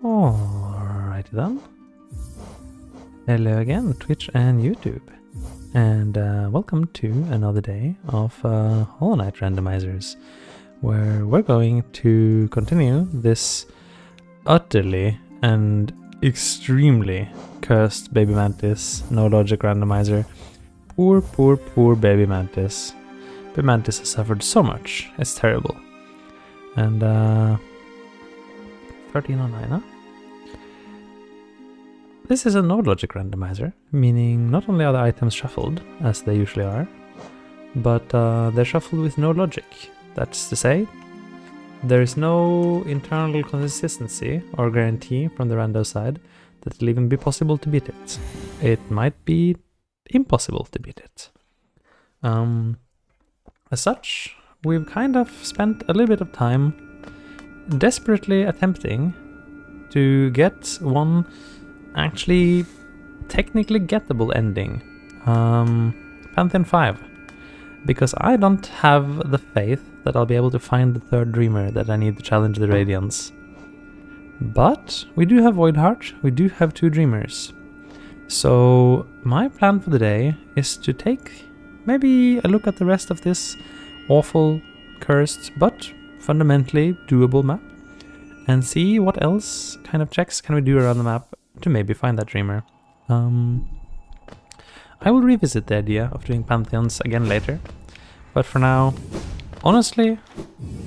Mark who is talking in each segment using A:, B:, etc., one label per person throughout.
A: Alrighty then. Hello again, Twitch and YouTube. And welcome to another day of Hollow Knight Randomizers, where we're going to continue this utterly and extremely cursed Baby Mantis no logic randomizer. Poor, poor, poor Baby Mantis. Baby Mantis has suffered so much, it's terrible. And 1309, huh? This is a no-logic randomizer, meaning not only are the items shuffled, as they usually are, but they're shuffled with no logic. That's to say, there is no internal consistency or guarantee from the rando side that it'll even be possible to beat it. It might be impossible to beat it. As such, we've kind of spent a little bit of time desperately attempting to get one actually technically gettable ending, Pantheon 5, because I don't have the faith that I'll be able to find the third dreamer that I need to challenge the Radiance. But we do have Void Heart, we do have 2 dreamers. So my plan for the day is to take maybe a look at the rest of this awful, cursed, but fundamentally doable map, and see what else kind of checks can we do around the map to maybe find that dreamer. I will revisit the idea of doing Pantheons again later, but for now, honestly,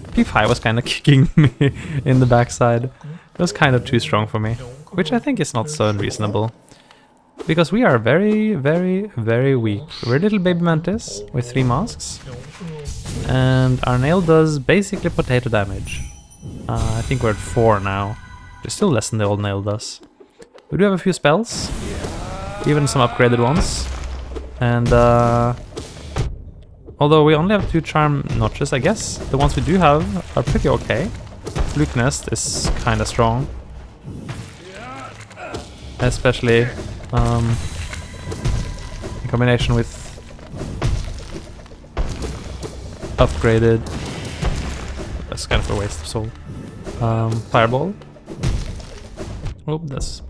A: P5 was kind of kicking me in the backside. It was kind of too strong for me, which I think is not so unreasonable, because we are very, very, very weak. We're a little Baby Mantis with 3 masks, and our nail does basically potato damage. I think we're at 4 now, which is still less than the old nail does. We do have a few spells, even some upgraded ones, and although we only have 2 charm notches, I guess the ones we do have are pretty okay. Fluke Nest is kind of strong, especially in combination with upgraded. That's kind of a waste of soul. Fireball. Oh, that's.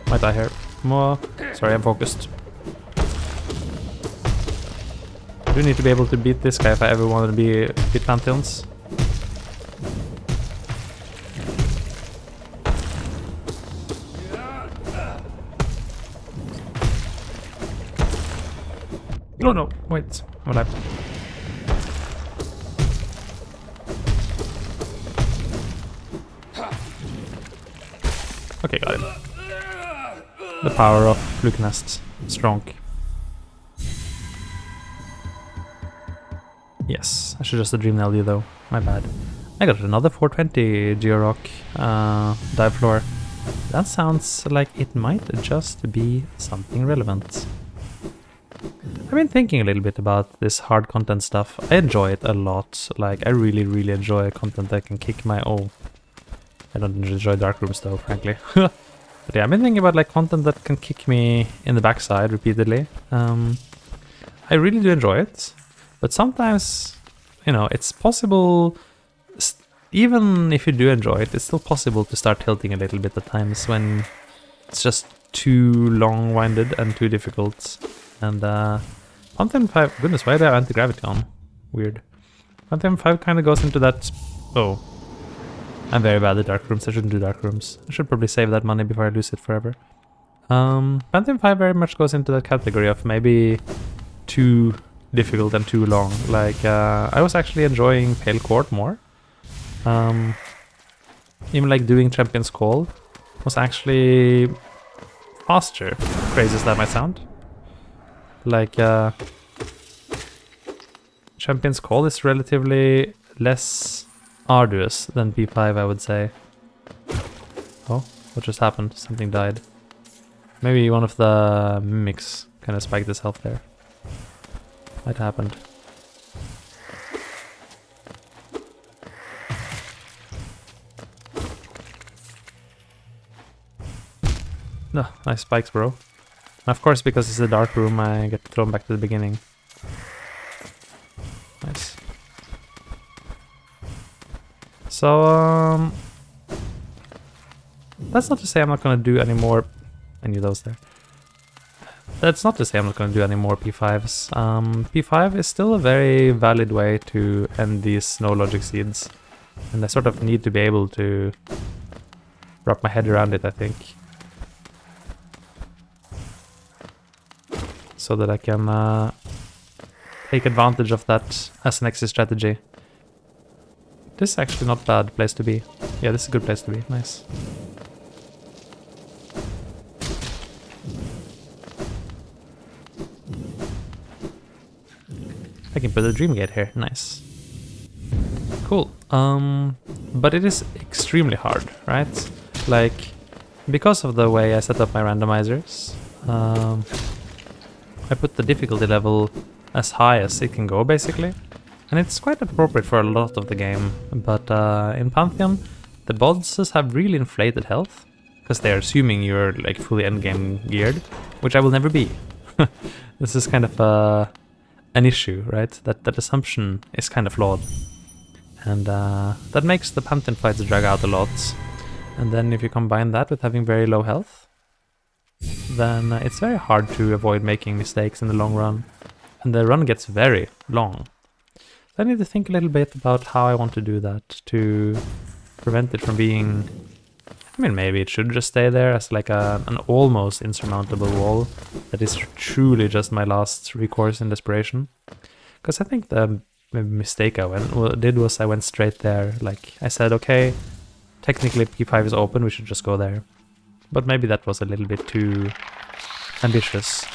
A: Might die here. More. Sorry, I'm focused. I do need to be able to beat this guy if I ever wanted to beat Pantheons. Oh no, wait, I'm alive. Okay, got him. The power of Fluke Nest, strong. Yes, I should just have dreamed LD though, my bad. I got another 420 Georock dive floor. That sounds like it might just be something relevant. I've been thinking a little bit about this hard content stuff. I enjoy it a lot. Like, I really, really enjoy content that can kick my... Oh, I don't enjoy dark rooms though, frankly. But yeah, I've been thinking about like content that can kick me in the backside repeatedly. I really do enjoy it, but sometimes, you know, it's possible even if you do enjoy it, it's still possible to start tilting a little bit at times when it's just too long-winded and too difficult. And Pantheon 5, goodness, why do I have anti-gravity on? Weird. Pantheon 5 kind of goes into that... Oh. I'm very bad at dark rooms, I shouldn't do dark rooms. I should probably save that money before I lose it forever. Pantheon 5 very much goes into that category of maybe too difficult and too long. Like, I was actually enjoying Pale Court more. Even like doing Champion's Call was actually faster, crazy as that might sound. Like, Champion's Call is relatively less arduous than P5, I would say. Oh, what just happened? Something died. Maybe one of the mimics kind of spiked his health there. What happened? No, nice spikes, bro. And of course, because it's a dark room, I get thrown back to the beginning. Nice. So, that's not to say I'm not gonna do any more. I knew those there. That's not to say I'm not gonna do any more P5s. P5 is still a very valid way to end these no logic seeds, and I sort of need to be able to wrap my head around it, I think, so that I can take advantage of that as an exit strategy. This is actually not a bad place to be. Yeah, this is a good place to be. Nice. I can put a dream gate here. Nice. Cool. But it is extremely hard, right? Like, because of the way I set up my randomizers, I put the difficulty level as high as it can go, basically. And it's quite appropriate for a lot of the game, but in Pantheon, the bosses have really inflated health, because they're assuming you're like fully endgame geared, which I will never be. This is kind of an issue, right? That assumption is kind of flawed. And that makes the Pantheon fights drag out a lot. And then if you combine that with having very low health, then it's very hard to avoid making mistakes in the long run. And the run gets very long. I need to think a little bit about how I want to do that to prevent it from being... I mean, maybe it should just stay there as like an almost insurmountable wall that is truly just my last recourse in desperation. Because I think the mistake I did was I went straight there. Like, I said, okay, technically P5 is open, we should just go there. But maybe that was a little bit too ambitious.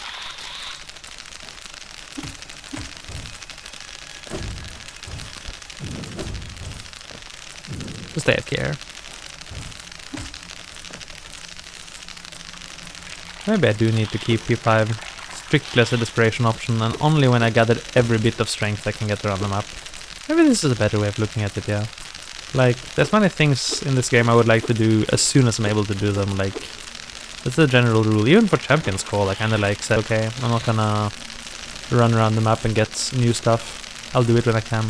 A: Just AFK here. Maybe I do need to keep P5 strictly as a desperation option, and only when I gathered every bit of strength I can get around the map. Maybe this is a better way of looking at it, yeah. Like, there's many things in this game I would like to do as soon as I'm able to do them, like... That's the general rule. Even for Champion's Call, I kinda like said, okay, I'm not gonna run around the map and get new stuff. I'll do it when I can.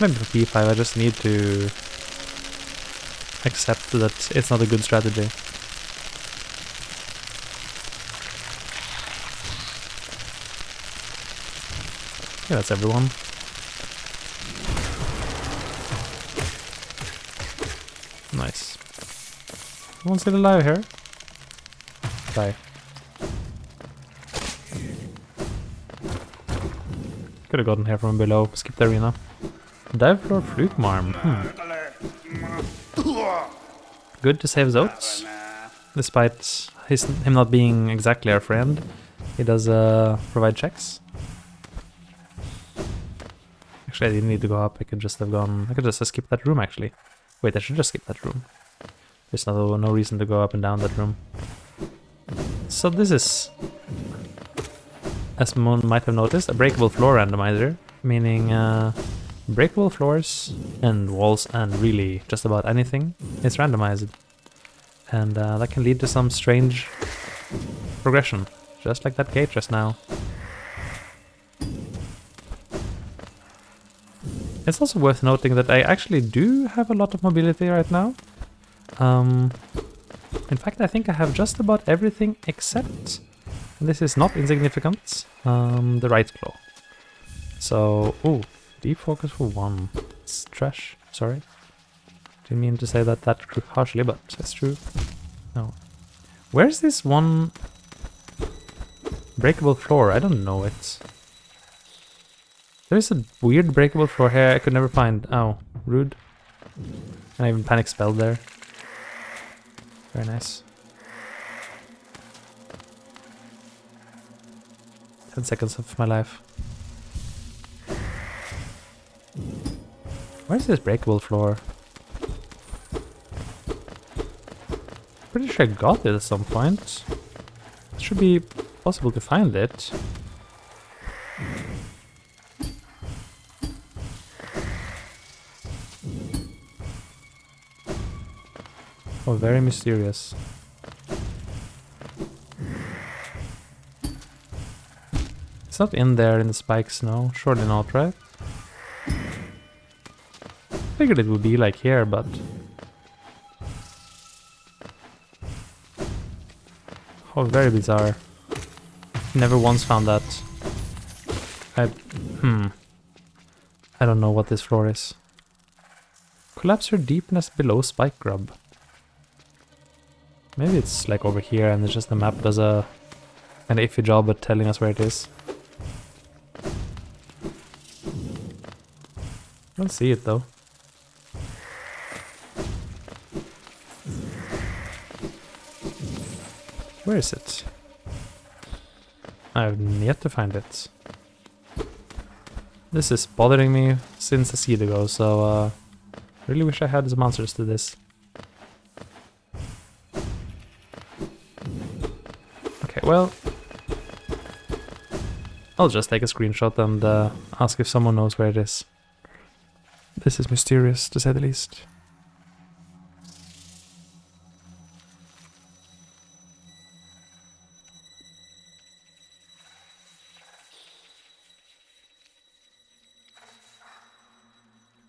A: Maybe for P5 I just need to accept that it's not a good strategy. Yeah, that's everyone. Nice. No one's still alive here. Die. Could have gotten here from below. Skip the arena. Dive floor Flugmarm. Good to save Zotes. Despite him not being exactly our friend, he does provide checks. Actually, I didn't need to go up. I could just have gone... I could just have skipped that room, actually. Wait, I should just skip that room. There's no reason to go up and down that room. So this is, as one might have noticed, a breakable floor randomizer. Meaning breakable floors and walls and really just about anything is randomized. And that can lead to some strange progression. Just like that gate just now. It's also worth noting that I actually do have a lot of mobility right now. In fact, I think I have just about everything except, and this is not insignificant, the right claw. So, ooh, deep focus for 1. It's trash, sorry. Didn't mean to say that harshly, but it's true. No. Where's this one breakable floor? I don't know it. There's a weird breakable floor here I could never find. Oh, rude. And I even panic spelled there. Very nice. 10 seconds of my life. Where's this breakable floor? Pretty sure I got it at some point. It should be possible to find it. Oh, very mysterious. It's not in there in the spikes, no? Surely not, right? Figured it would be like here, but... Oh, very bizarre. Never once found that. I don't know what this floor is. Collapse your deepness below spike grub. Maybe it's like over here and it's just the map does an iffy job at telling us where it is. I don't see it though. Where is it? I have yet to find it. This is bothering me since a seed ago, so really wish I had some answers to this. Okay, well, I'll just take a screenshot and ask if someone knows where it is. This is mysterious, to say the least.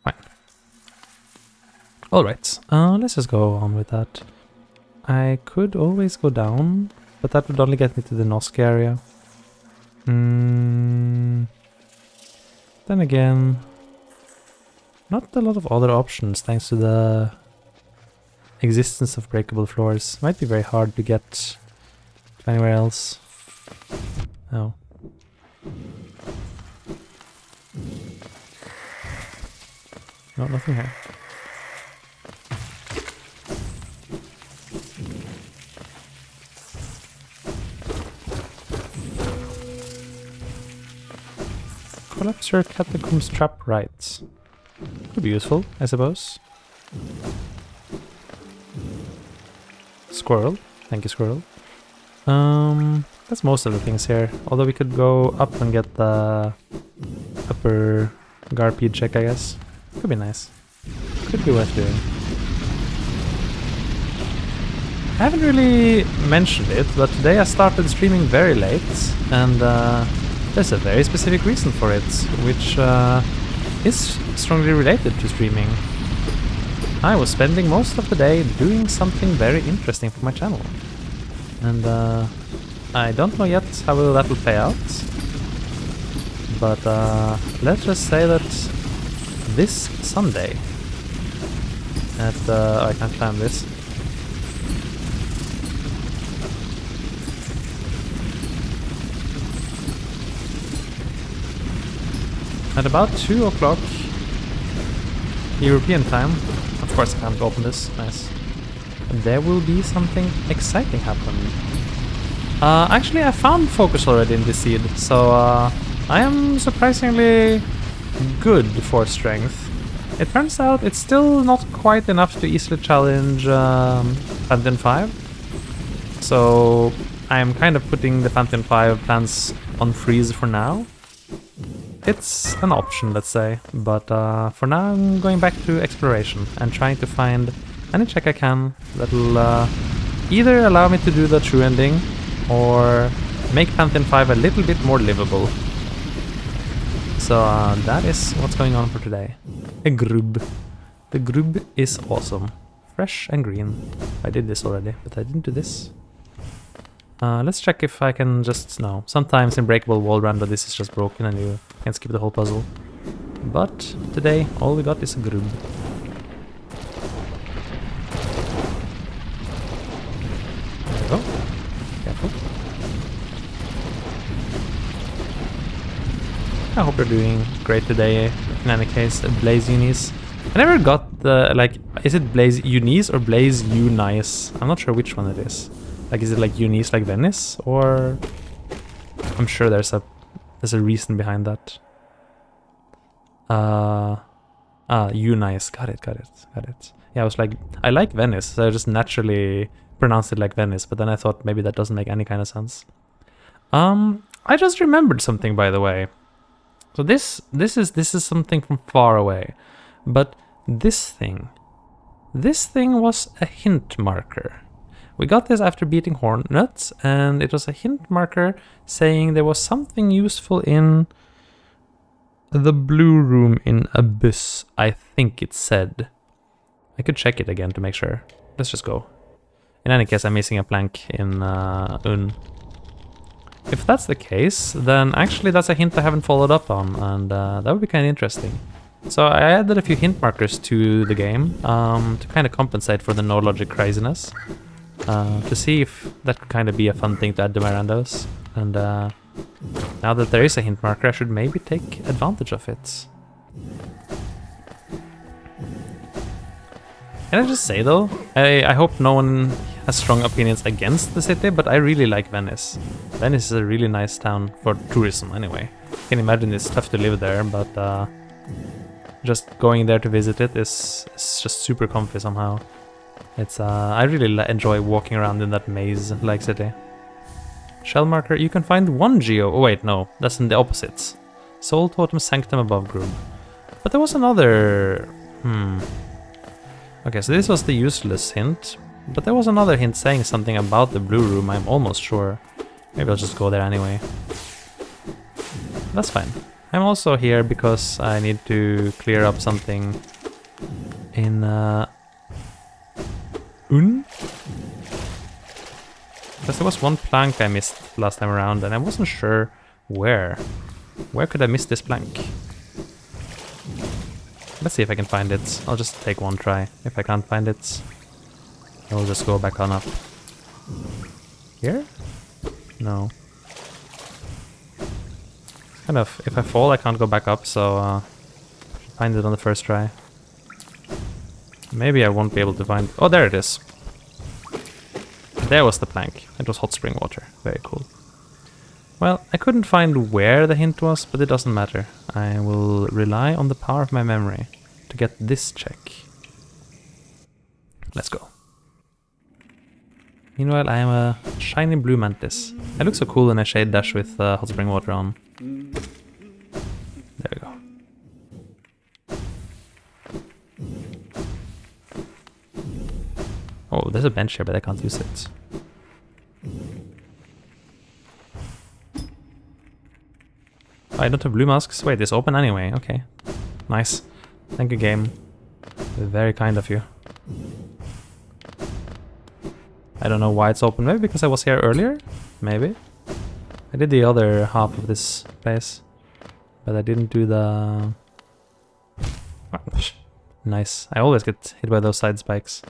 A: Fine. Alright, let's just go on with that. I could always go down, but that would only get me to the Nosk area. Then again, not a lot of other options thanks to the existence of breakable floors. Might be very hard to get to anywhere else. Oh. No, nothing here. Collapse your catacombs trap right. Could be useful, I suppose. Squirrel. Thank you, squirrel. That's most of the things here. Although we could go up and get the upper Garpede check, I guess. Could be nice. Could be worth doing. I haven't really mentioned it, but today I started streaming very late, and there's a very specific reason for it, which is strongly related to streaming. I was spending most of the day doing something very interesting for my channel. And I don't know yet how that will play out. But let's just say that this Sunday at oh, I can't climb this. At about 2 o'clock European time, of course I can't open this, nice. There will be something exciting happening. Actually I found focus already in this seed, so I am surprisingly good for strength. It turns out it's still not quite enough to easily challenge Pantheon 5. So I'm kind of putting the Pantheon 5 plans on freeze for now. It's an option, let's say, but for now I'm going back to exploration and trying to find any check I can that will either allow me to do the true ending or make Pantheon 5 a little bit more livable. So that is what's going on for today. A grub. The grub is awesome. Fresh and green. I did this already, but I didn't do this. Let's check if I can just... No, sometimes in Breakable Wall Rando this is just broken and you can skip the whole puzzle. But today all we got is a grub. There we go. Careful. I hope you're doing great today. In any case, Blaze Unis. I never got the, like, is it Blaze Unis or Blaze Unice? I'm not sure which one it is. Like, is it like Unice like Venice, or... I'm sure there's a reason behind that. Unice. Got it. Yeah, I was like, I like Venice, so I just naturally pronounced it like Venice, but then I thought maybe that doesn't make any kind of sense. I just remembered something, by the way. So this is something from far away, but this thing was a hint marker. We got this after beating Hornets, and it was a hint marker saying there was something useful in the blue room in Abyss, I think it said. I could check it again to make sure. Let's just go. In any case, I'm missing a plank in Un. If that's the case, then actually that's a hint I haven't followed up on, and that would be kind of interesting. So I added a few hint markers to the game to kind of compensate for the no logic craziness. To see if that could kind of be a fun thing to add to my randos. And now that there is a hint marker, I should maybe take advantage of it. Can I just say though, I hope no one has strong opinions against the city, but I really like Venice. Venice is a really nice town for tourism anyway. I can imagine it's tough to live there, but just going there to visit it is just super comfy somehow. It's I really enjoy walking around in that maze-like city. Shell marker, you can find one geo. Oh wait, no, that's in the opposites. Soul Totem Sanctum above group. But there was another... Okay, so this was the useless hint. But there was another hint saying something about the blue room, I'm almost sure. Maybe I'll just go there anyway. That's fine. I'm also here because I need to clear up something in Un? Because there was one plank I missed last time around and I wasn't sure where. Where could I miss this plank? Let's see if I can find it. I'll just take one try. If I can't find it, I'll just go back on up. Here? No. Kind of, if I fall I can't go back up, so find it on the first try. Maybe I won't be able to find... Oh, there it is. There was the plank. It was hot spring water. Very cool. Well, I couldn't find where the hint was, but it doesn't matter. I will rely on the power of my memory to get this check. Let's go. Meanwhile, I am a shiny blue mantis. I look so cool in a shade dash with hot spring water on. There we go. Oh, there's a bench here, but I can't use it. Oh, I don't have blue masks. Wait, it's open anyway. Okay. Nice. Thank you, game. Very kind of you. I don't know why it's open. Maybe because I was here earlier? Maybe. I did the other half of this place. But I didn't do the... Nice. I always get hit by those side spikes.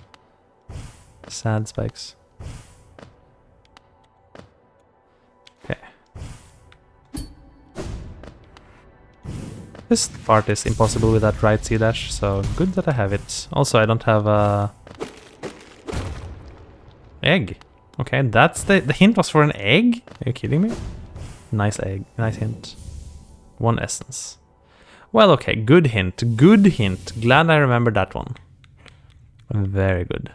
A: Sad spikes. Okay. This part is impossible with that right C dash, so good that I have it. Also, I don't have a... egg. Okay, that's the hint was for an egg? Are you kidding me? Nice egg, nice hint. One essence. Well, okay, good hint, good hint. Glad I remembered that one. Very good.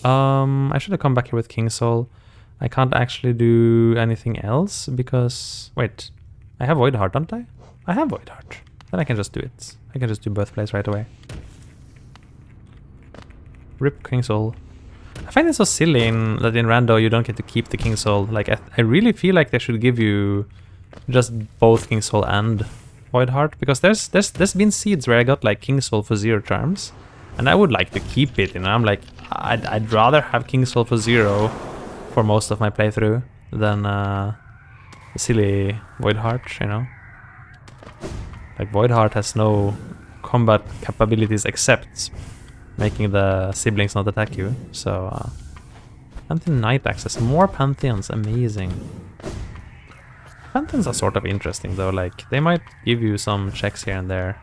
A: I should have come back here with King Soul. I can't actually do anything else because... Wait, I have Void Heart, don't I? I have Void Heart. Then I can just do it. I can just do Birthplace right away. Rip King Soul. I find it so silly that in Rando you don't get to keep the King Soul. Like, I really feel like they should give you just both King Soul and Void Heart, because there's been seeds where I got like King's Soul for 0 charms, and I would like to keep it, you know. I'm like, I'd rather have King's Soul for 0 for most of my playthrough than the silly Void Heart, you know. Like Void Heart has no combat capabilities except making the siblings not attack you, so Pantheon Night Access, more Pantheons, amazing. Pantheons are sort of interesting though, like they might give you some checks here and there,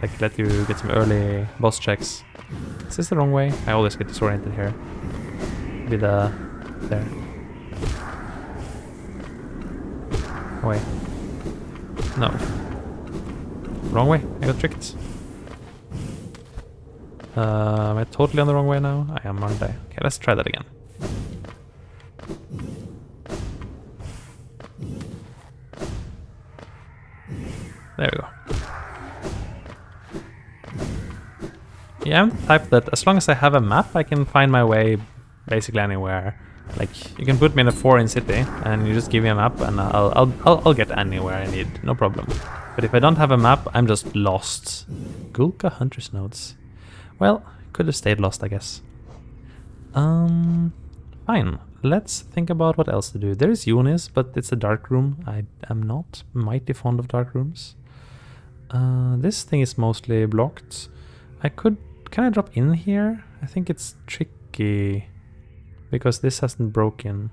A: like let you get some early boss checks. Is this the wrong way? I always get disoriented here. Maybe there. Wait. No. Wrong way, I got tricked. Am I totally on the wrong way now? I am, aren't I? Okay, let's try that again. There we go. Yeah, I'm the type that as long as I have a map, I can find my way basically anywhere. Like, you can put me in a foreign city, and you just give me a map, and I'll get anywhere I need, no problem. But if I don't have a map, I'm just lost. Gulka Hunter's Notes. Well, could have stayed lost, I guess. Fine. Let's think about what else to do. There is Yunis, but it's a dark room. I am not mighty fond of dark rooms. This thing is mostly blocked. Can I drop in here? I think it's tricky because this hasn't broken.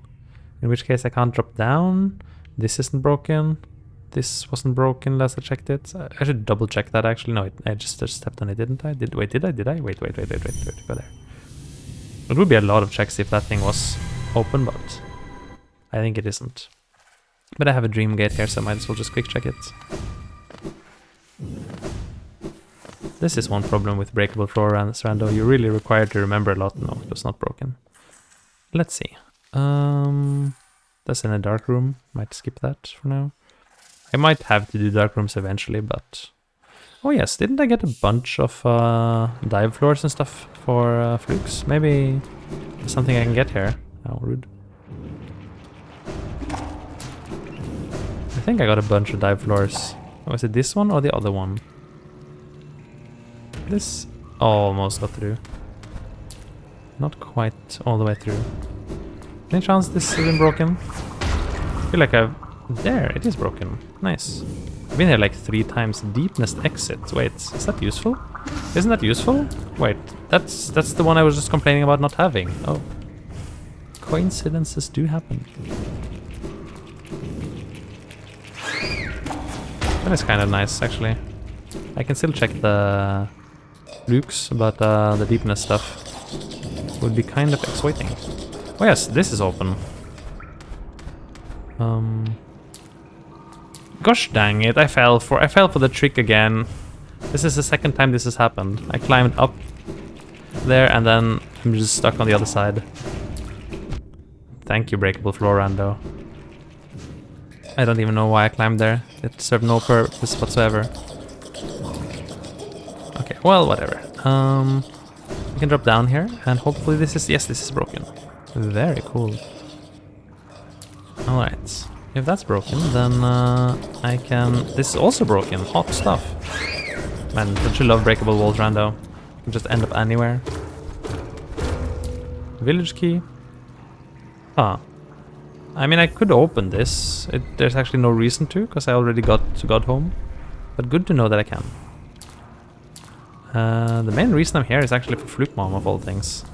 A: In which case I can't drop down. This isn't broken. This wasn't broken last I checked it. I should double check that actually. No, I just stepped on it, didn't I? Did I? Wait, go there. It would be a lot of checks if that thing was open, but I think it isn't. But I have a dream gate here, so I might as well just quick check it. This is one problem with breakable floor rando. You're really required to remember a lot. No, it was not broken. Let's see. That's in a dark room. Might skip that for now. I might have to do dark rooms eventually, but... Oh yes, didn't I get a bunch of dive floors and stuff for flukes? Maybe there's something I can get here. Oh, rude. I think I got a bunch of dive floors. Was it this one or the other one? This almost got through. Not quite all the way through. Any chance this has been broken? I feel like I've... There, it is broken. Nice. I've been here like 3 times. Deepness exit. Wait, is that useful? Isn't that useful? Wait, that's the one I was just complaining about not having. Oh. Coincidences do happen. That is kind of nice, actually. I can still check the flukes, but the deepness stuff would be kind of exciting. Oh yes, this is open. Gosh dang it, I fell for the trick again. This is the second time this has happened. I climbed up there and then I'm just stuck on the other side. Thank you, breakable floor rando. I don't even know why I climbed there. It served no purpose whatsoever. Okay, well, whatever. We can drop down here and hopefully this is... Yes, this is broken. Very cool. Alright. If that's broken, then I can... This is also broken. Hot stuff. Man, don't you love breakable walls, rando? You can just end up anywhere. Village key. Huh. I mean, I could open this. There's actually no reason to, because I already got to Godhome. But good to know that I can. The main reason I'm here is actually for Fluke Mom, of all things.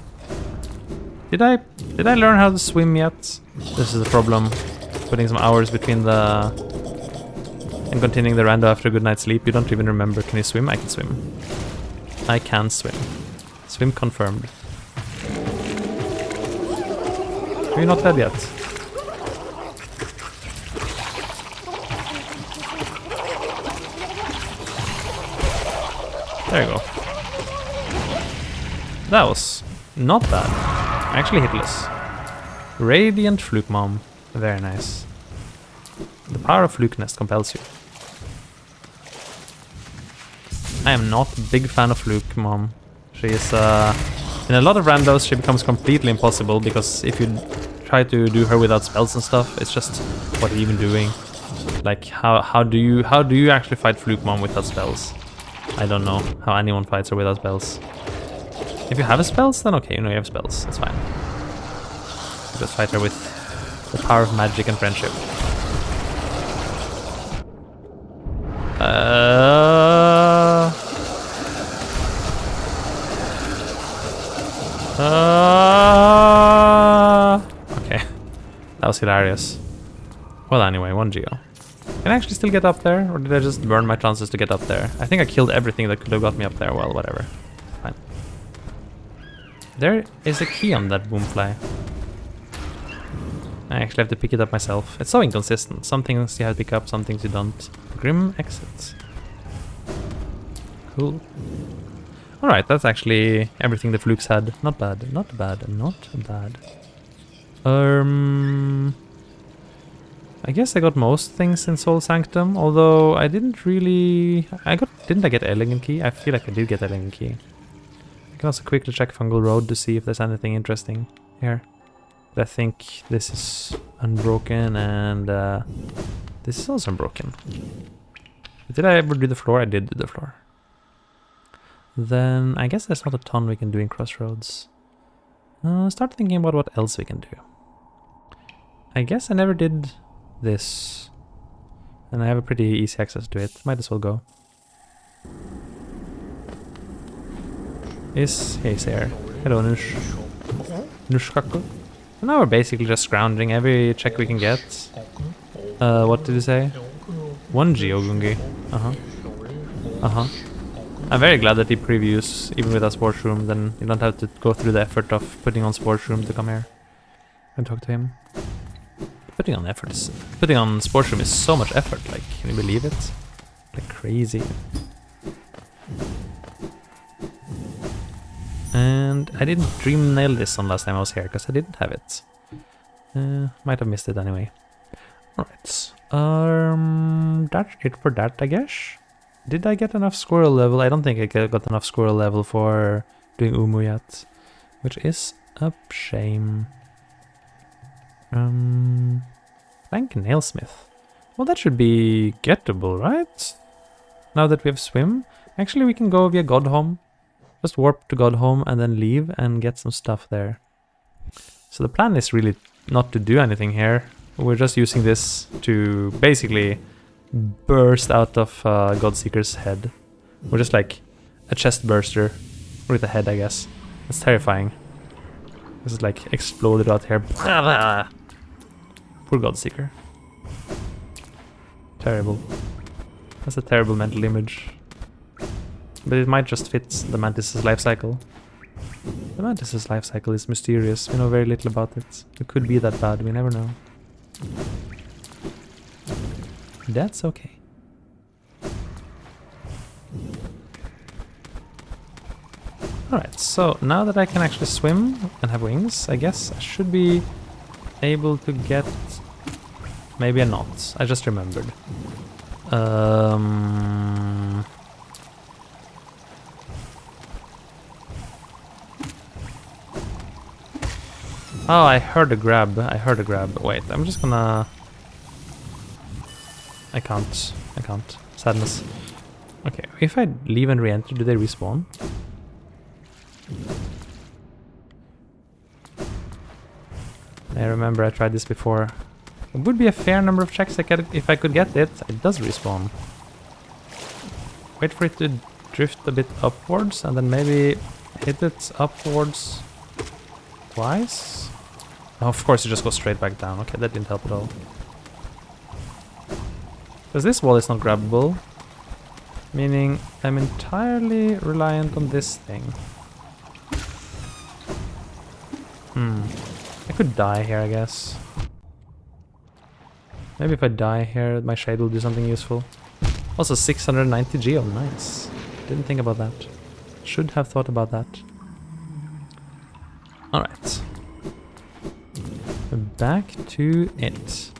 A: Did I learn how to swim yet? This is a problem. Putting some hours between the... and continuing the rando after a good night's sleep. You don't even remember. Can you swim? I can swim. I can swim. Swim confirmed. Are you not dead yet? There you go. That was not bad. Actually hitless. Radiant Fluke Mom. Very nice. The power of Fluke Nest compels you. I am not a big fan of Fluke Mom. She is, in a lot of randos she becomes completely impossible because if you try to do her without spells and stuff, it's just, what are you even doing? Like, how do you actually fight Fluke Mom without spells? I don't know how anyone fights her without spells. If you have spells, then okay, you know you have spells. That's fine. You just fight her with the power of magic and friendship. Okay, that was hilarious. Well, anyway, 1 geo. Can I actually still get up there, or did I just burn my chances to get up there? I think I killed everything that could have got me up there. Well, whatever. Fine. There is a key on that boomfly. I actually have to pick it up myself. It's so inconsistent. Some things you have to pick up, some things you don't. Grim exits. Cool. Alright, that's actually everything the Flukes had. Not bad, not bad, not bad. I guess I got most things in Soul Sanctum, although I didn't really... Didn't I get Elegant Key? I feel like I did get Elegant Key. I can also quickly check Fungal Road to see if there's anything interesting here. But I think this is unbroken and this is also unbroken. Did I ever do the floor? I did do the floor. Then I guess there's not a ton we can do in Crossroads. Start thinking about what else we can do. I guess I never did this. And I have a pretty easy access to it. Might as well go. He's here. Hello, Nush. Nushkaku. So now we're basically just scrounging every check we can get. What did you say? 1 geo, Gungi. I'm very glad that he previews, even with a sports room, then you don't have to go through the effort of putting on sports room to come here and talk to him. Putting on sports room is so much effort, like, can you believe it? Like crazy. And I didn't dream nail this on last time I was here, because I didn't have it. Might have missed it anyway. Alright. That's it for that, I guess. Did I get enough squirrel level? I don't think I got enough squirrel level for doing Umu yet. Which is a shame. Blank Nailsmith. Well, that should be gettable, right? Now that we have swim. Actually, we can go via Godhome. Just warp to Godhome and then leave and get some stuff there. So the plan is really not to do anything here. We're just using this to basically burst out of Godseeker's head. We're just like a chest burster with a head, I guess. That's terrifying. This is like exploded out here. Poor Godseeker. Terrible. That's a terrible mental image. But it might just fit the Mantis's life cycle. The Mantis's life cycle is mysterious. We know very little about it. It could be that bad, we never know. That's okay. Alright, so now that I can actually swim and have wings, I guess I should be able to get... maybe a knot. I just remembered. Oh, I heard a grab. Wait, I'm just gonna... I can't. Sadness. Okay, if I leave and re-enter, do they respawn? I remember I tried this before. It would be a fair number of checks if I could get it. It does respawn. Wait for it to drift a bit upwards and then maybe hit it upwards twice? Oh, of course it just goes straight back down. Okay, that didn't help at all. Because this wall is not grabbable, meaning I'm entirely reliant on this thing. I could die here, I guess. Maybe if I die here, my shade will do something useful. Also 690 geo, nice. Didn't think about that. Should have thought about that. Alright. Back to it.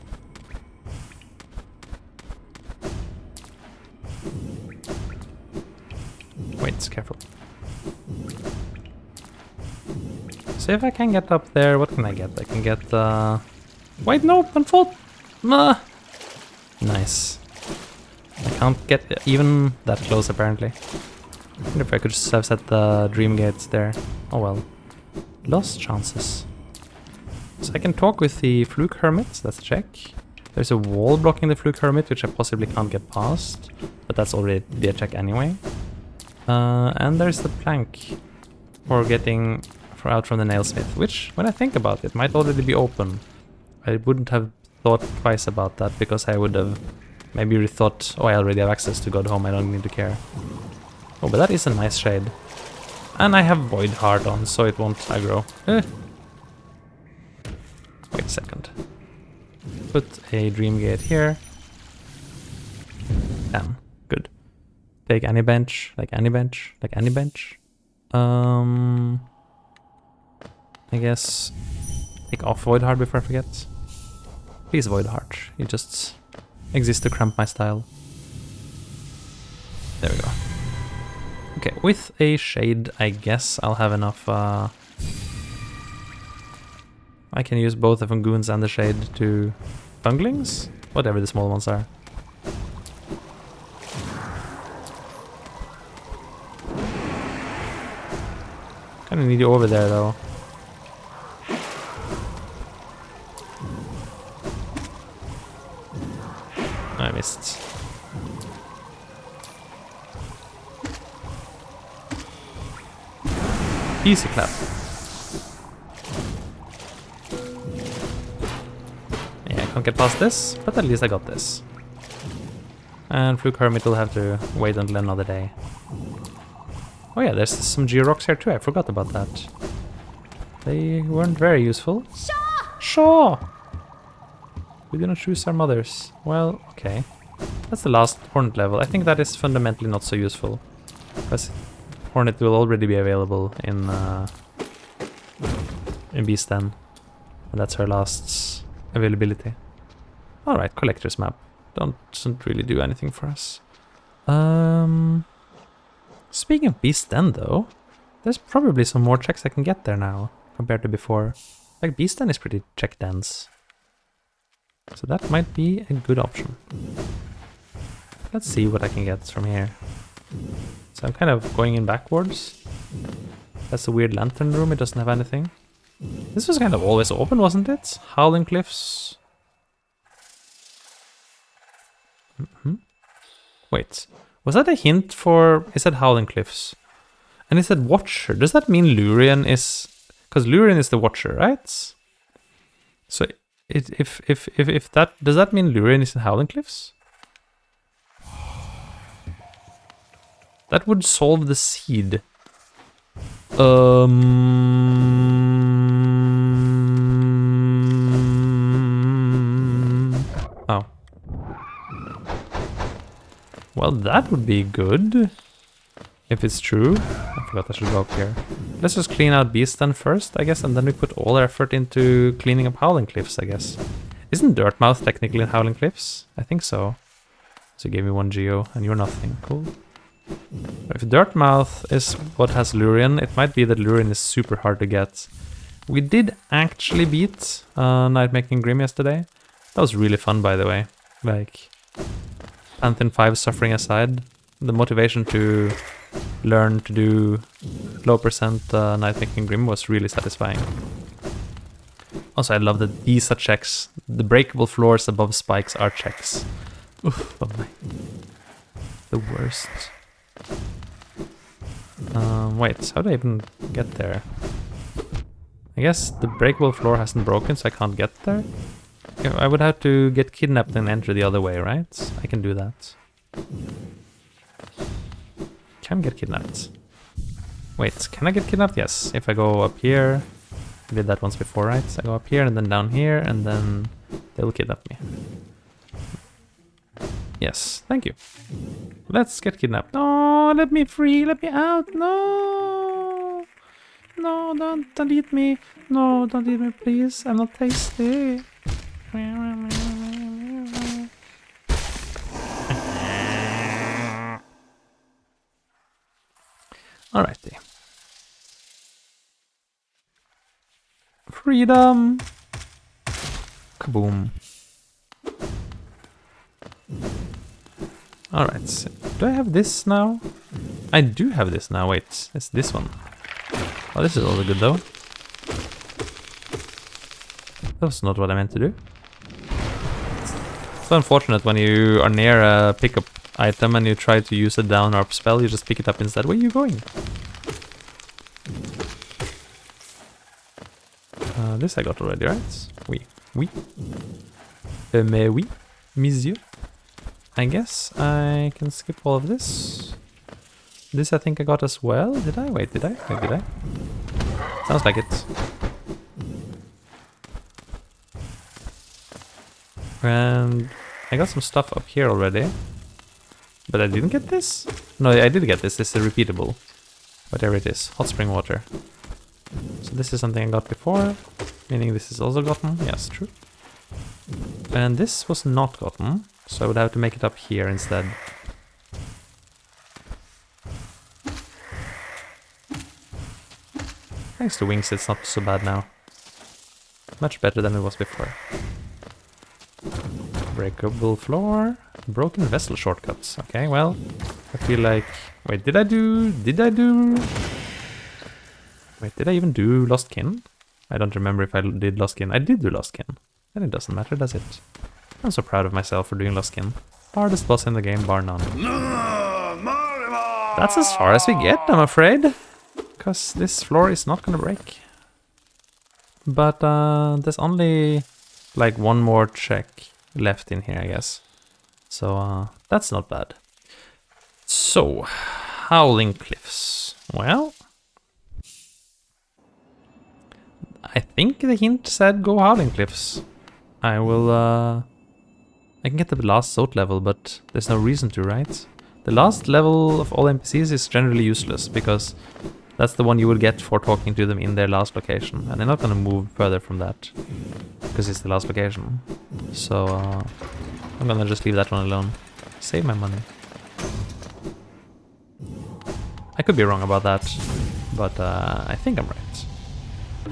A: Wait, careful. So if I can get up there, what can I get? I can get wait, no, unfold! Nice. I can't get even that close apparently. I wonder if I could just have set the dream gates there. Oh well. Lost chances. So I can talk with the Fluke Hermit, that's a check. There's a wall blocking the Fluke Hermit, which I possibly can't get past. But that's already a check anyway. And there's the plank for getting out from the nailsmith, which, when I think about it, might already be open. I wouldn't have thought twice about that, because I would have maybe rethought, oh, I already have access to Godhome, I don't need to care. Oh, but that is a nice shade. And I have Void Heart on, so it won't aggro. Wait a second. Put a Dream Gate here. Damn, good. Take any bench, like any bench, like any bench. I guess take off Void Heart before I forget. Please Void Heart, you just exist to cramp my style. There we go. Okay, with a shade, I guess I'll have enough. I can use both the Fungoons and the shade to bunglings, whatever the small ones are. Kind of need you over there though. I missed. Easy clap. Yeah, I can't get past this, but at least I got this. And Fluke Hermit will have to wait until another day. Oh yeah, there's some Georocks here too, I forgot about that. They weren't very useful. Sure! We didn't choose our mothers. Well, okay. That's the last Hornet level. I think that is fundamentally not so useful. Because Hornet will already be available in Beast Den. And that's her last availability. Alright, Collector's Map. Doesn't really do anything for us. Speaking of Beast Den though, there's probably some more checks I can get there now, compared to before. Like, Beast Den is pretty check dense. So that might be a good option. Let's see what I can get from here. So I'm kind of going in backwards. That's a weird lantern room, it doesn't have anything. This was kind of always open, wasn't it? Howling Cliffs. Wait, was that a hint for... It said Howling Cliffs. And it said Watcher. Does that mean Lurien is... Because Lurien is the Watcher, right? So... If that does that mean Lurien is in Howling Cliffs? That would solve the seed. Oh. Well, that would be good. If it's true. I forgot I should go up here. Let's just clean out Beast Den first, I guess, and then we put all our effort into cleaning up Howling Cliffs, I guess. Isn't Dirtmouth technically in Howling Cliffs? I think so. So you gave me 1 geo, and you're nothing. Cool. If Dirtmouth is what has Lurien, it might be that Lurien is super hard to get. We did actually beat Nightmaking Grim yesterday. That was really fun, by the way. Like, Pantheon 5 suffering aside, the motivation to learn to do low percent Nightmaking Grim was really satisfying. Also, I love that these are checks. The breakable floors above spikes are checks. Oof, oh my. The worst. Wait, how do I even get there? I guess the breakable floor hasn't broken, so I can't get there? I would have to get kidnapped and enter the other way, right? I can do that. Can get kidnapped. Wait, can I get kidnapped? Yes, if I go up here. I did that once before, right? So I go up here and then down here and then they'll kidnap me. Yes, thank you. Let's get kidnapped. No, let me free, let me out. No! No, don't eat me. No, don't eat me, please. I'm not tasty. Alrighty. Freedom! Kaboom. Alright, so do I have this now? I do have this now, wait, it's this one. Oh, this is also good though. That was not what I meant to do. It's so unfortunate when you are near a pickup item and you try to use a down or up spell, you just pick it up instead. Where are you going? This I got already, right? Oui. Mais oui, monsieur. I guess I can skip all of this. This I think I got as well. Did I? Wait, did I? Wait, did I? Sounds like it. And I got some stuff up here already. But I didn't get this? No, I did get this. This is repeatable. Whatever it is. Hot spring water. So this is something I got before. Meaning this is also gotten. Yes, true. And this was not gotten. So I would have to make it up here instead. Thanks to wings, it's not so bad now. Much better than it was before. Breakable floor. Broken vessel shortcuts. Okay, well, I feel like... Wait, did I even do Lost Kin? I don't remember if I did Lost Kin. I did do Lost Kin. Then it doesn't matter, does it? I'm so proud of myself for doing Lost Kin. Hardest boss in the game, bar none. That's as far as we get, I'm afraid. Because this floor is not gonna break. But there's only like one more check left in here, I guess. So that's not bad. So, Howling Cliffs. Well, I think the hint said go Howling Cliffs. I will, I can get the last Zoat level, but there's no reason to, right? The last level of all NPCs is generally useless, because that's the one you will get for talking to them in their last location. And they're not gonna move further from that, because it's the last location. So, I'm gonna just leave that one alone. Save my money. I could be wrong about that, but I think I'm right.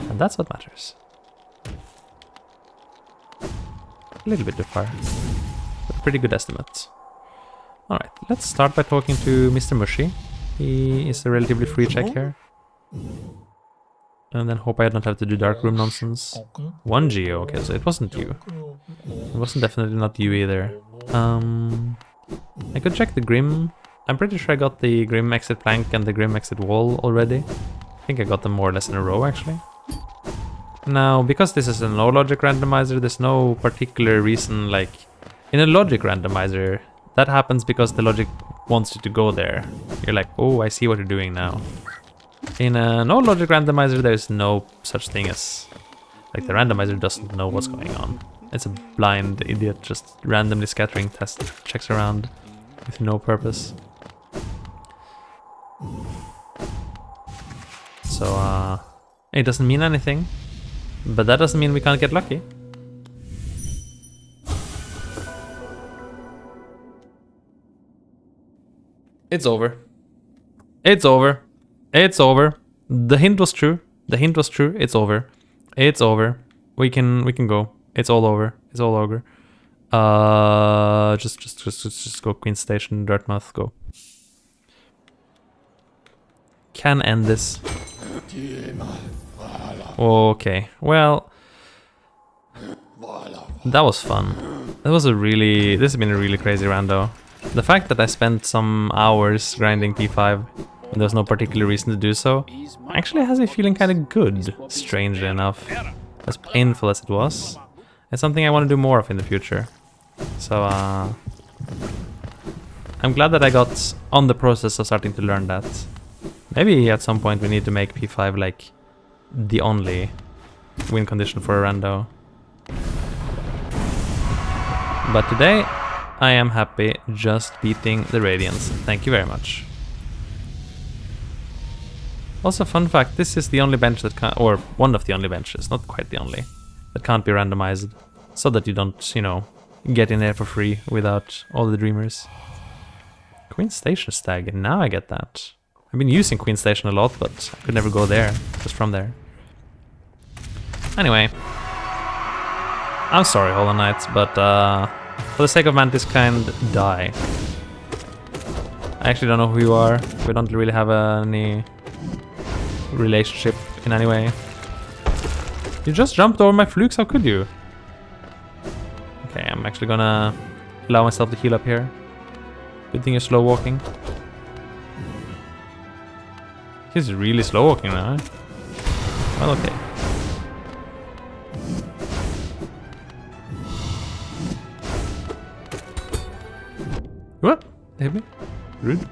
A: And that's what matters. A little bit too far, but a pretty good estimate. Alright, let's start by talking to Mr. Mushy. He is a relatively free check here. And then hope I don't have to do dark room nonsense. 1 geo, okay, so it wasn't you. It wasn't definitely not you either. I could check the Grim. I'm pretty sure I got the Grim exit plank and the Grim exit wall already. I think I got them more or less in a row, actually. Now, because this is a no logic randomizer, there's no particular reason, like... In a logic randomizer, that happens because the logic wants you to go there. You're like, oh, I see what you're doing now. In a no logic randomizer, there's no such thing as... Like, the randomizer doesn't know what's going on. It's a blind idiot just randomly scattering test checks around with no purpose. So, it doesn't mean anything. But that doesn't mean we can't get lucky. It's over. It's over. It's over. The hint was true. The hint was true. It's over. It's over. We can go. It's all over. It's all over. Just go Queen Station, Dartmouth, go. Can end this. Okay, well, that was fun. This has been a really crazy rando. The fact that I spent some hours grinding P5 and there's no particular reason to do so actually has me feeling kind of good, strangely enough. As painful as it was, it's something I want to do more of in the future. So, I'm glad that I got on the process of starting to learn that. Maybe at some point we need to make P5 like the only win condition for a rando. But today, I am happy just beating the Radiance. Thank you very much. Also, fun fact, this is the only bench that can't, or one of the only benches, not quite the only, that can't be randomized. So that you don't, you know, get in there for free without all the dreamers. Queen Station stag, now I get that. I've been using Queen Station a lot, but I could never go there, just from there. Anyway, I'm sorry, Hollow Knight, but For the sake of Mantis kind, die. I actually don't know who you are. We don't really have any relationship in any way. You just jumped over my flukes, how could you? Okay, I'm actually gonna allow myself to heal up here. Good thing you're slow walking. He's really slow walking now. Well, okay. What? They hit me? Rude.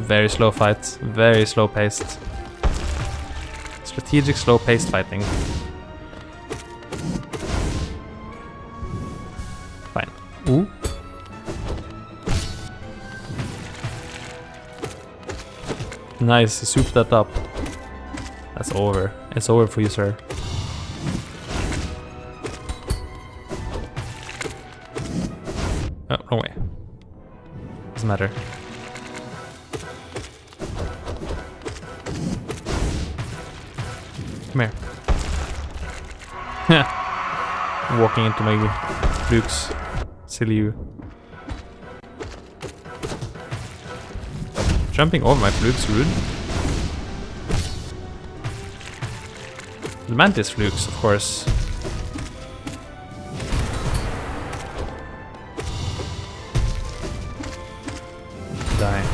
A: Very slow fight. Very slow paced. Strategic slow paced fighting. Fine. Ooh. Nice, you souped that up. That's over. It's over for you, sir. Oh, wrong way. Doesn't matter. Come here. Walking into my flukes. Silly you. Jumping over my flukes, rude. The Mantis flukes, of course. Die.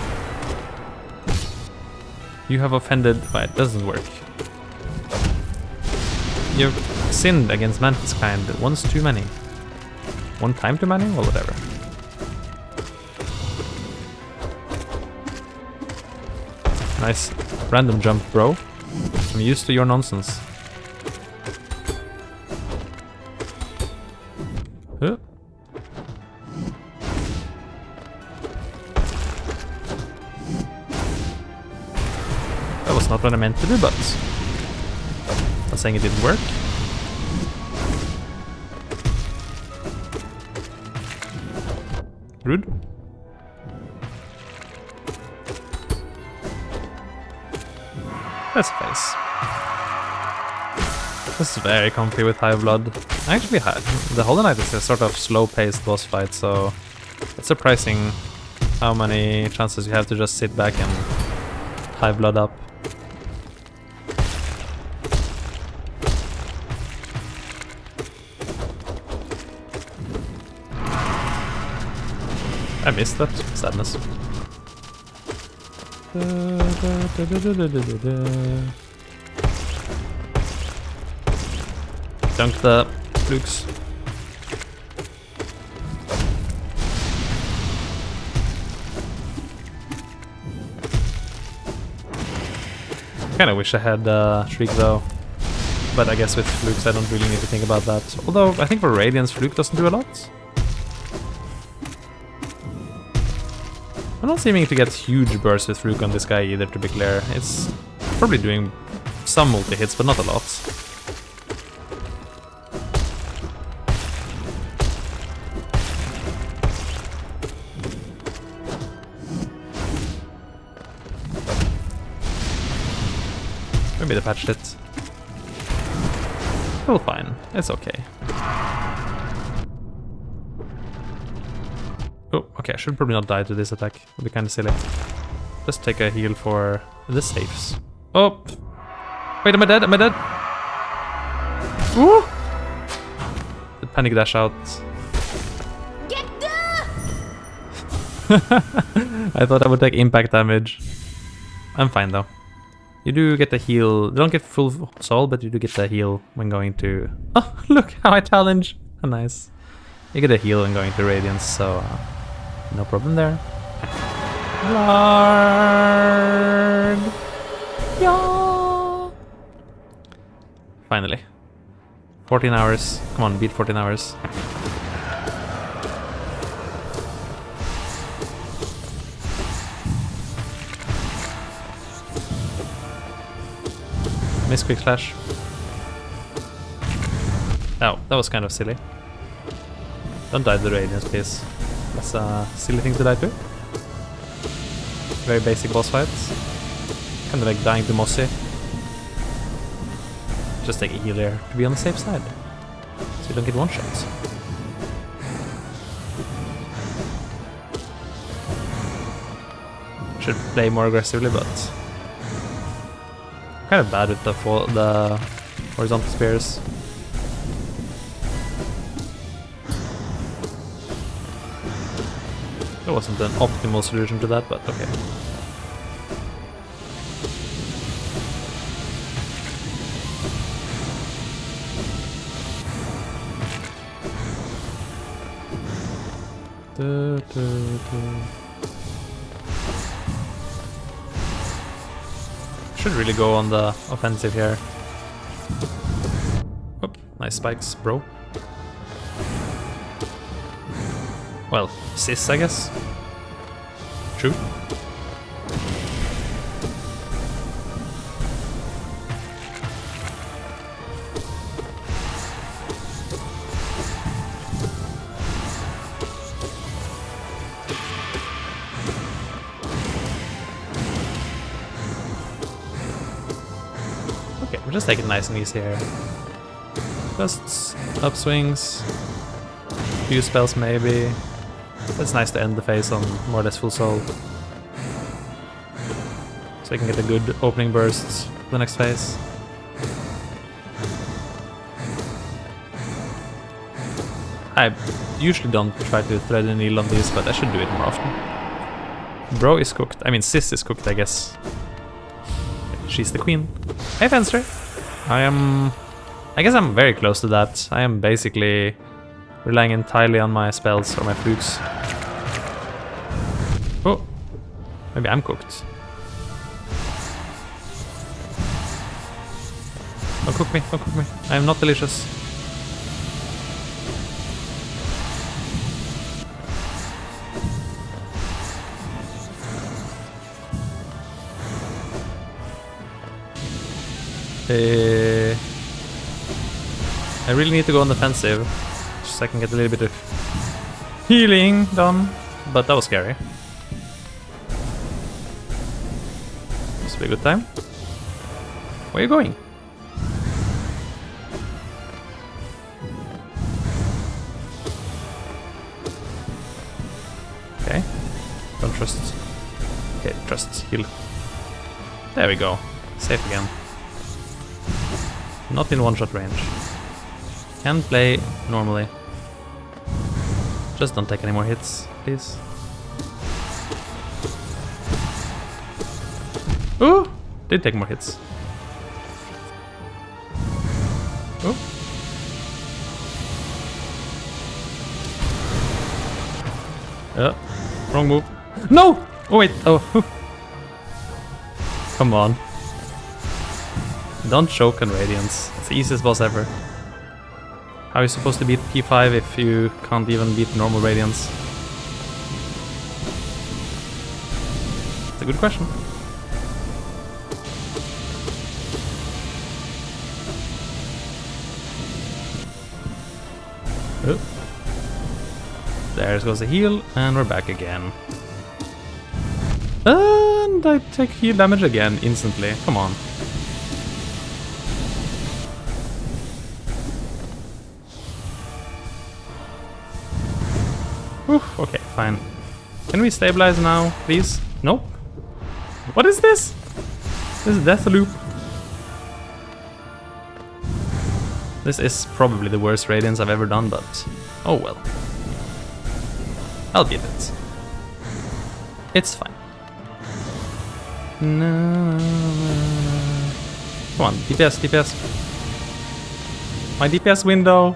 A: You have offended, but it doesn't work. You've sinned against Mantis kind once too many. One time too many? Well, whatever. Nice random jump, bro. I'm used to your nonsense. Huh? That was not what I meant to do, but I'm saying it didn't work. Rude. That's face. This is very comfy with high blood. Actually, the Hollow Knight is a sort of slow-paced boss fight, so it's surprising how many chances you have to just sit back and high blood up. I missed that. Sadness. Dunk the flukes. Kinda wish I had Shriek though. But I guess with flukes I don't really need to think about that. Although I think for Radiance, Fluke doesn't do a lot. I'm not seeming to get huge bursts with Fluke on this guy either, to be clear. It's probably doing some multi-hits, but not a lot. Maybe they patched it. Still fine. It's okay. Oh, okay, I should probably not die to this attack. It would be kind of silly. Just take a heal for the safes. Oh! Wait, am I dead? Am I dead? Ooh! The panic dash out.
B: Get down!
A: I thought I would take impact damage. I'm fine though. You do get the heal. You don't get full soul, but you do get the heal when going to... Oh, look how I challenge! Oh, nice. You get a heal when going to Radiance, so... no problem there. Lord! Yeah! Finally. 14 hours. Come on, beat 14 hours. Miss quick slash. Oh, that was kind of silly. Don't die to the Radiance, please. That's a silly thing to die to. Very basic boss fights. Kind of like dying to Mossy. just take a heal here to be on the safe side. So you don't get one shots. Should play more aggressively, but kind of bad with the horizontal spears. There wasn't an optimal solution to that, but okay. Should really go on the offensive here. Oop, nice spikes, bro. Well, sis, I guess. True. Okay, we'll just take it nice and easy here. Just upswings. Few spells maybe. It's nice to end the phase on more or less full soul. So I can get a good opening burst for the next phase. I usually don't try to thread a needle on these, but I should do it more often. Bro is cooked. I mean, sis is cooked, I guess. She's the queen. Hey, Fenster! I guess I'm very close to that. I am basically relying entirely on my spells or my flukes. Oh, maybe I'm cooked. Don't cook me, don't cook me. I am not delicious. I really need to go on the offensive, just so I can get a little bit of healing done, but that was scary. This will be a good time. Where are you going? Okay, don't trust. Okay, trust, heal. There we go, safe again. Not in one-shot range. Can play normally. Just don't take any more hits, please. Ooh! Did take more hits. Ooh. Wrong move. No! Oh wait, oh. Come on. Don't choke on Radiance. It's the easiest boss ever. How are you supposed to beat P5 if you can't even beat normal Radiance? It's a good question. Oh. There goes the heal, and we're back again. And I take heal damage again instantly. Come on. Oof, okay, fine. Can we stabilize now, please? Nope. What is this? This is death loop. This is probably the worst Radiance I've ever done, but oh well. I'll beat it. It's fine. No. Come on, DPS, DPS. My DPS window.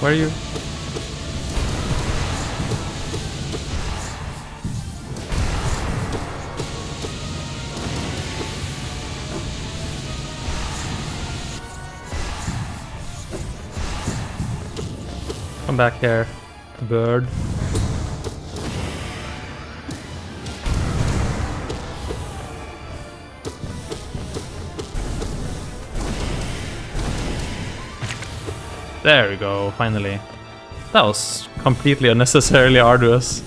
A: Where are you? Come back here, bird. There we go, finally. That was completely unnecessarily arduous.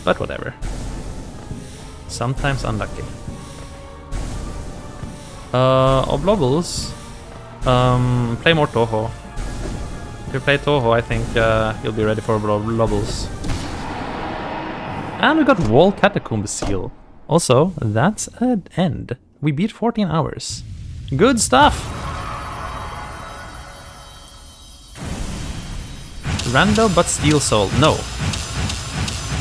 A: But whatever. Sometimes unlucky. Oblobbles. Play more Toho. If you play Toho, I think you'll be ready for Oblobbles. And we got Wall Catacomb Seal. Also, that's an end. We beat 14 hours. Good stuff! Rando but Steel Soul. No.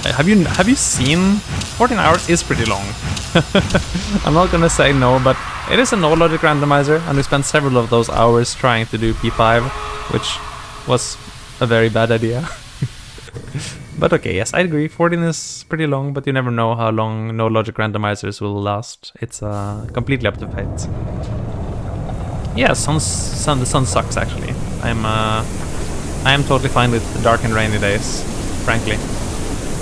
A: Have you seen? 14 hours is pretty long. I'm not gonna say no, but it is a no logic randomizer, and we spent several of those hours trying to do P5, which was a very bad idea. But okay, yes, I agree. 14 is pretty long, but you never know how long no logic randomizers will last. It's completely up to fate. Yeah, the sun sucks actually. I am totally fine with dark and rainy days, frankly.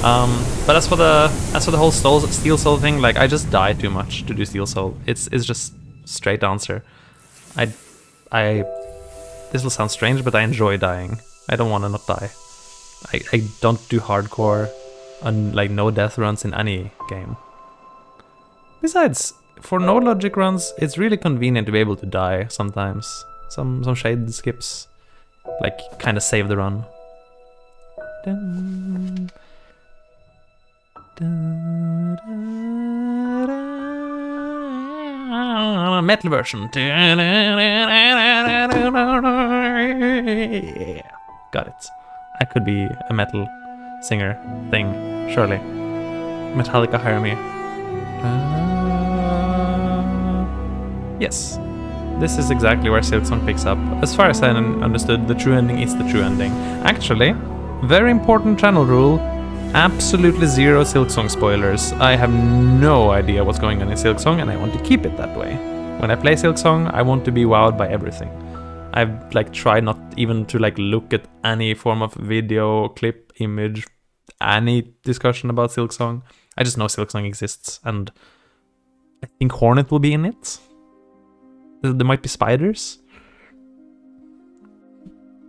A: But as for the whole Steel Soul thing, like I just die too much to do Steel Soul. It's just straight answer. This will sound strange, but I enjoy dying. I don't want to not die. I don't do hardcore and like no death runs in any game. Besides, for no logic runs, it's really convenient to be able to die sometimes. Some shade skips, like kind of save the run. Dun, dun, dun, dun, metal version. Got it. I could be a metal singer thing, surely. Metallica, hire me. Yes, this is exactly where Silksong picks up. As far as I understood, the true ending is the true ending. Actually, very important channel rule, absolutely zero Silksong spoilers. I have no idea what's going on in Silksong, and I want to keep it that way. When I play Silksong, I want to be wowed by everything. I've like tried not even to like look at any form of video, clip, image, any discussion about Silksong. I just know Silksong exists, and I think Hornet will be in it. There might be spiders.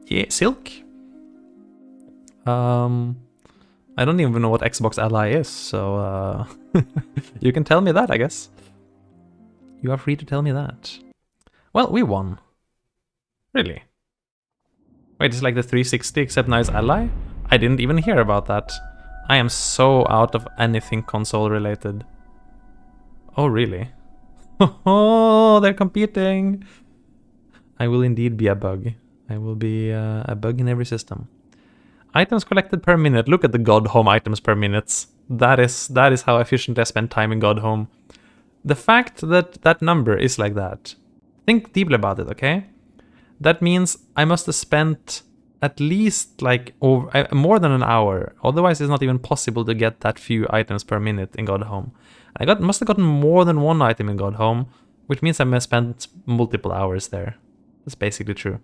A: Yeah, Silk. I don't even know what Xbox Ally is, so you can tell me that, I guess. You are free to tell me that. Well, we won. Really? Wait, it's like the 360 except now it's Ally? I didn't even hear about that. I am so out of anything console related. Oh, really? Oh, they're competing! I will indeed be a bug. I will be a bug in every system. Items collected per minute. Look at the Godhome items per minute. That is how efficiently I spend time in Godhome. The fact that that number is like that. Think deeply about it, okay? That means I must have spent at least like more than an hour. Otherwise, it's not even possible to get that few items per minute in Godhome. I must have gotten more than one item in Godhome, which means I must have spent multiple hours there. That's basically true.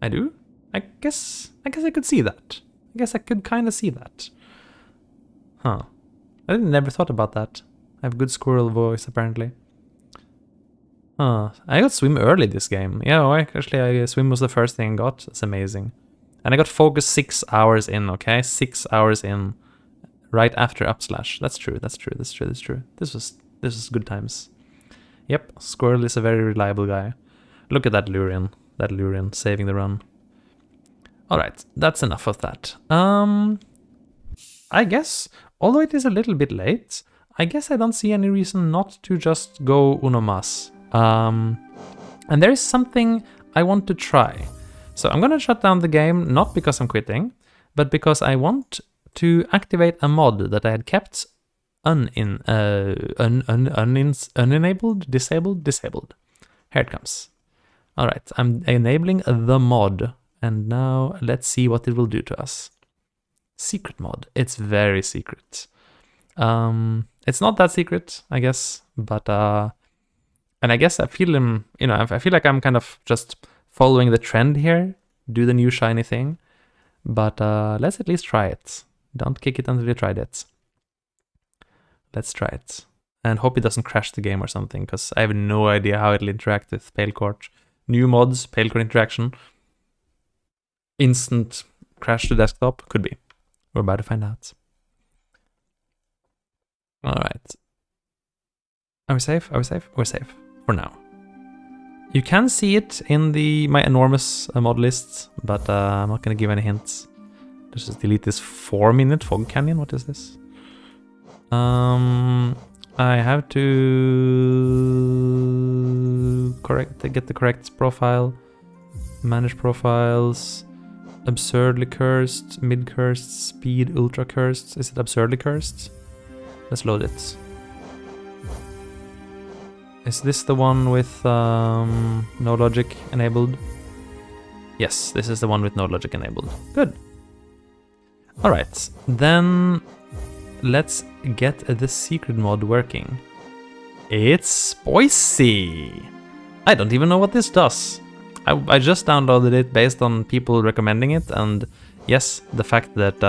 A: I do? I guess I could see that. I guess I could kind of see that. Huh. I never thought about that. I have good squirrel voice, apparently. Huh. I got swim early this game. Yeah, actually, swim was the first thing I got. That's amazing. And I got focus 6 hours in, okay? 6 hours in. Right after upslash. That's true. This was good times. Yep, Squirrel is a very reliable guy. Look at that Lurian. That Lurian saving the run. Alright, that's enough of that. I guess, although it is a little bit late, I guess I don't see any reason not to just go uno mas. And there is something I want to try. So I'm gonna shut down the game, not because I'm quitting, but because I want to activate a mod that I had kept disabled. Here it comes. Alright, I'm enabling the mod, and now let's see what it will do to us. Secret mod. It's very secret. It's not that secret, I guess, but and I guess I feel I feel like I'm kind of just following the trend here, do the new shiny thing, but let's at least try it. Don't kick it until you tried it. Let's try it. And hope it doesn't crash the game or something, because I have no idea how it'll interact with Pale Court. New mods, Pale Court interaction. Instant crash to desktop? Could be. We're about to find out. Alright. Are we safe? Are we safe? We're safe. for now. You can see it in my enormous mod list, but I'm not going to give any hints. Let's just delete this 4-minute fog canyon. What is this? I have to get the correct profile. Manage profiles. Absurdly cursed, mid cursed, speed, ultra cursed. Is it absurdly cursed? Let's load it. Is this the one with no logic enabled? Yes, this is the one with no logic enabled. Good. Alright, then let's get the secret mod working. It's spicy! I don't even know what this does. I just downloaded it based on people recommending it, and yes, the fact that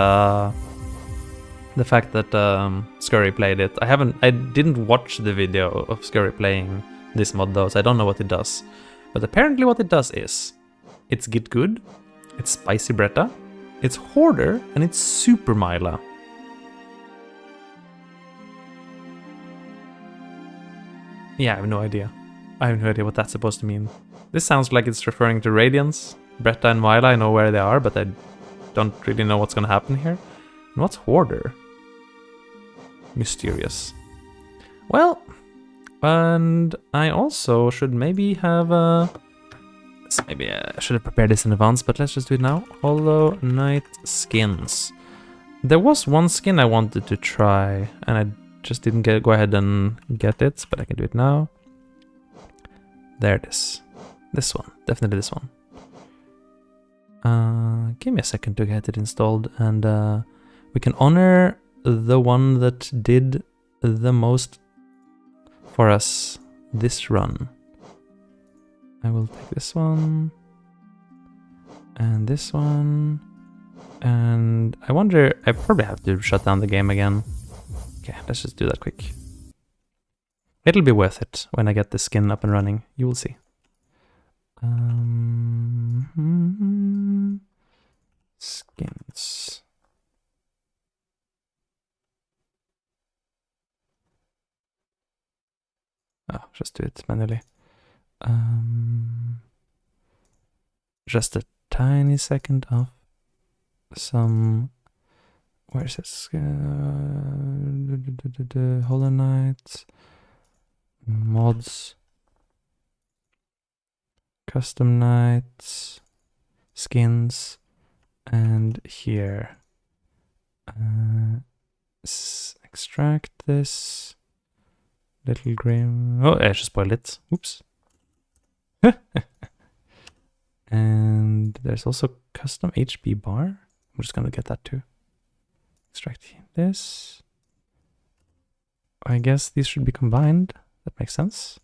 A: Scurry played it. I didn't watch the video of Scurry playing this mod though, so I don't know what it does. But apparently what it does is, it's Get Good, it's Spicy Bretta, it's Hoarder, and it's Super Myla. Yeah, I have no idea. I have no idea what that's supposed to mean. This sounds like it's referring to Radiance. Bretta and Myla, I know where they are, but I don't really know what's gonna happen here. And what's Hoarder? Mysterious. Well, and I also should maybe have maybe I should have prepared this in advance, but let's just do it now. Hollow Knight skins. There was one skin I wanted to try, and I just didn't go ahead and get it, but I can do it now. There it is. This one, definitely this one. Give me a second to get it installed, and we can honor the one that did the most for us this run. I will take this one, and this one, and I wonder, I probably have to shut down the game again. Okay, let's just do that quick. It'll be worth it when I get the skin up and running, you will see. Skins. Oh, just do it manually. Just a tiny second of some. Where's this? Hollow Knight mods, custom knights, skins, and here. Extract this. Little Grim. Oh, I should spoil it. Oops. And there's also custom HP bar. I'm just gonna get that too. Extract this. I guess these should be combined. That makes sense.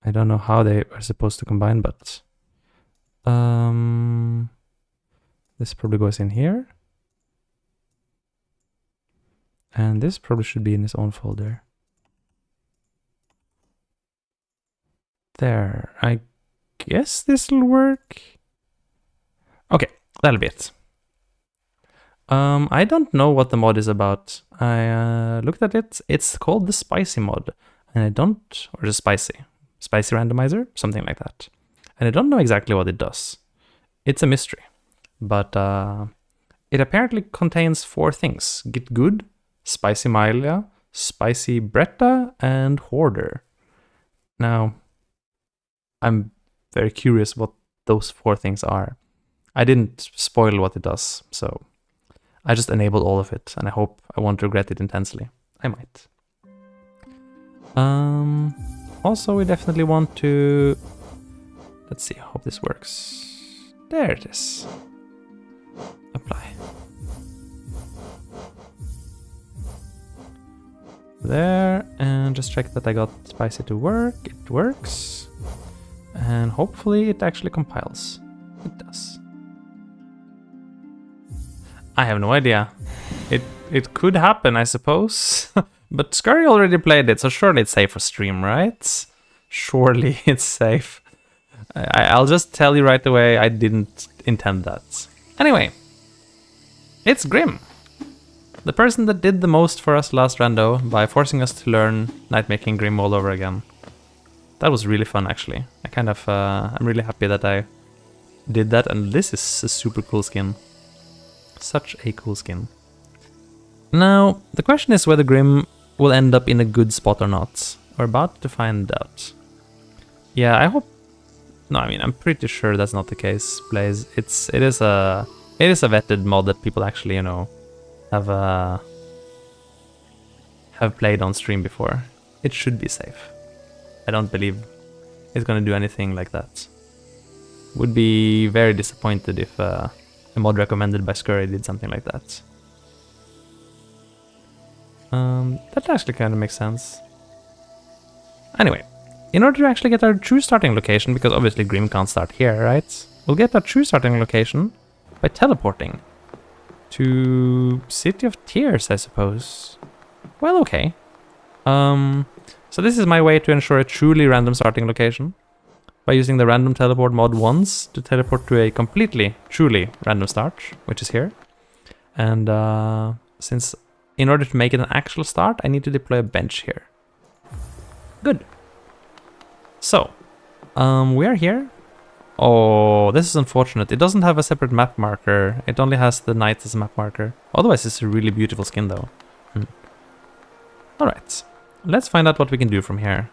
A: I don't know how they are supposed to combine, but this probably goes in here. And this probably should be in its own folder. There. I guess this will work. Okay, that'll be it. I don't know what the mod is about. I looked at it. It's called the Spicy mod. And I don't, or just Spicy Randomizer, something like that. And I don't know exactly what it does. It's a mystery. But it apparently contains 4 things. Get Good, Spicy Myla, Spicy Bretta, and Hoarder. Now, I'm very curious what those 4 things are. I didn't spoil what it does, so I just enabled all of it, and I won't regret it intensely. I might. Also, we definitely want to... Let's see, I hope this works. There it is. Apply. There, and just check that I got Spicy to work. It works. And hopefully it actually compiles. It does. I have no idea. It could happen, I suppose. But Scurry already played it, so surely it's safe for stream, right? Surely it's safe. I'll just tell you right away, I didn't intend that. Anyway, it's Grim. The person that did the most for us last rando by forcing us to learn Nightmaking Grim all over again. That was really fun, actually. I'm really happy that I did that, and this is a super cool skin. Such a cool skin. Now, the question is whether Grim will end up in a good spot or not. We're about to find out. Yeah, I hope... No, I mean, I'm pretty sure that's not the case, Blaze. It is a vetted mod that people actually, you know, have played on stream before. It should be safe. I don't believe it's gonna do anything like that. Would be very disappointed if a mod recommended by Scurry did something like that. That actually kind of makes sense. Anyway, in order to actually get our true starting location, because obviously Grim can't start here, right? We'll get our true starting location by teleporting to City of Tears, I suppose. Well, okay. So this is my way to ensure a truly random starting location by using the random teleport mod once to teleport to a completely, truly random start, which is here. And since in order to make it an actual start, I need to deploy a bench here. Good. So, we are here. Oh, this is unfortunate. It doesn't have a separate map marker. It only has the knight as a map marker. Otherwise, it's a really beautiful skin, though. Alright, let's find out what we can do from here.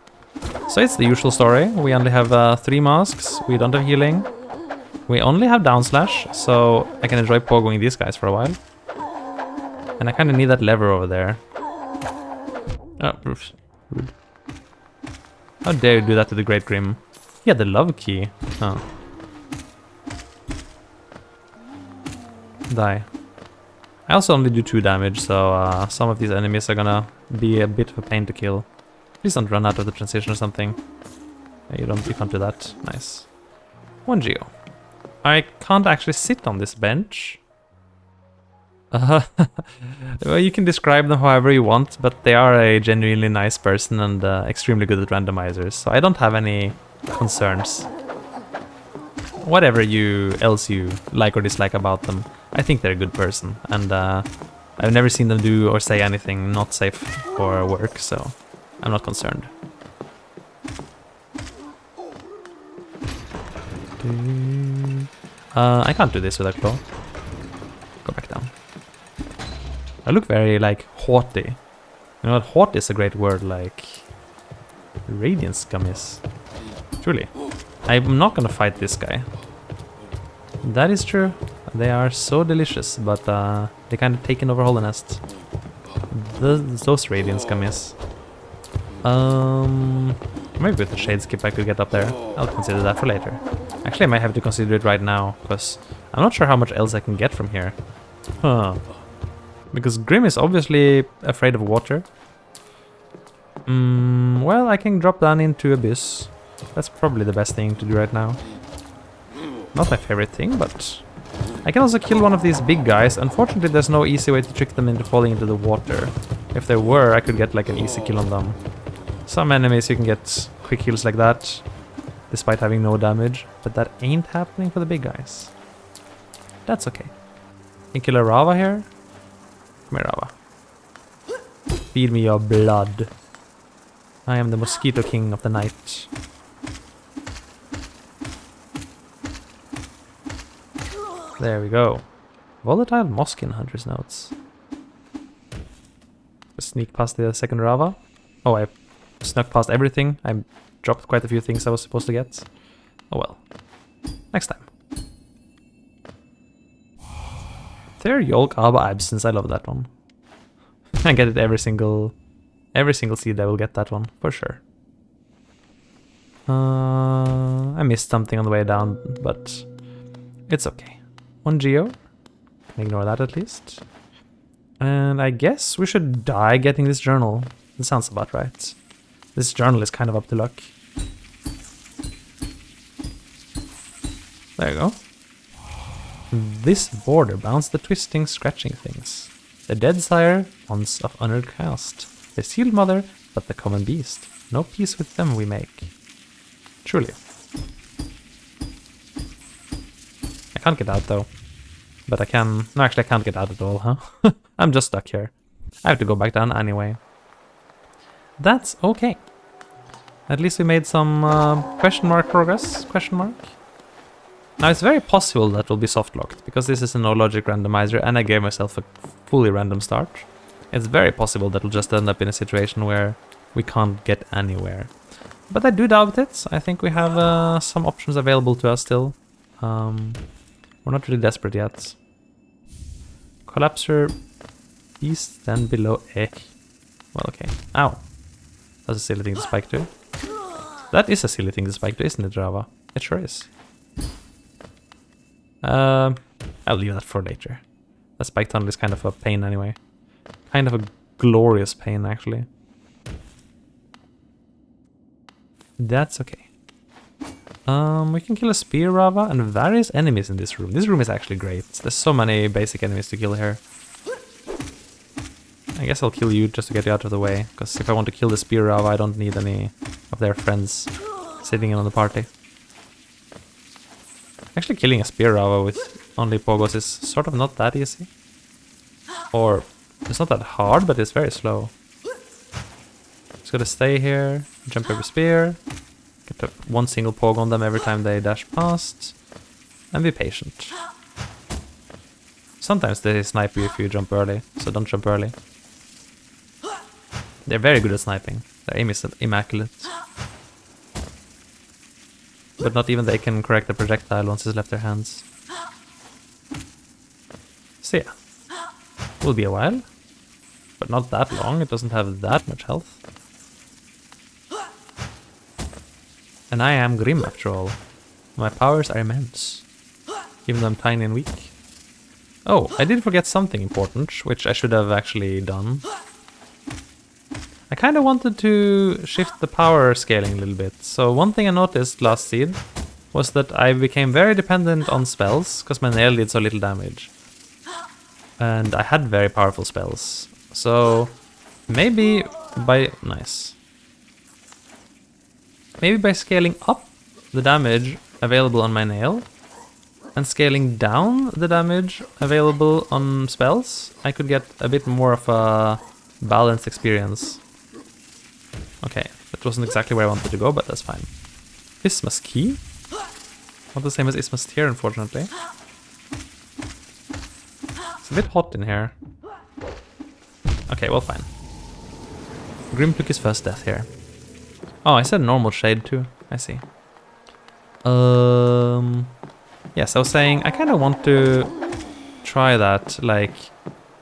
A: So it's the usual story. We only have 3 masks. We don't have healing. We only have down slash, so I can enjoy pogoing these guys for a while. And I kind of need that lever over there. Oh, rude. How dare you do that to the Great Grim? He had the love key. Oh. Die. I also only do 2 damage, so some of these enemies are gonna be a bit of a pain to kill. Please don't run out of the transition or something. You can't do that. Nice. 1 geo. I can't actually sit on this bench. Well, you can describe them however you want, but they are a genuinely nice person and extremely good at randomizers, so I don't have any concerns. Whatever else you like or dislike about them, I think they're a good person, and I've never seen them do or say anything not safe for work, so I'm not concerned. I can't do this without claw. Go back down. I look very, like, haughty. You know what? Haughty is a great word, like... Radiance gummies. Truly. I'm not gonna fight this guy. That is true. They are so delicious, but they kind of taken over Holy Nest. Those Radiance gummies. Maybe with the Shade Skip I could get up there. I'll consider that for later. Actually, I might have to consider it right now, because I'm not sure how much else I can get from here. Huh. Because Grim is obviously afraid of water. Well, I can drop down into Abyss. That's probably the best thing to do right now. Not my favorite thing, but... I can also kill one of these big guys. Unfortunately, there's no easy way to trick them into falling into the water. If there were, I could get like an easy kill on them. Some enemies you can get quick kills like that, despite having no damage, but that ain't happening for the big guys. That's okay. Can kill a Rava here. Come here, Rava. Feed me your blood. I am the Mosquito King of the night. There we go. Volatile Moskin Hunter's Notes. Sneak past the second Rava. Oh, I snuck past everything. I dropped quite a few things I was supposed to get. Oh well. Next time. There, Yolk Abba Absence. I love that one. I get it every single seed. I will get that one for sure. I missed something on the way down, but it's okay. 1 geo. Can ignore that at least. And I guess we should die getting this journal. That sounds about right. This journal is kind of up to luck. There you go. This border bounds the twisting, scratching things. The dead sire, once of honored caste. The sealed mother, but the common beast. No peace with them we make. Truly. I can't get out though. But I can... No, actually I can't get out at all, huh? I'm just stuck here. I have to go back down anyway. That's okay. At least we made some question mark progress, question mark. Now it's very possible that will be soft locked, because this is a no logic randomizer and I gave myself a fully random start. It's very possible that we'll just end up in a situation where we can't get anywhere. But I do doubt it. I think we have some options available to us still. We're not really desperate yet. Collapser east, then below egg. Well, okay. Ow. That's a silly thing to spike to. That is a silly thing to spike to, isn't it, Java? It sure is. I'll leave that for later. The spike tunnel is kind of a pain anyway. Kind of a glorious pain, actually. That's okay. We can kill a spear Rava and various enemies in this room. This room is actually great. There's so many basic enemies to kill here. I guess I'll kill you just to get you out of the way, because if I want to kill the spear Rava, I don't need any of their friends sitting in on the party. Actually, killing a spear Rava with only pogos is sort of not that easy. Or, it's not that hard, but it's very slow. Just gotta stay here, jump every spear, get one single pogo on them every time they dash past, and be patient. Sometimes they snipe you if you jump early, so don't jump early. They're very good at sniping. Their aim is immaculate. But not even they can correct the projectile once it's left their hands. So yeah. Will be a while. But not that long, it doesn't have that much health. And I am Grim after all. My powers are immense. Even though I'm tiny and weak. Oh, I did forget something important, which I should have actually done. I kind of wanted to shift the power scaling a little bit. So one thing I noticed last seed was that I became very dependent on spells, because my nail did so little damage. And I had very powerful spells. So maybe by... nice. Maybe by scaling up the damage available on my nail and scaling down the damage available on spells, I could get a bit more of a balanced experience. Okay, that wasn't exactly where I wanted to go, but that's fine. Isthmus key? Not the same as Isthmus tier, unfortunately. It's a bit hot in here. Okay, well, fine. Grim took his first death here. Oh, I said normal shade too. I see. Yes, I was saying I kind of want to try that, like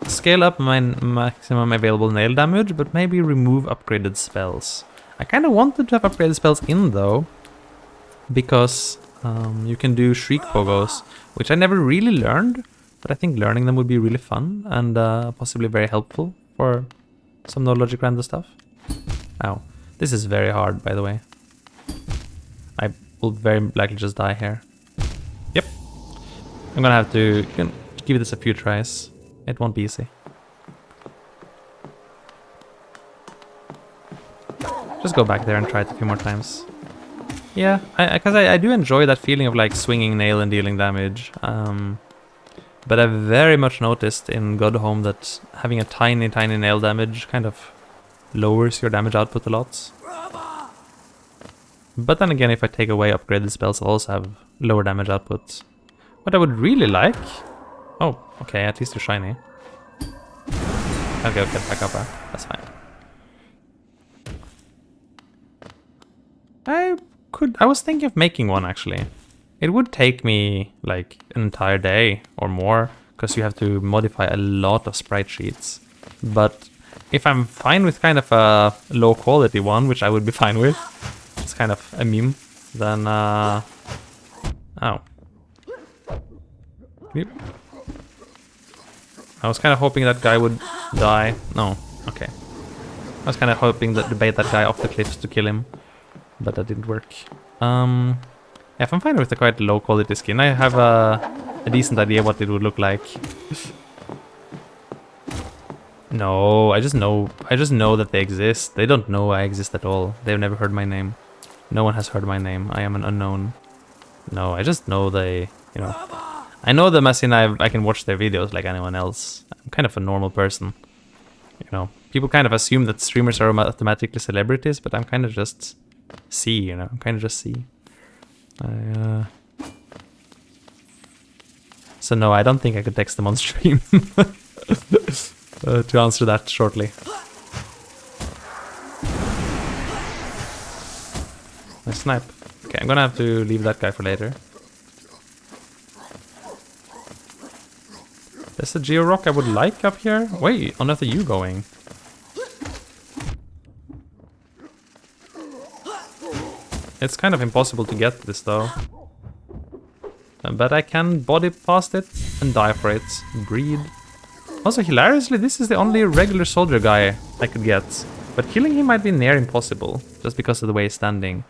A: scale up my maximum available nail damage, but maybe remove upgraded spells. I kind of wanted to have upgraded spells in though, because you can do shriek pogos, which I never really learned, but I think learning them would be really fun and possibly very helpful for some no logic random stuff. Ow. This is very hard, by the way. I will very likely just die here. Yep. I'm gonna have to give this a few tries. It won't be easy. Just go back there and try it a few more times. Yeah, because I do enjoy that feeling of like swinging nail and dealing damage. But I've very much noticed in Godhome that having a tiny nail damage kind of lowers your damage output a lot. But then again, if I take away upgraded spells, I'll also have lower damage output. What I would really like... Oh, okay, at least you're shiny. I'll get back up, that's fine. I was thinking of making one, actually. It would take me, like, an entire day or more, because you have to modify a lot of sprite sheets. But if I'm fine with kind of a low-quality one, which I would be fine with, it's kind of a meme, then, Ow. Yep. I was kind of hoping that guy would die. No, okay. I was kind of hoping that to bait that guy off the cliffs to kill him, but that didn't work. Yeah, if I'm fine with the quite low quality skin, I have a decent idea what it would look like. No, I just know that they exist. They don't know I exist at all. They've never heard my name. No one has heard my name. I am an unknown. No, I just know they, you know. I know them as in I can watch their videos like anyone else. I'm kind of a normal person. You know, people kind of assume that streamers are automatically celebrities, but I'm kind of just C, you know, I'm kind of just C. So no, I don't think I could text them on stream. To answer that shortly. Nice snipe. Okay, I'm gonna have to leave that guy for later. There's a geo rock I would like up here. Wait, on earth are you going? It's kind of impossible to get this though. But I can body past it and die for it. Breed. Also, hilariously, this is the only regular soldier guy I could get. But killing him might be near impossible, just because of the way he's standing.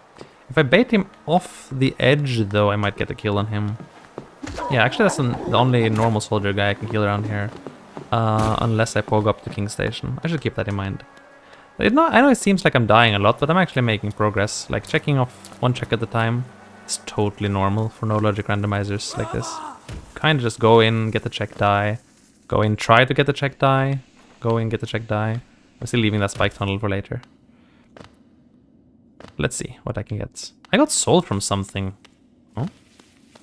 A: If I bait him off the edge, though, I might get a kill on him. Yeah, actually that's the only normal soldier guy I can kill around here. Unless I pogo up to King Station. I should keep that in mind. I know it seems like I'm dying a lot, but I'm actually making progress. Like, checking off one check at a time is totally normal for no logic randomizers like this. Kind of just go in, get the check, die. Go in, try to get the check, die. Go in, get the check, die. I'm still leaving that spike tunnel for later. Let's see what I can get. I got soul from something. Oh?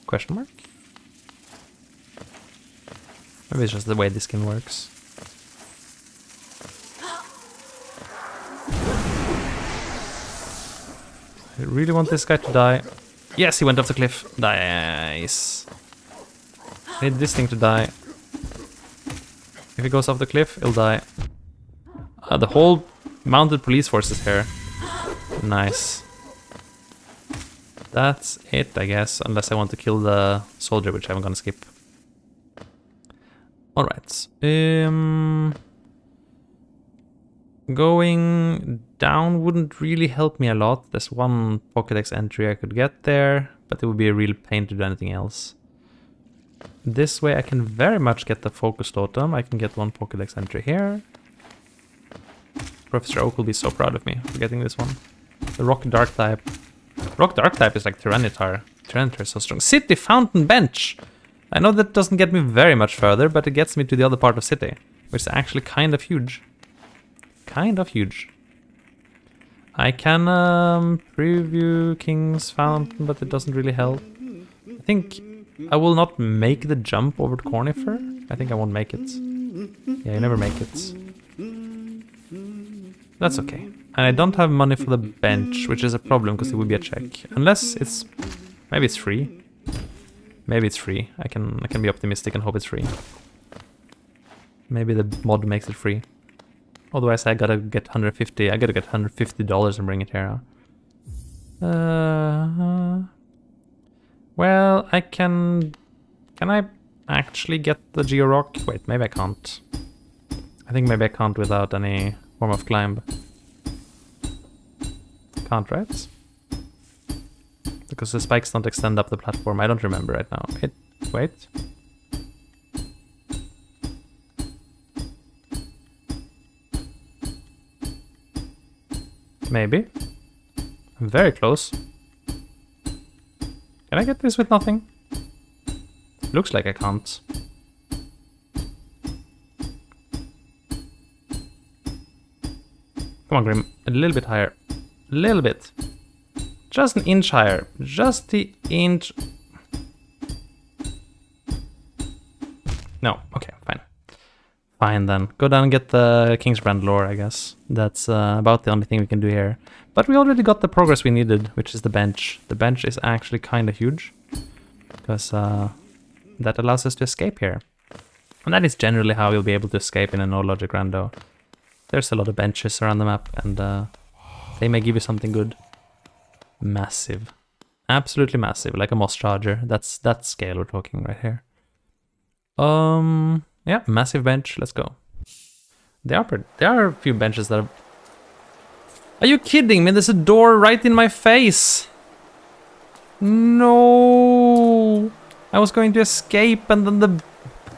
A: Question mark? Maybe it's just the way this skin works. I really want this guy to die. Yes, he went off the cliff. Nice. I need this thing to die. If he goes off the cliff, he'll die. The whole mounted police force is here. Nice. That's it, I guess, unless I want to kill the soldier, which I'm gonna skip. Alright. Going down wouldn't really help me a lot. There's one Pokédex entry I could get there, but it would be a real pain to do anything else. This way I can very much get the focus totem. I can get one Pokédex entry here. Professor Oak will be so proud of me for getting this one. The Rock Dark type. Rock Dark type is like Tyranitar. Tyranitar is so strong. City Fountain Bench! I know that doesn't get me very much further, but it gets me to the other part of City, which is actually kind of huge. Kind of huge. I can preview King's Fountain, but it doesn't really help. I think I will not make the jump over to Cornifer. I think I won't make it. Yeah, you never make it. That's okay. And I don't have money for the bench, which is a problem because it would be a check. Unless it's... maybe it's free. Maybe it's free. I can be optimistic and hope it's free. Maybe the mod makes it free. Otherwise I gotta get 150. I gotta get $150 and bring it here. Well, I can... Can I actually get the Geo-Rock? Wait, maybe I can't. I think maybe I can't without any form of climb. Can't, right? Because the spikes don't extend up the platform. I don't remember right now. Wait. Maybe. I'm very close. Can I get this with nothing? Looks like I can't. Come on, Grim. A little bit higher. A little bit. Just an inch higher. Just the inch. No. Okay, fine. Fine then. Go down and get the King's Brand lore, I guess. That's about the only thing we can do here. But we already got the progress we needed, which is the bench. The bench is actually kind of huge. Because that allows us to escape here. And that is generally how you'll be able to escape in a no-logic rando. There's a lot of benches around the map, and they may give you something good. Massive. Absolutely massive, like a moss charger. That's that scale we're talking right here. Yeah, massive bench, let's go. There are a few benches that are you kidding me? There's a door right in my face. No. I was going to escape and then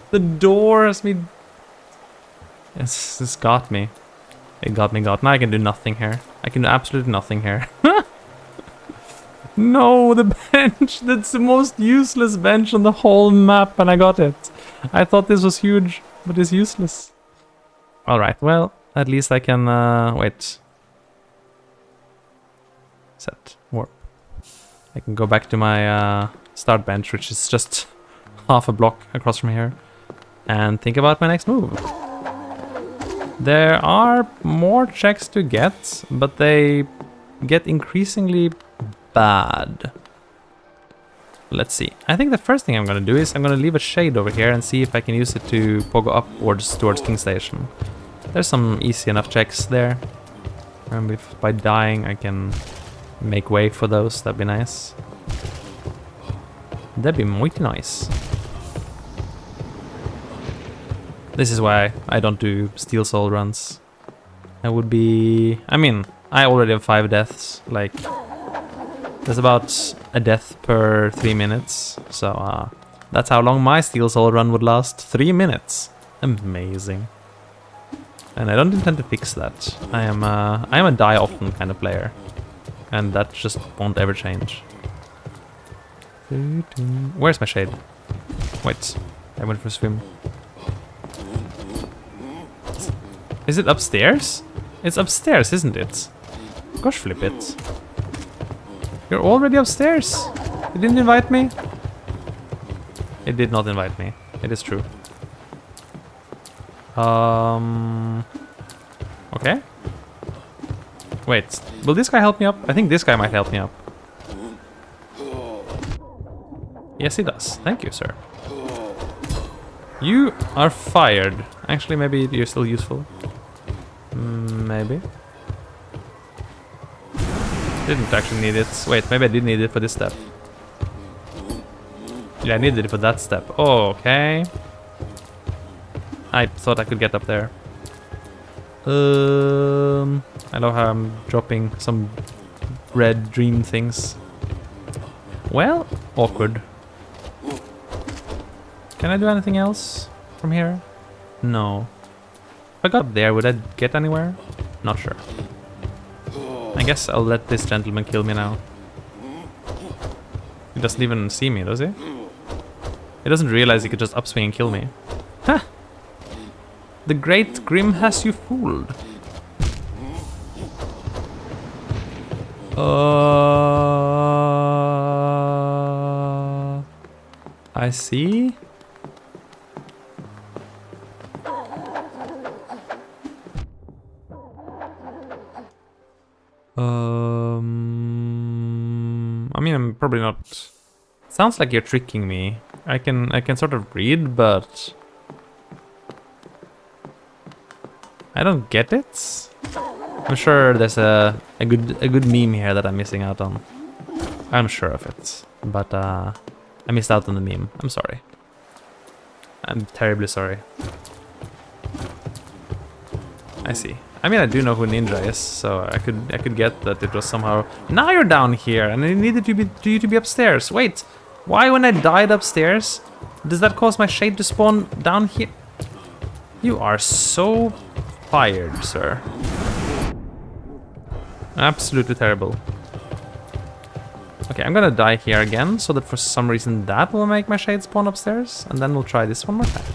A: the door has me. This got me. It got me. Now I can do nothing here. I can do absolutely nothing here. No, the bench. That's the most useless bench on the whole map, and I got it. I thought this was huge, but it's useless. Alright, well, at least I can, wait. Set, warp. I can go back to my start bench, which is just half a block across from here, and think about my next move. There are more checks to get, but they get increasingly bad. Let's see. I think the first thing I'm gonna do is I'm gonna leave a shade over here and see if I can use it to pogo upwards towards King Station. There's some easy enough checks there. And if by dying I can make way for those, that'd be nice. That'd be mighty nice. This is why I don't do Steel Soul runs. I would be... I mean, I already have 5 deaths. Like, there's about a death per 3 minutes. So, that's how long my Steel Soul run would last. 3 minutes. Amazing. And I don't intend to fix that. I am a die often kind of player. And that just won't ever change. Where's my shade? Wait, I went for a swim. Is it upstairs? It's upstairs, isn't it? Gosh, flip it. You're already upstairs. You didn't invite me? It did not invite me. It is true. Okay. Wait, will this guy help me up? I think this guy might help me up. Yes, he does. Thank you, sir. You are fired. Actually, maybe you're still useful. Maybe. Didn't actually need it. Wait, maybe I did need it for this step. Yeah, I needed it for that step. Oh, okay. I thought I could get up there. I know how I'm dropping some red dream things. Well, awkward. Can I do anything else from here? No. If I got up there, would I get anywhere? Not sure. I guess I'll let this gentleman kill me now. He doesn't even see me, does he? He doesn't realize he could just upswing and kill me. Ha! The great Grim has you fooled. I see. I mean, I'm probably not... Sounds like you're tricking me. I can sort of read, but... I don't get it. I'm sure there's a good meme here that I'm missing out on. I'm sure of it, but I missed out on the meme. I'm sorry. I'm terribly sorry. I see. I mean, I do know who Ninja is, so I could get that it was somehow. Now you're down here, and I needed you to be upstairs. Wait, why when I died upstairs, does that cause my shade to spawn down here? You are so fired, sir. Absolutely terrible. Okay, I'm gonna die here again, so that for some reason that will make my shade spawn upstairs, and then we'll try this one more time.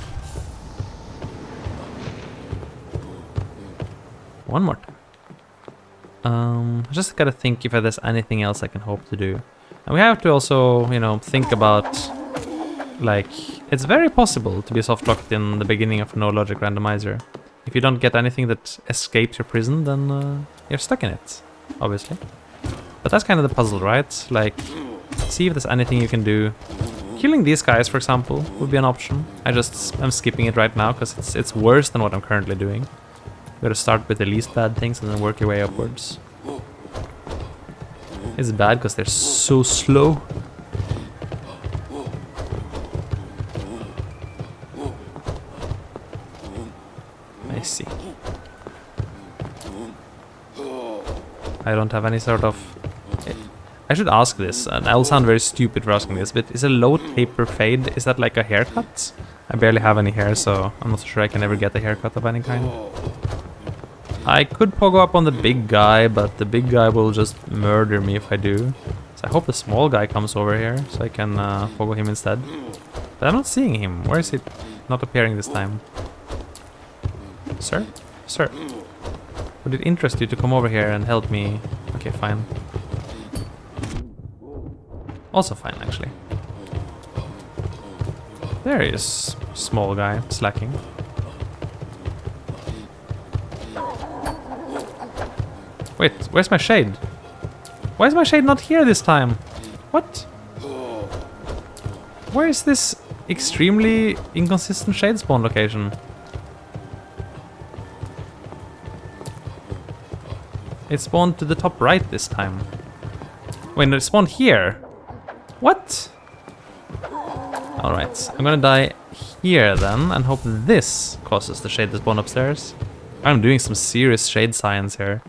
A: One more time. I just gotta think if there's anything else I can hope to do. And we have to also, you know, think about, like, it's very possible to be soft-locked in the beginning of No Logic Randomizer. If you don't get anything that escapes your prison, then you're stuck in it, obviously. But that's kind of the puzzle, right? Like, see if there's anything you can do. Killing these guys, for example, would be an option. I'm skipping it right now because it's worse than what I'm currently doing. You gotta start with the least bad things and then work your way upwards. It's bad because they're so slow. I see. I don't have any sort of... I should ask this, and I'll sound very stupid for asking this, but is a low taper fade, is that like a haircut? I barely have any hair, so I'm not sure I can ever get a haircut of any kind. I could pogo up on the big guy, but the big guy will just murder me if I do. So I hope the small guy comes over here so I can pogo him instead. But I'm not seeing him. Where is he not appearing this time? Sir? Sir? Would it interest you to come over here and help me? Okay, fine. Also fine, actually. There he is, small guy, slacking. Wait, where's my shade? Why is my shade not here this time? What? Where is this extremely inconsistent shade spawn location? It spawned to the top right this time. Wait, no, it spawned here. What? Alright, I'm gonna die here then and hope this causes the shade to spawn upstairs. I'm doing some serious shade science here.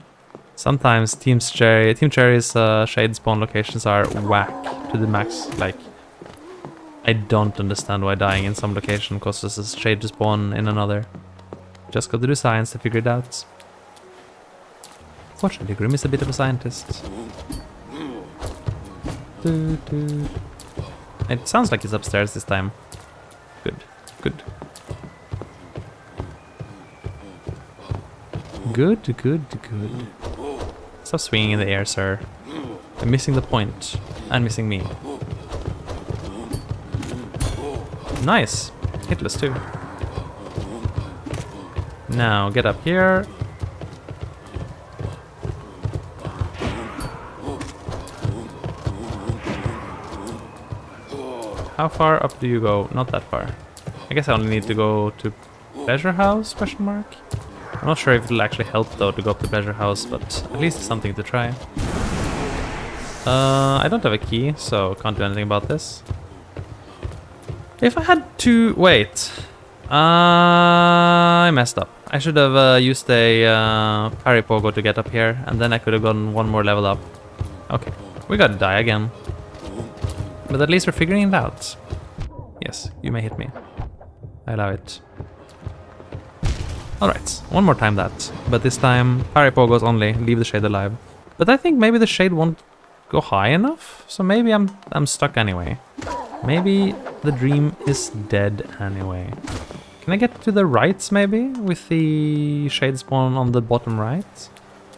A: Sometimes Team Cherry's shade spawn locations are whack to the max. Like, I don't understand why dying in some location causes a shade to spawn in another. Just got to do science to figure it out. Fortunately, Grim is a bit of a scientist. It sounds like he's upstairs this time. Good, good. Good, good, good. Stop swinging in the air, sir. You're missing the point. And missing me. Nice. Hitless too. Now, get up here. How far up do you go? Not that far. I guess I only need to go to Pleasure House, question mark? I'm not sure if it'll actually help though to go up to Pleasure House, but at least it's something to try. I don't have a key, so can't do anything about this. If I had to... wait. I messed up. I should have used a parry pogo to get up here, and then I could have gotten one more level up. Okay, we gotta die again. But at least we're figuring it out. Yes, you may hit me. I allow it. Alright, one more time that. But this time, parry pogos only, leave the shade alive. But I think maybe the shade won't go high enough, so maybe I'm stuck anyway. Maybe the dream is dead anyway. Can I get to the right maybe, with the shade spawn on the bottom right?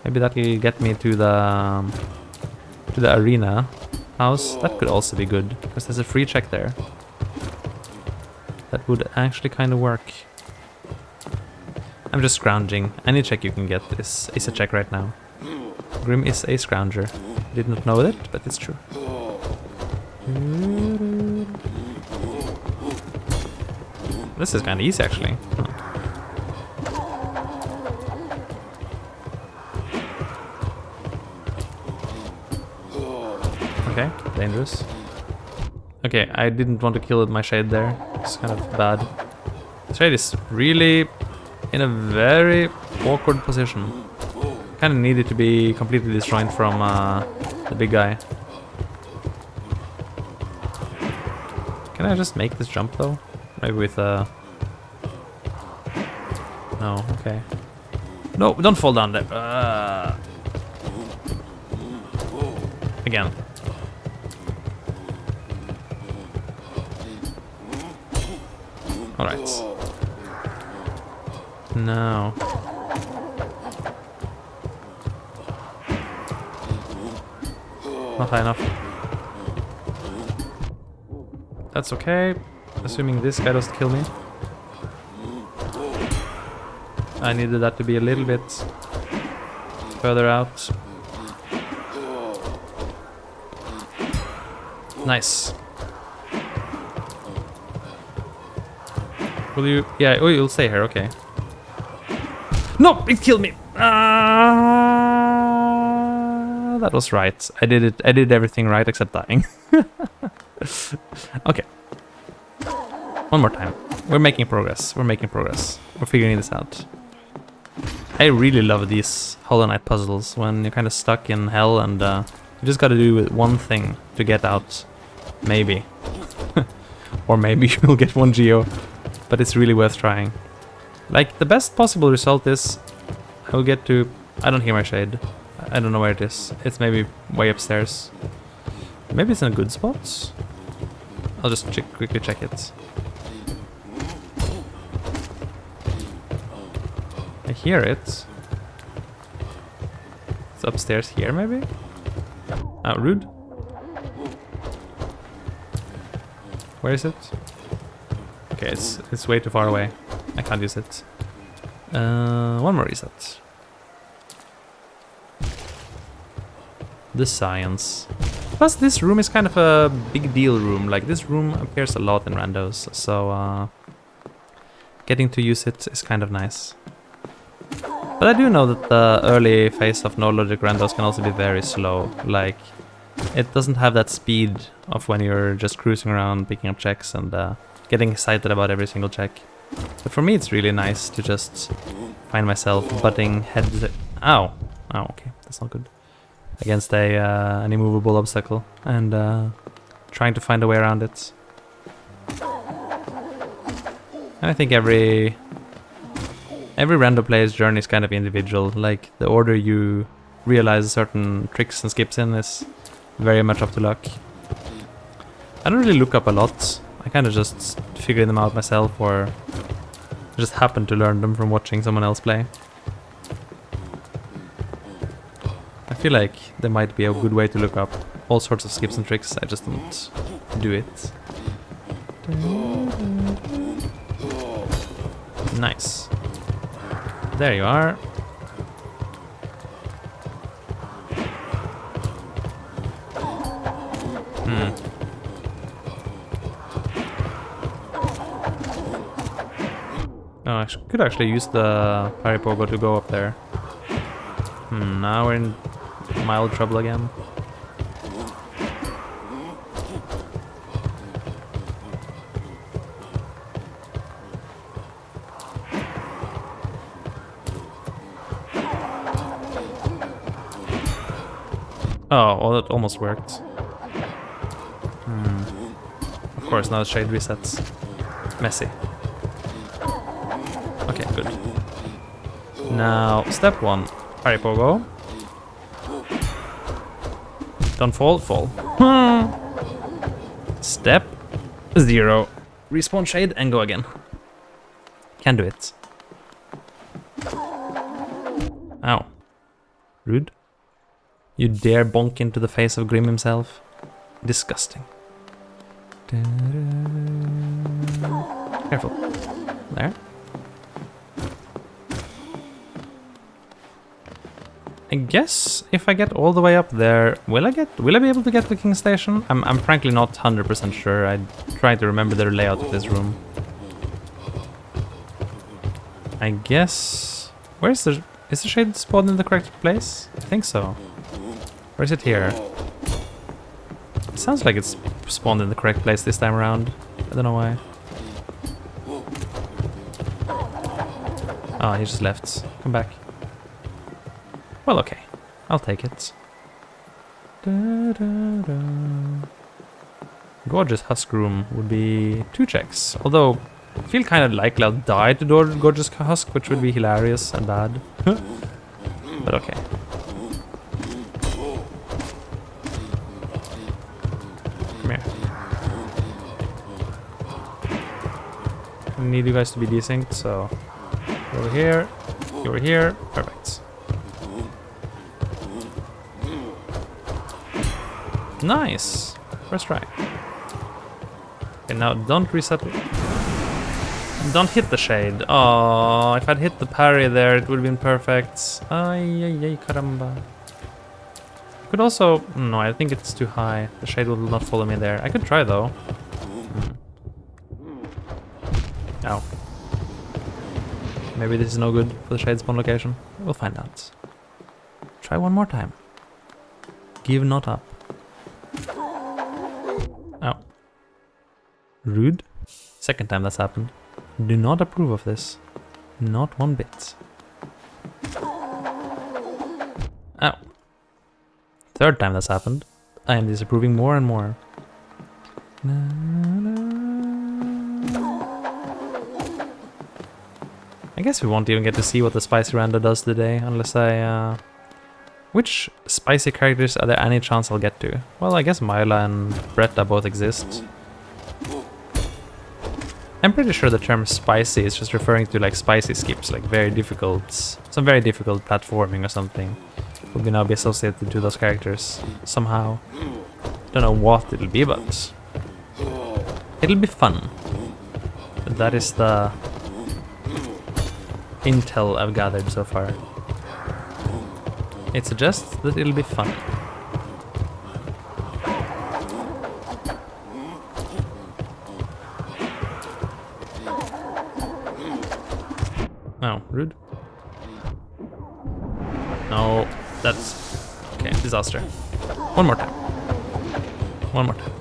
A: Maybe that'll get me to the arena house. That could also be good, because there's a free check there. That would actually kind of work. I'm just scrounging. Any check you can get is a check right now. Grim is a scrounger. Did not know it, but it's true. This is kind of easy actually. Okay, dangerous. Okay, I didn't want to kill my shade there. It's kind of bad. The shade is really in a very awkward position. Kind of needed to be completely disjoined from the big guy. Can I just make this jump though? Maybe with a... No, okay. No, don't fall down there. Again. Alright. No. Not high enough. That's okay. Assuming this guy doesn't kill me. I needed that to be a little bit further out. Nice. Will you... Yeah, oh, you'll stay here, okay. No! It killed me! That was right. I did everything right except dying. Okay. One more time. We're making progress. We're making progress. We're figuring this out. I really love these Hollow Knight puzzles when you're kind of stuck in hell and you just gotta do one thing to get out. Maybe. Or maybe you'll get one geo. But it's really worth trying. Like, the best possible result is I will get to... I don't hear my shade. I don't know where it is. It's maybe way upstairs. Maybe it's in a good spot? I'll just quickly check it. I hear it. It's upstairs here, maybe? Oh, rude. Where is it? Okay, it's way too far away. I can't use it. One more reset. The science. Plus, this room is kind of a big deal room. Like, this room appears a lot in randos, so getting to use it is kind of nice. But I do know that the early phase of no logic randos can also be very slow. Like, it doesn't have that speed of when you're just cruising around picking up checks and getting excited about every single check. But for me, it's really nice to just find myself butting heads. Ow! Oh, okay, that's not good. Against an immovable obstacle and trying to find a way around it. And I think every random player's journey is kind of individual. Like, the order you realize certain tricks and skips in is very much up to luck. I don't really look up a lot. I kind of just figure them out myself, or just happen to learn them from watching someone else play. I feel like there might be a good way to look up all sorts of skips and tricks. I just don't do it. Nice. There you are. Oh, I could actually use the parry pogo to go up there. Now we're in mild trouble again. Oh, well, that almost worked. Of course, now the shade resets. Messy. Okay, good. Now, step 1. Parry pogo. Don't fall, fall. Step 0. Respawn shade and go again. Can do it. Ow. Rude. You dare bonk into the face of Grim himself? Disgusting. Careful. There. I guess if I get all the way up there, will I be able to get the King Station? I'm frankly not 100% sure. I try to remember the layout of this room. I guess... Is the shade spawned in the correct place? I think so. Or is it here? It sounds like it's spawned in the correct place this time around. I don't know why. Oh, he just left. Come back. Well, okay. I'll take it. Gorgeous Husk Room would be 2 checks. Although, I feel kind of likely I'll die to Gorgeous Husk, which would be hilarious and bad. But okay. Come here. I need you guys to be desynced, so... You over here. You over here. Perfect. Nice! First try. Okay, now don't reset it. Don't hit the shade. Oh, if I'd hit the parry there, it would have been perfect. Ay, ay, ay, caramba. Could also... No, I think it's too high. The shade will not follow me there. I could try, though. Ow. Maybe this is no good for the shade spawn location. We'll find out. Try one more time. Give not up. Ow. Rude. Second time that's happened. Do not approve of this. Not one bit. Ow. Third time that's happened. I am disapproving more and more. I guess we won't even get to see what the spicy rando does today, unless I Which spicy characters are there any chance I'll get to? Well, I guess Myla and Bretta both exist. I'm pretty sure the term spicy is just referring to like spicy skips, like very difficult, some very difficult platforming or something would now be associated to those characters somehow. Don't know what it'll be, but it'll be fun. That is the intel I've gathered so far. It suggests that it'll be fun. Oh, rude. No, that's... okay, disaster. One more time. One more time.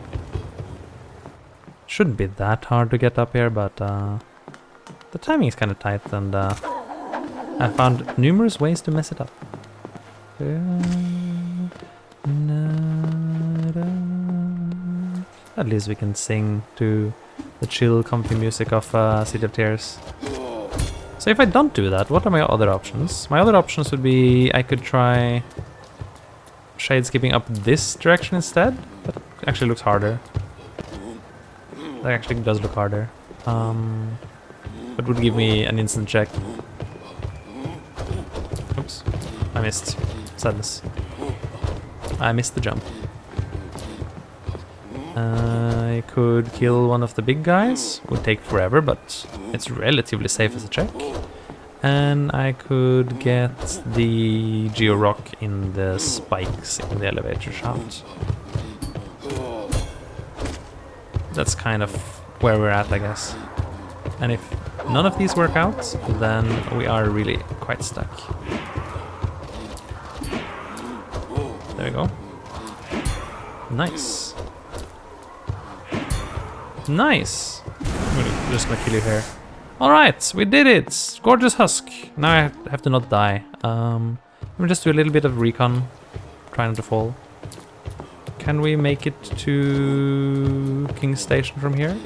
A: Shouldn't be that hard to get up here, but the timing is kind of tight, and I found numerous ways to mess it up. At least we can sing to the chill, comfy music of City of Tears. So if I don't do that, what are my other options? My other options would be I could try shade skipping up this direction instead. That actually looks harder. That actually does look harder. But would give me an instant check. Oops, I missed. Sadness. I missed the jump. I could kill one of the big guys. Would take forever, but it's relatively safe as a check. And I could get the Geo Rock in the spikes in the elevator shaft. That's kind of where we're at, I guess. And if none of these work out, then we are really quite stuck. There we go. Nice. Nice! I'm just gonna kill you here. Alright, we did it! Gorgeous husk! Now I have to not die. Let me just do a little bit of recon. Try not to fall. Can we make it to King's Station from here?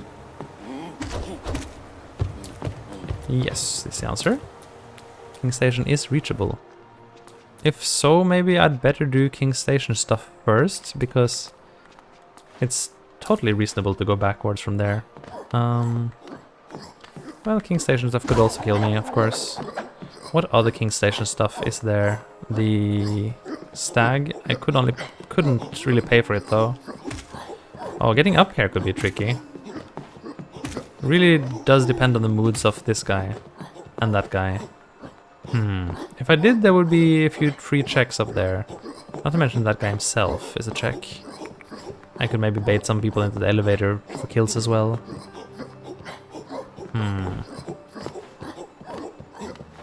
A: Yes, is the answer. King's Station is reachable. If so, maybe I'd better do King's Station stuff first, because it's totally reasonable to go backwards from there. Well, King Station stuff could also kill me, of course. What other King Station stuff is there? The stag? I couldn't really pay for it though. Oh, getting up here could be tricky. Really does depend on the moods of this guy and that guy. If I did, there would be a few free checks up there. Not to mention that guy himself is a check. I could maybe bait some people into the elevator for kills as well.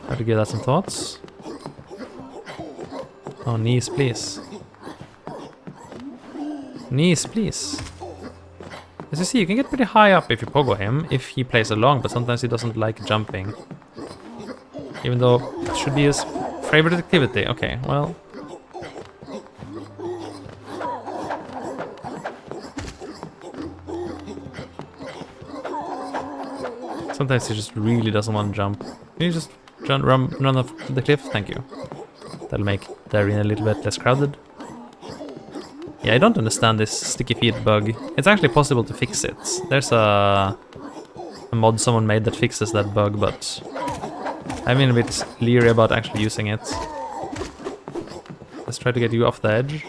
A: Have to give that some thoughts. Oh, knees, please. Knees, please. As you see, you can get pretty high up if you pogo him, if he plays along, but sometimes he doesn't like jumping. Even though it should be his favorite activity. Okay, well... sometimes he just really doesn't want to jump. Can you just run off the cliff? Thank you. That'll make the arena a little bit less crowded. Yeah, I don't understand this sticky feet bug. It's actually possible to fix it. There's a mod someone made that fixes that bug, but I've been a bit leery about actually using it. Let's try to get you off the edge.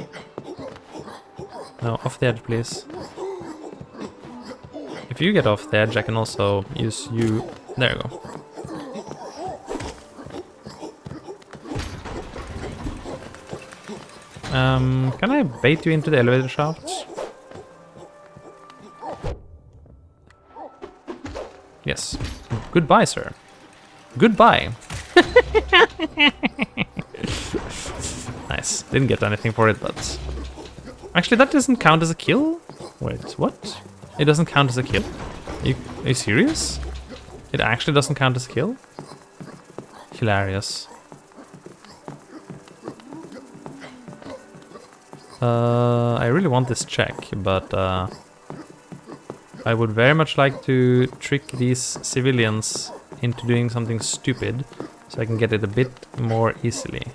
A: No, off the edge, please. If you get off the edge, I can also use you. There you go. Can I bait you into the elevator shaft? Yes. Goodbye, sir. Goodbye. Nice. Didn't get anything for it, but... actually, that doesn't count as a kill? Wait, what? It doesn't count as a kill? Are you serious? It actually doesn't count as a kill? Hilarious. I really want this check, but I would very much like to trick these civilians into doing something stupid so I can get it a bit more easily.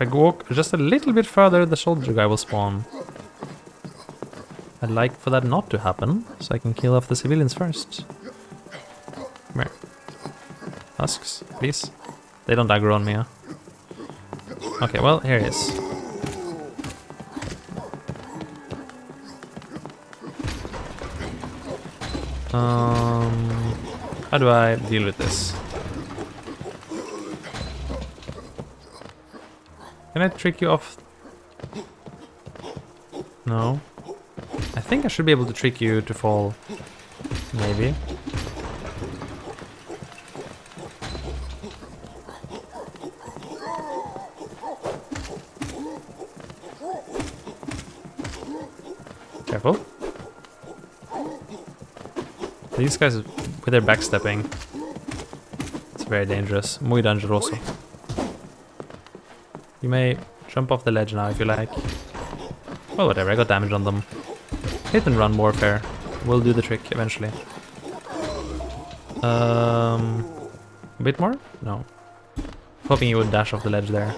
A: If I walk just a little bit further, the soldier guy will spawn. I'd like for that not to happen, so I can kill off the civilians first. Come here. Husks, please. They don't aggro on me, huh? Okay, well, here he is. How do I deal with this? Can I trick you off? No. I think I should be able to trick you to fall. Maybe. Careful. These guys with their backstepping. It's very dangerous. Muy dangeroso. You may jump off the ledge now if you like. Well, whatever, I got damage on them. Hit and run warfare will do the trick eventually. A bit more? No. Hoping you would dash off the ledge there.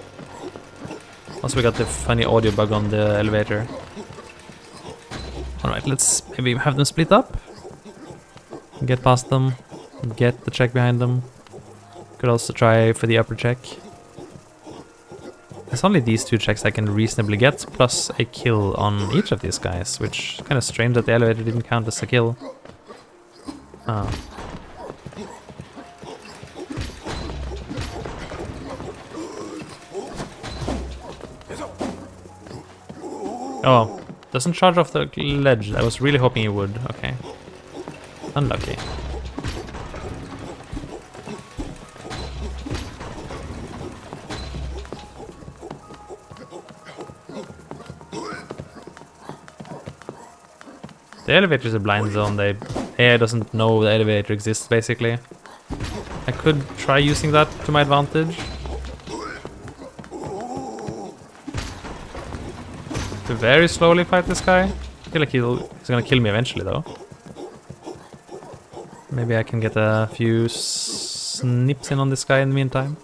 A: Also, we got the funny audio bug on the elevator. Alright, let's maybe have them split up. Get past them. Get the check behind them. Could also try for the upper check. There's only these two checks I can reasonably get, plus a kill on each of these guys, which is kind of strange that the elevator didn't count as a kill. Oh. Oh, doesn't charge off the ledge. I was really hoping he would. Okay. Unlucky. The elevator is a blind zone. The AI doesn't know the elevator exists, basically. I could try using that to my advantage. To very slowly fight this guy. I feel like he's gonna kill me eventually, though. Maybe I can get a few snips in on this guy in the meantime.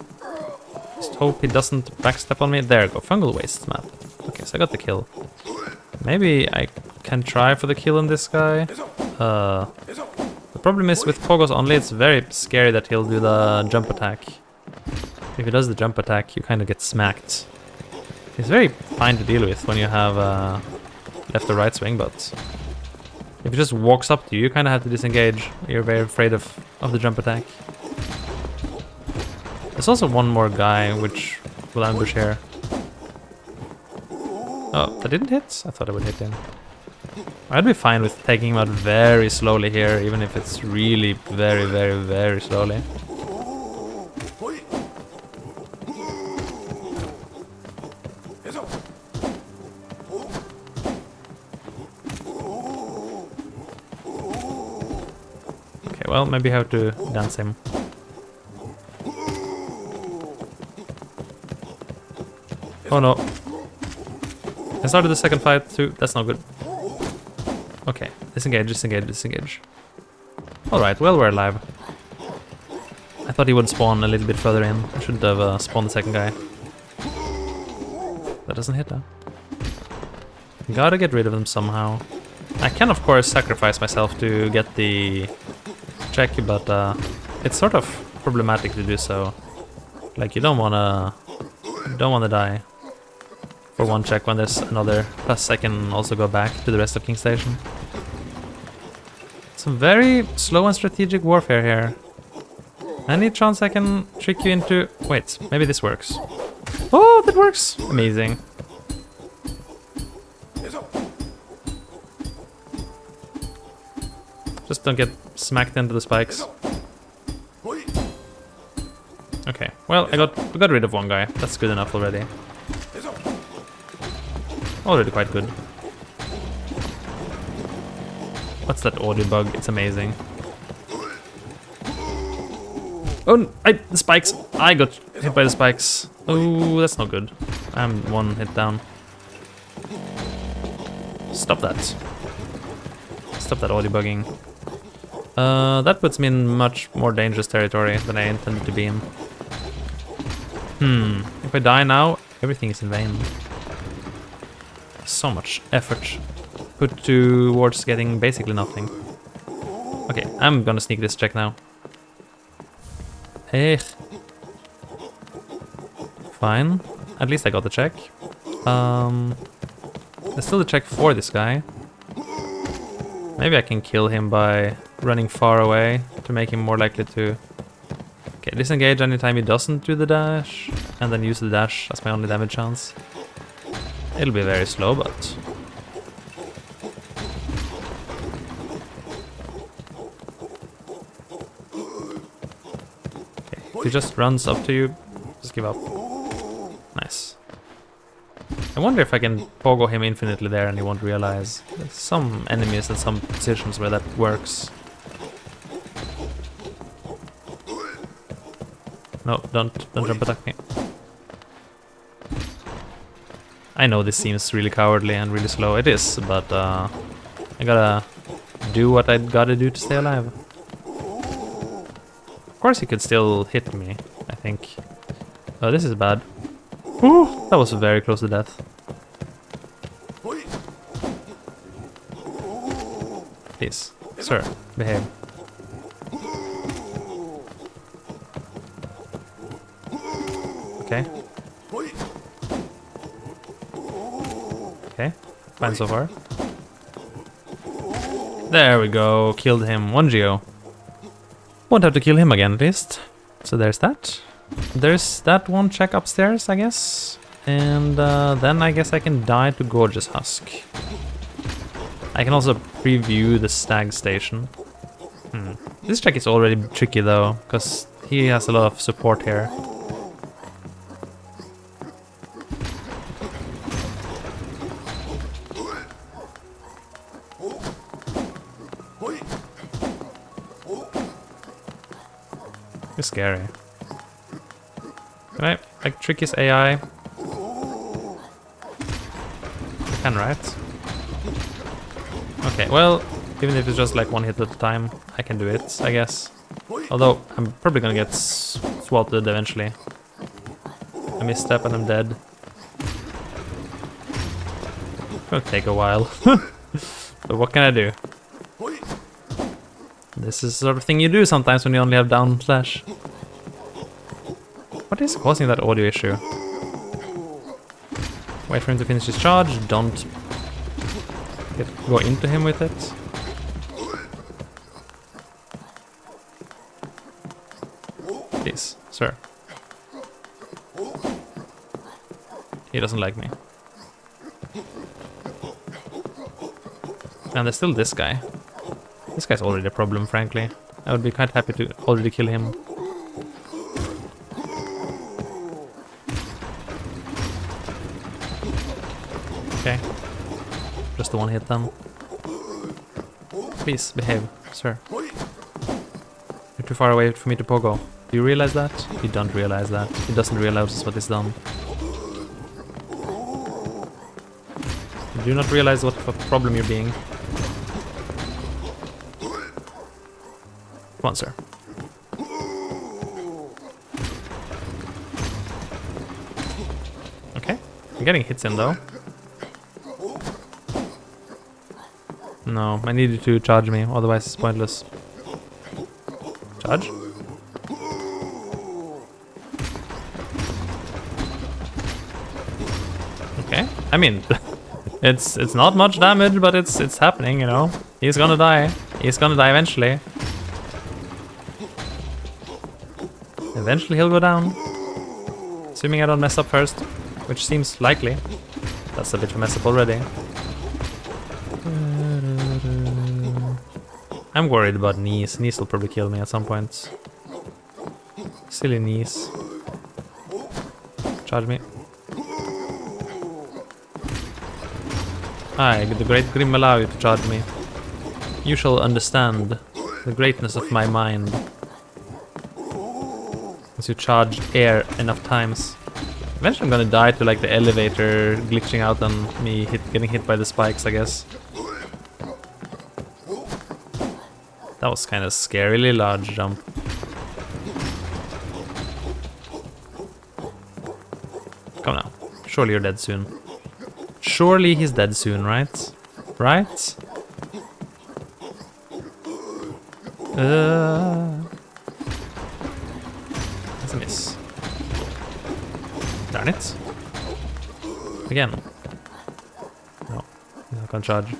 A: Just hope he doesn't backstep on me. There we go. Fungal waste map. Okay, so I got the kill. Maybe I can try for the kill on this guy. The problem is with pogos only, it's very scary that he'll do the jump attack. If he does the jump attack, you kind of get smacked. He's very fine to deal with when you have left or right swing, but if he just walks up to you, you kind of have to disengage. You're very afraid of the jump attack. There's also one more guy which will ambush here. Oh, that didn't hit? I thought I would hit him. I'd be fine with taking him out very slowly here, even if it's really very, very, very slowly. Okay, well, maybe I have to dance him. Oh no. I started the second fight too. That's not good. Okay, disengage, disengage, disengage. Alright, well, we're alive. I thought he would spawn a little bit further in. I shouldn't have spawned the second guy. That doesn't hit, though. Gotta get rid of them somehow. I can, of course, sacrifice myself to get the check, but it's sort of problematic to do so. Like, you don't wanna die for one check when there's another, plus I can also go back to the rest of King Station. Some very slow and strategic warfare here. Any chance I can trick you into... Wait, maybe this works. Oh, that works! Amazing. Just don't get smacked into the spikes. Okay, well, we got rid of one guy. That's good enough already. Already quite good. What's that audio bug? It's amazing. Oh, the spikes! I got hit by the spikes. Oh, that's not good. I'm one hit down. Stop that. Stop that audio bugging. That puts me in much more dangerous territory than I intended to be in. If I die now, Everything is in vain. So much effort put towards getting basically nothing. Okay, I'm gonna sneak this check now. Hey. Fine. At least I got the check. There's still the check for this guy. Maybe I can kill him by running far away to make him more likely to... Okay, disengage anytime he doesn't do the dash, and then use the dash as my only damage chance. It'll be very slow, but... Okay, if he just runs up to you, just give up. Nice. I wonder if I can pogo him infinitely there and he won't realize. There's some enemies in some positions where that works. No, don't jump attack me. I know this seems really cowardly and really slow. It is, but I gotta do what I gotta do to stay alive. Of course he could still hit me, I think. Oh, this is bad. Ooh, that was very close to death. Please, sir, behave. Okay. Okay, fine so far. There we go, killed him. 1 geo. Won't have to kill him again at least. So there's that. There's that one check upstairs, I guess. And then I guess I can die to Gorgeous Husk. I can also preview the Stag Station. This check is already tricky though, because he has a lot of support here. It's scary. Can I, like, trick his AI? I can, right? Okay, well, even if it's just like one hit at a time, I can do it, I guess. Although, I'm probably gonna get swatted eventually. I misstep and I'm dead. It's gonna take a while. But what can I do? This is the sort of thing you do sometimes when you only have down slash. What is causing that audio issue? Wait for him to finish his charge, don't go into him with it. Please, sir. He doesn't like me. And there's still this guy. This guy's already a problem, frankly. I would be quite happy to already kill him. Okay. Just the one hit then. Please, behave, sir. You're too far away for me to pogo. Do you realize that? You don't realize that. He doesn't realize what is done. You do not realize what a problem you're being. Come on, sir. Okay. I'm getting hits in, though. No, I need you to charge me, otherwise it's pointless. Charge? Okay. I mean, it's not much damage, but it's happening, you know. He's gonna die. He's gonna die eventually. Eventually he'll go down. Assuming I don't mess up first, which seems likely. That's a bit of a mess up already. I'm worried about knees. Knees will probably kill me at some point. Silly knees. Charge me. Aye, the great Grim allow you to charge me. You shall understand the greatness of my mind. As you charge air enough times. Eventually I'm gonna die to like the elevator glitching out and me getting hit by the spikes, I guess. That was kind of scarily large jump. Come now. Surely you're dead soon. Surely he's dead soon, right? Right? That's a miss. Darn it. Again. No, I can't charge.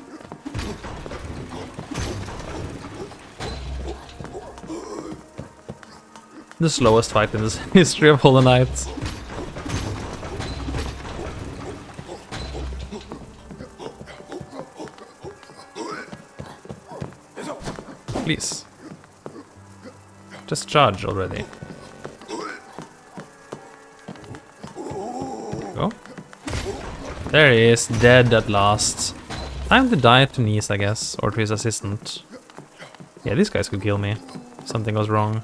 A: The slowest fight in this history of Hollow Knight. Please. Just charge already. Go. There he is, dead at last. Time to die to Nice, I guess, or to his assistant. Yeah, these guys could kill me. If something goes wrong.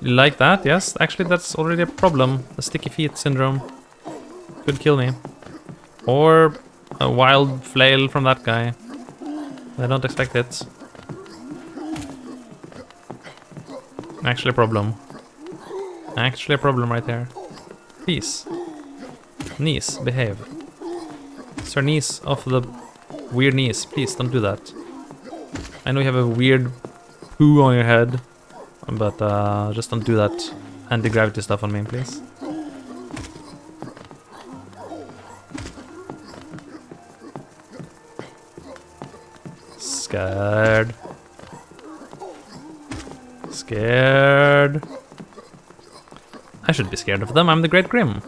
A: You like that? Yes, actually that's already a problem. The sticky feet syndrome could kill me. Or a wild flail from that guy. I don't expect it. Actually a problem. Actually a problem right there. Peace. Niece, behave. Sir Niece of the weird niece, please don't do that. I know you have a weird poo on your head, but just don't do that anti-gravity stuff on me, please. Scared. Scared. I should be scared of them, I'm the Great Grim.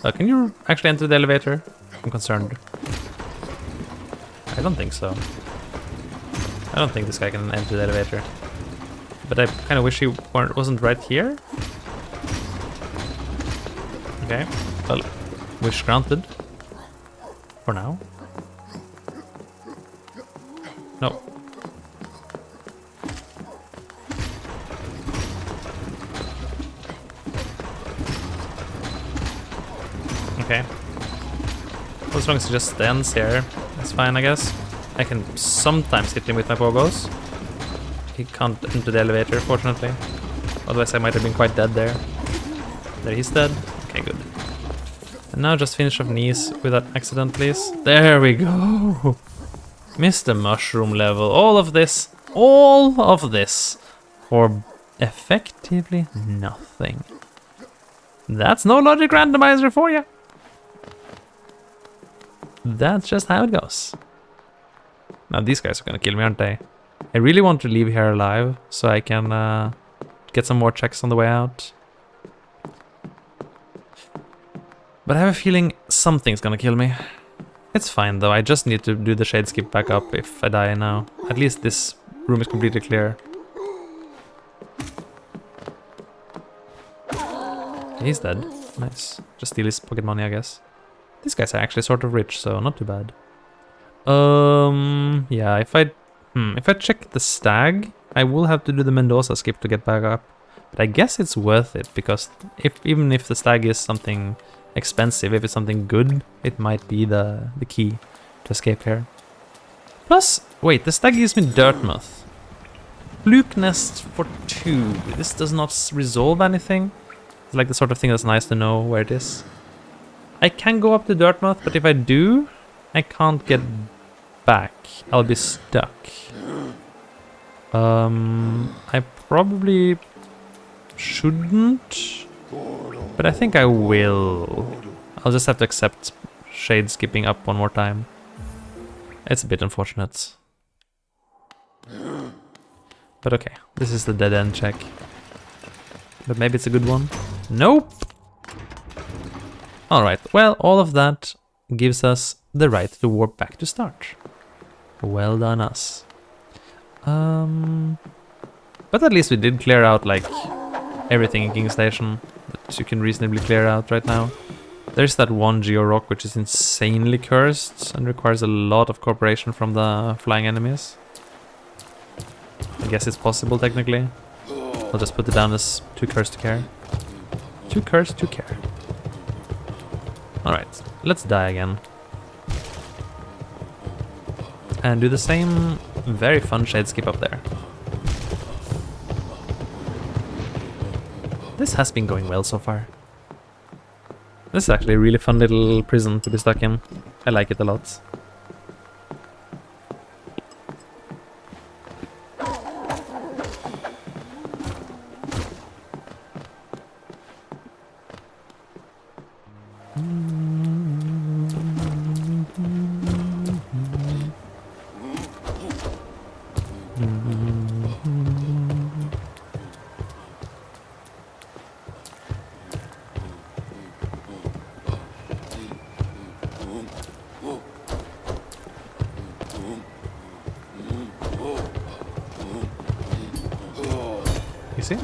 A: Can you actually enter the elevator? I'm concerned. I don't think so. I don't think this guy can enter the elevator. But I kind of wish he wasn't right here. Okay, well, wish granted. For now. No. Okay. Well, as long as he just stands here, that's fine, I guess. I can sometimes hit him with my pogos. He can't enter the elevator, fortunately. Otherwise I might have been quite dead there. There, he's dead. Okay, good. And now just finish off Nice without accident, please. There we go! Mr. Mushroom level. All of this for effectively nothing. That's no logic randomizer for you. That's just how it goes. Now these guys are gonna kill me, aren't they? I really want to leave here alive so I can get some more checks on the way out. But I have a feeling something's gonna kill me. It's fine though, I just need to do the shade skip back up if I die now. At least this room is completely clear. He's dead. Nice. Just steal his pocket money, I guess. These guys are actually sort of rich, so not too bad. Yeah, if I check the stag, I will have to do the Mendoza skip to get back up. But I guess it's worth it, because even if the stag is something expensive, if it's something good, it might be the key to escape here. Plus, wait, the stag gives me Dirtmouth. Fluke Nest for 2. This does not resolve anything. It's like the sort of thing that's nice to know where it is. I can go up to Dirtmouth, but if I do, I can't get back. I'll be stuck. I probably shouldn't, but I think I will. I'll just have to accept shade skipping up one more time. It's a bit unfortunate. But okay, this is the dead end check. But maybe it's a good one. Nope! Alright, well, all of that gives us the right to warp back to start. Well done us. But at least we did clear out, like, everything in King Station that you can reasonably clear out right now. There's that one Geo Rock which is insanely cursed and requires a lot of cooperation from the flying enemies. I guess it's possible technically. I'll just put it down as too cursed to care. Too cursed to care. Alright, let's die again. And do the same very fun shade skip up there. This has been going well so far. This is actually a really fun little prison to be stuck in. I like it a lot. You see?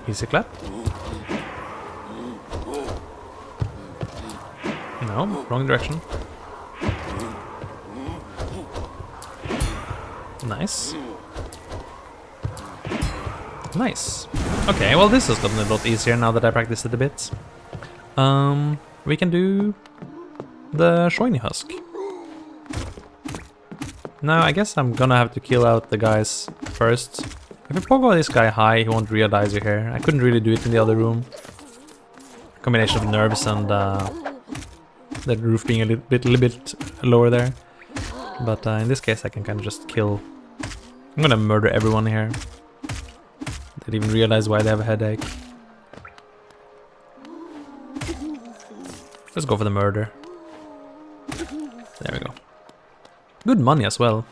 A: Easy clap. No, wrong direction. Nice. Nice. Okay, well this has gotten a lot easier now that I practiced it a bit. We can do the shiny husk. Now I guess I'm gonna have to kill out the guys first. If I pogo this guy high, he won't realize you're here. I couldn't really do it in the other room. Combination of nerves and the roof being a little bit lower there. But in this case I can kind of just kill. I'm gonna murder everyone here. They didn't even realize why they have a headache. Let's go for the murder. There we go. Good money as well.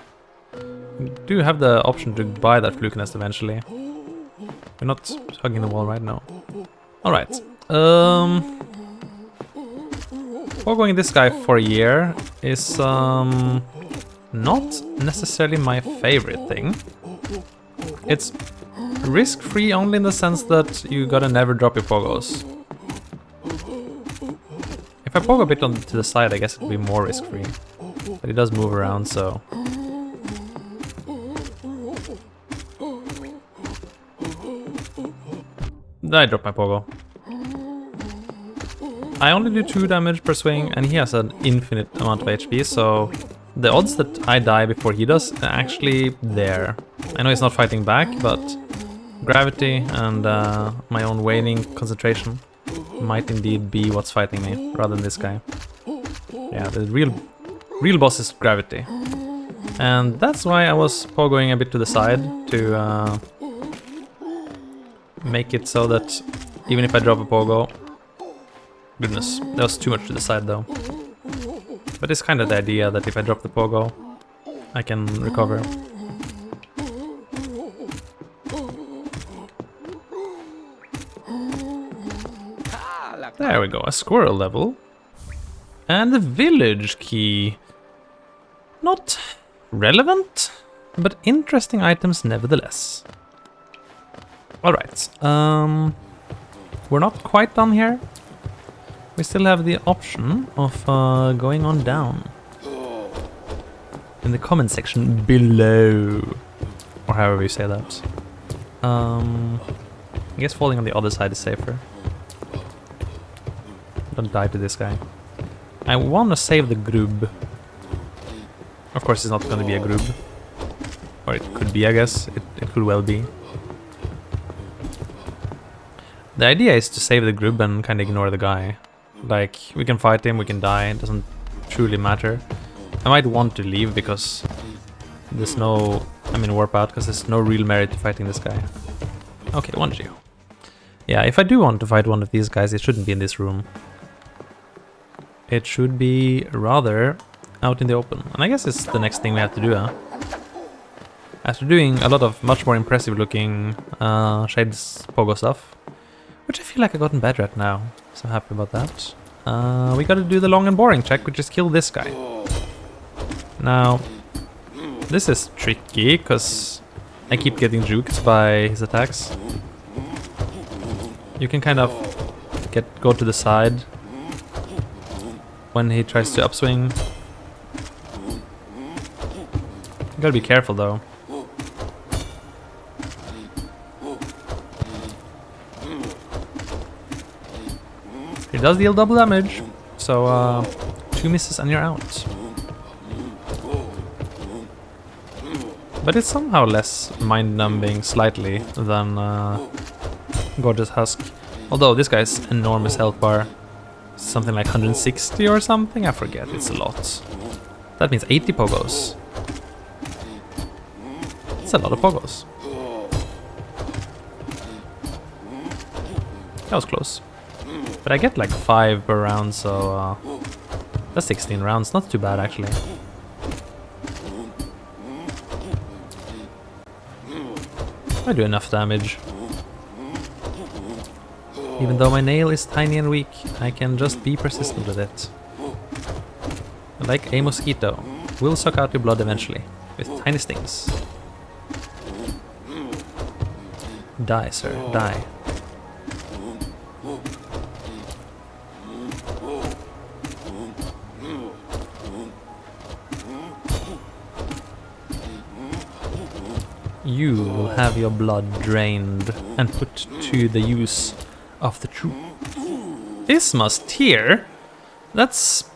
A: We do have the option to buy that fluke nest eventually. We're not hugging the wall right now. Alright. Foregoing this guy for a year is not necessarily my favorite thing. It's risk-free only in the sense that you gotta never drop your pogos. If I pogo a bit to the side, I guess it'd be more risk-free. But it does move around, so... I dropped my pogo. I only do 2 damage per swing, and he has an infinite amount of HP, so the odds that I die before he does are actually there. I know he's not fighting back, but gravity and my own waning concentration might indeed be what's fighting me, rather than this guy. Yeah, the real boss is gravity. And that's why I was pogoing a bit to the side, to make it so that even if I drop a pogo... Goodness, that was too much to the side though. But it's kind of the idea that if I drop the pogo, I can recover. There we go, a squirrel level. And the village key. Not relevant, but interesting items nevertheless. Alright, we're not quite done here. We still have the option of going on down. In the comment section below. Or however you say that. I guess falling on the other side is safer. Don't die to this guy. I want to save the grub. Of course it's not going to be a grub. Or it could be, I guess. It could well be. The idea is to save the grub and kind of ignore the guy. Like, we can fight him, we can die, it doesn't truly matter. I might want to leave because there's no... warp out because there's no real merit to fighting this guy. Okay, 1G. Yeah, if I do want to fight one of these guys, it shouldn't be in this room. It should be rather out in the open. And I guess it's the next thing we have to do, huh? After doing a lot of much more impressive looking shades pogo stuff, which I feel like I've gotten better at now, so I'm happy about that. We gotta do the long and boring check, which is kill this guy. Now, this is tricky, because I keep getting juked by his attacks. You can kind of go to the side when he tries to upswing. You gotta be careful though. It does deal double damage, so 2 misses and you're out. But it's somehow less mind-numbing, slightly, than Gorgeous Husk. Although this guy's enormous health bar, something like 160 or something, I forget, it's a lot. That means 80 pogos. It's a lot of pogos. That was close. But I get like 5 per round, so that's 16 rounds, not too bad actually. I do enough damage. Even though my nail is tiny and weak, I can just be persistent with it. Like a mosquito, will suck out your blood eventually, with tiny stings. Die, sir, die. You will have your blood drained and put to the use of the true Isthmus tier. That's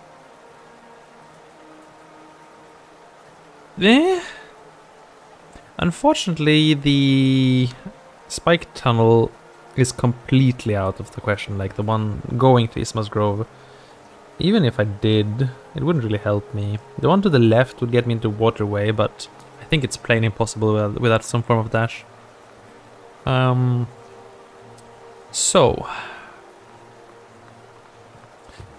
A: unfortunately the spike tunnel is completely out of the question, like the one going to Isthmus Grove. Even if I did, it wouldn't really help me. The one to the left would get me into Waterway, but I think it's plain impossible without some form of dash. So,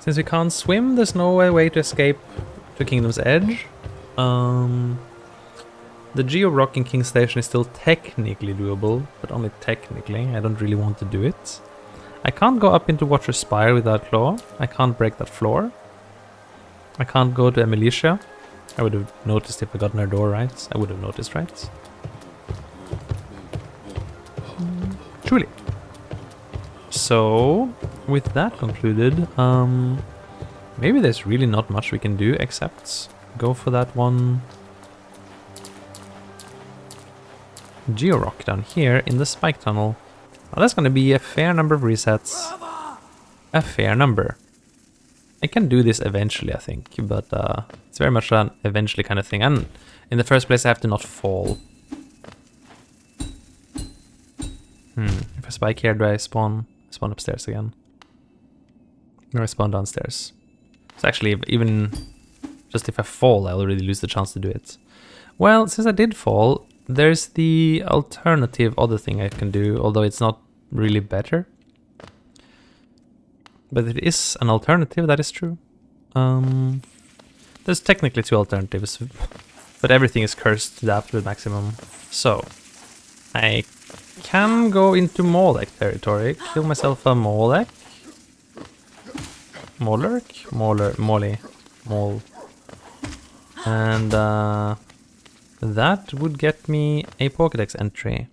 A: since we can't swim, there's no way to escape to Kingdom's Edge. The Geo-Rock in King Station is still technically doable, but only technically. I don't really want to do it. I can't go up into Watcher's Spire without Claw. I can't break that floor. I can't go to Emilicia. I would have noticed if I got near door, right? I would have noticed, right? Truly. So, with that concluded, maybe there's really not much we can do except go for that one Geo-Rock down here in the spike tunnel. Well, that's gonna be a fair number of resets. A fair number. I can do this eventually, I think, but it's very much an eventually kind of thing. And in the first place, I have to not fall. If I spike here, do I spawn upstairs again? Or I spawn downstairs? So actually, even just if I fall, I already lose the chance to do it. Well, since I did fall, there's the alternative other thing I can do, although it's not really better. But it is an alternative, that is true. There's technically 2 alternatives, but everything is cursed to the absolute maximum. So, I can go into Molek territory, kill myself a Molek. Mollerk? Mole. And that would get me a Pokédex entry.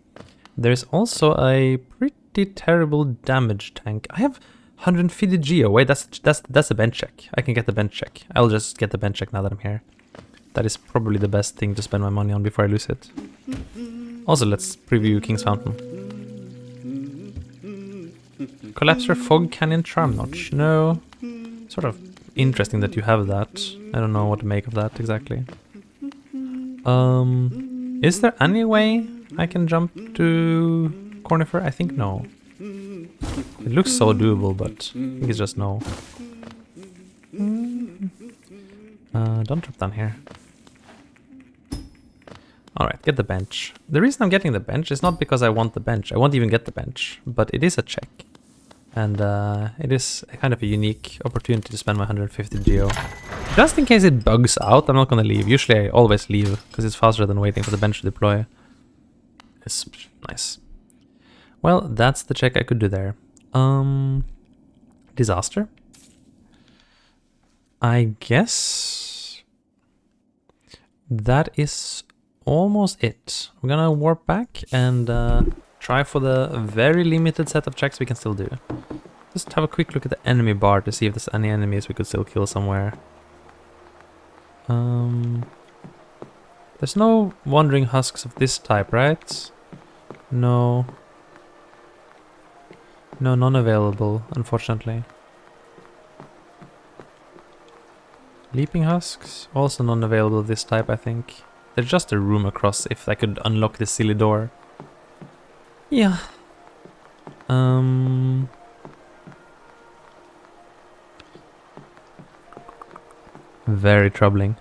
A: There's also a pretty terrible damage tank. I have 150 Geo. Wait, that's a bench check. I can get the bench check. I'll just get the bench check now that I'm here. That is probably the best thing to spend my money on before I lose it. Also, let's preview King's Fountain. Collapser, Fog Canyon, Charm Notch. No. Sort of interesting that you have that. I don't know what to make of that exactly. Is there any way I can jump to Cornifer? I think no. It looks so doable, but I think it's just no. Don't drop down here. Alright, get the bench. The reason I'm getting the bench is not because I want the bench. I won't even get the bench, but it is a check. And it is a kind of a unique opportunity to spend my 150 Geo. Just in case it bugs out, I'm not gonna leave. Usually I always leave, because it's faster than waiting for the bench to deploy. It's nice. Well, that's the check I could do there. Disaster? I guess that is almost it. I'm gonna warp back and try for the very limited set of checks we can still do. Just have a quick look at the enemy bar to see if there's any enemies we could still kill somewhere. There's no wandering husks of this type, right? No. No, none available, unfortunately. Leaping husks, also non-available this type, I think. There's just a room across if I could unlock this silly door. Yeah. Very troubling.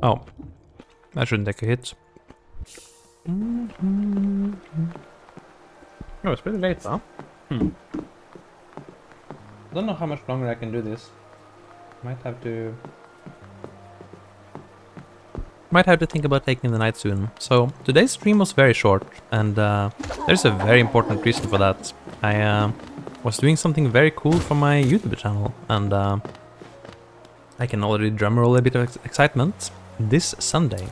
A: Oh, I shouldn't take a hit. Oh, it's pretty late, huh? I don't know how much longer I can do this. Might have to think about taking the night soon. So today's stream was very short, and there's a very important reason for that. I was doing something very cool for my YouTube channel, and I can already drumroll a bit of excitement. This Sunday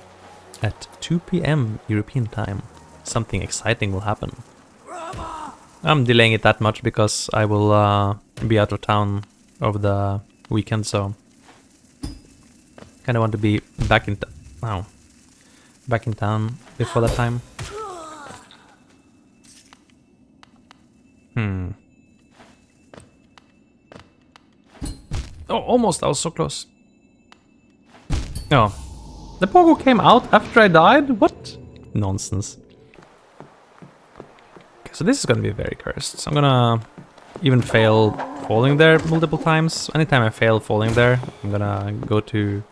A: at 2 p.m. European time, something exciting will happen. I'm delaying it that much because I will be out of town over the weekend, so kind of want to be back in town before that time. Oh, almost! I was so close. Oh, the pogo came out after I died? What? Nonsense. Okay, so this is gonna be very cursed. So I'm gonna even fail falling there multiple times. Anytime I fail falling there, I'm gonna go to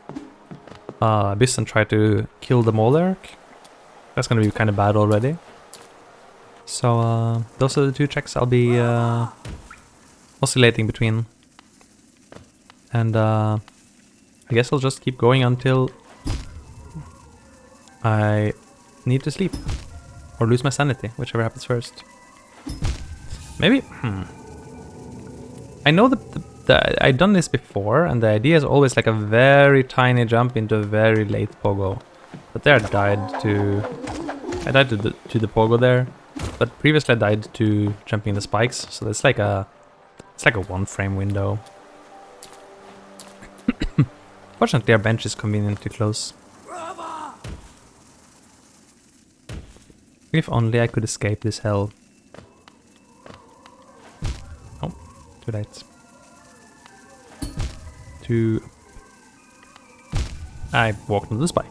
A: Abyss and try to kill the Molark. That's gonna be kind of bad already. So those are the two checks I'll be oscillating between. And I guess I'll just keep going until I need to sleep. Or lose my sanity, whichever happens first. Maybe, I know that I've done this before, and the idea is always like a very tiny jump into a very late pogo. But there I died to the pogo there. But previously I died to jumping the spikes, so it's like a 1 frame window. Fortunately our bench is conveniently close. If only I could escape this hell. Oh, too late. I walked into the spike.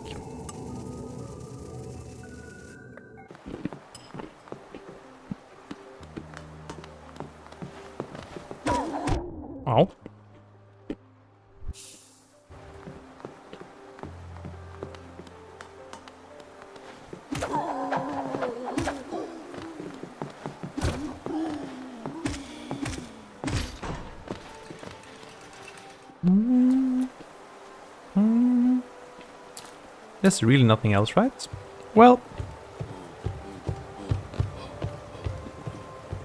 A: Oh. There's really nothing else, right? Well,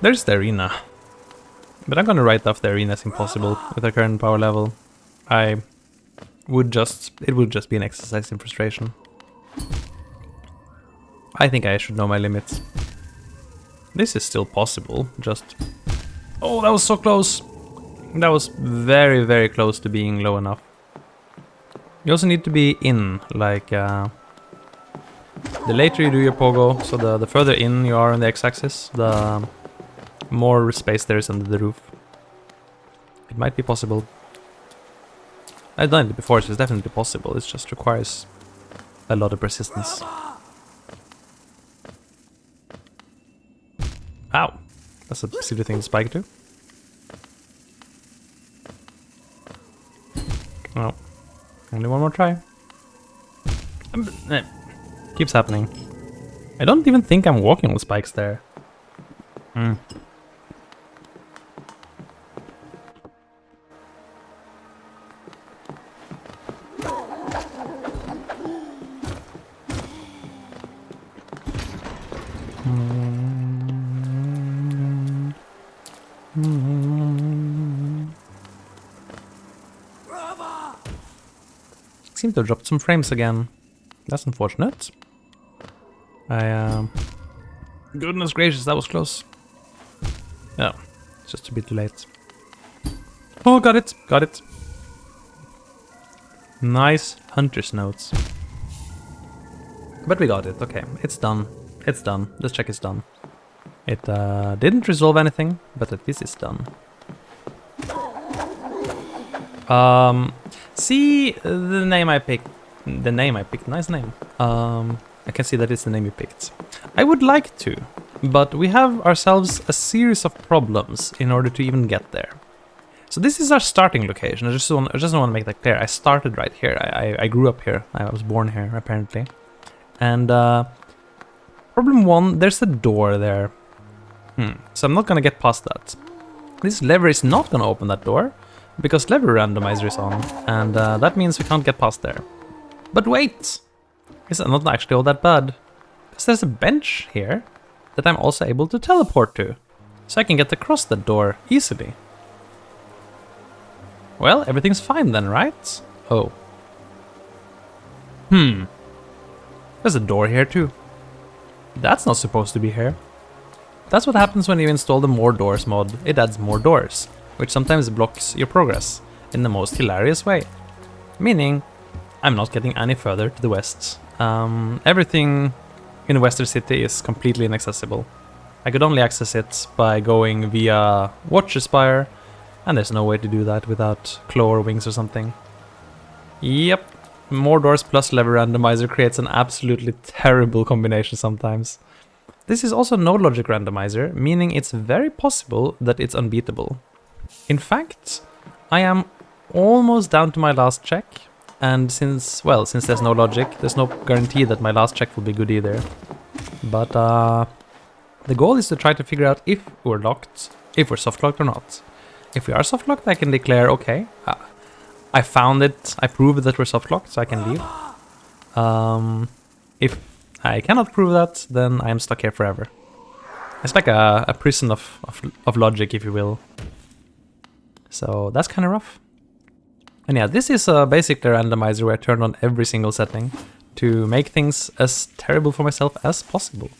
A: there's the arena. But I'm gonna write off the arena as impossible with our current power level. It would just be an exercise in frustration. I think I should know my limits. This is still possible, just... Oh, that was so close! That was very, very close to being low enough. You also need to be in, like... the later you do your pogo, so the further in you are on the x-axis, the more space there is under the roof. It might be possible. I've done it before, so it's definitely possible. It just requires a lot of persistence. Ow! That's a silly thing to spike to. Oh. Only one more try. Keeps happening. I don't even think I'm walking on spikes there. Seem to have dropped some frames again. That's unfortunate. Goodness gracious, that was close. Yeah, it's just a bit too late. Oh, got it, got it. Nice. Hunter's notes. But we got it. Okay, it's done. It's done. This check is done. It didn't resolve anything, but at least it's done. See the name I picked. The name I picked. Nice name. I can see that it's the name you picked. I would like to, but we have ourselves a series of problems in order to even get there. So this is our starting location. I just want to make that clear. I started right here. I grew up here. I was born here, apparently. And problem one, there's a door there. So I'm not gonna get past that. This lever is not gonna open that door, because lever randomizer is on, and that means we can't get past there. But wait! It's not actually all that bad. Because there's a bench here that I'm also able to teleport to. So I can get across that door easily. Well, everything's fine then, right? Oh. There's a door here too. That's not supposed to be here. That's what happens when you install the More Doors mod. It adds more doors, which sometimes blocks your progress in the most hilarious way. Meaning, I'm not getting any further to the west. Everything in Western City is completely inaccessible. I could only access it by going via Watcher Spire, and there's no way to do that without claw or wings or something. Yep, More Doors plus lever randomizer creates an absolutely terrible combination sometimes. This is also no logic randomizer, meaning it's very possible that it's unbeatable. In fact, I am almost down to my last check, and since there's no logic, there's no guarantee that my last check will be good either. But the goal is to try to figure out if we're locked, if we're soft locked or not. If we are soft locked, I can declare, okay, I found it, I proved that we're soft locked, so I can leave. If I cannot prove that, then I am stuck here forever. It's like a prison of logic, if you will. So that's kind of rough. And yeah, this is basically a randomizer where I turned on every single setting to make things as terrible for myself as possible.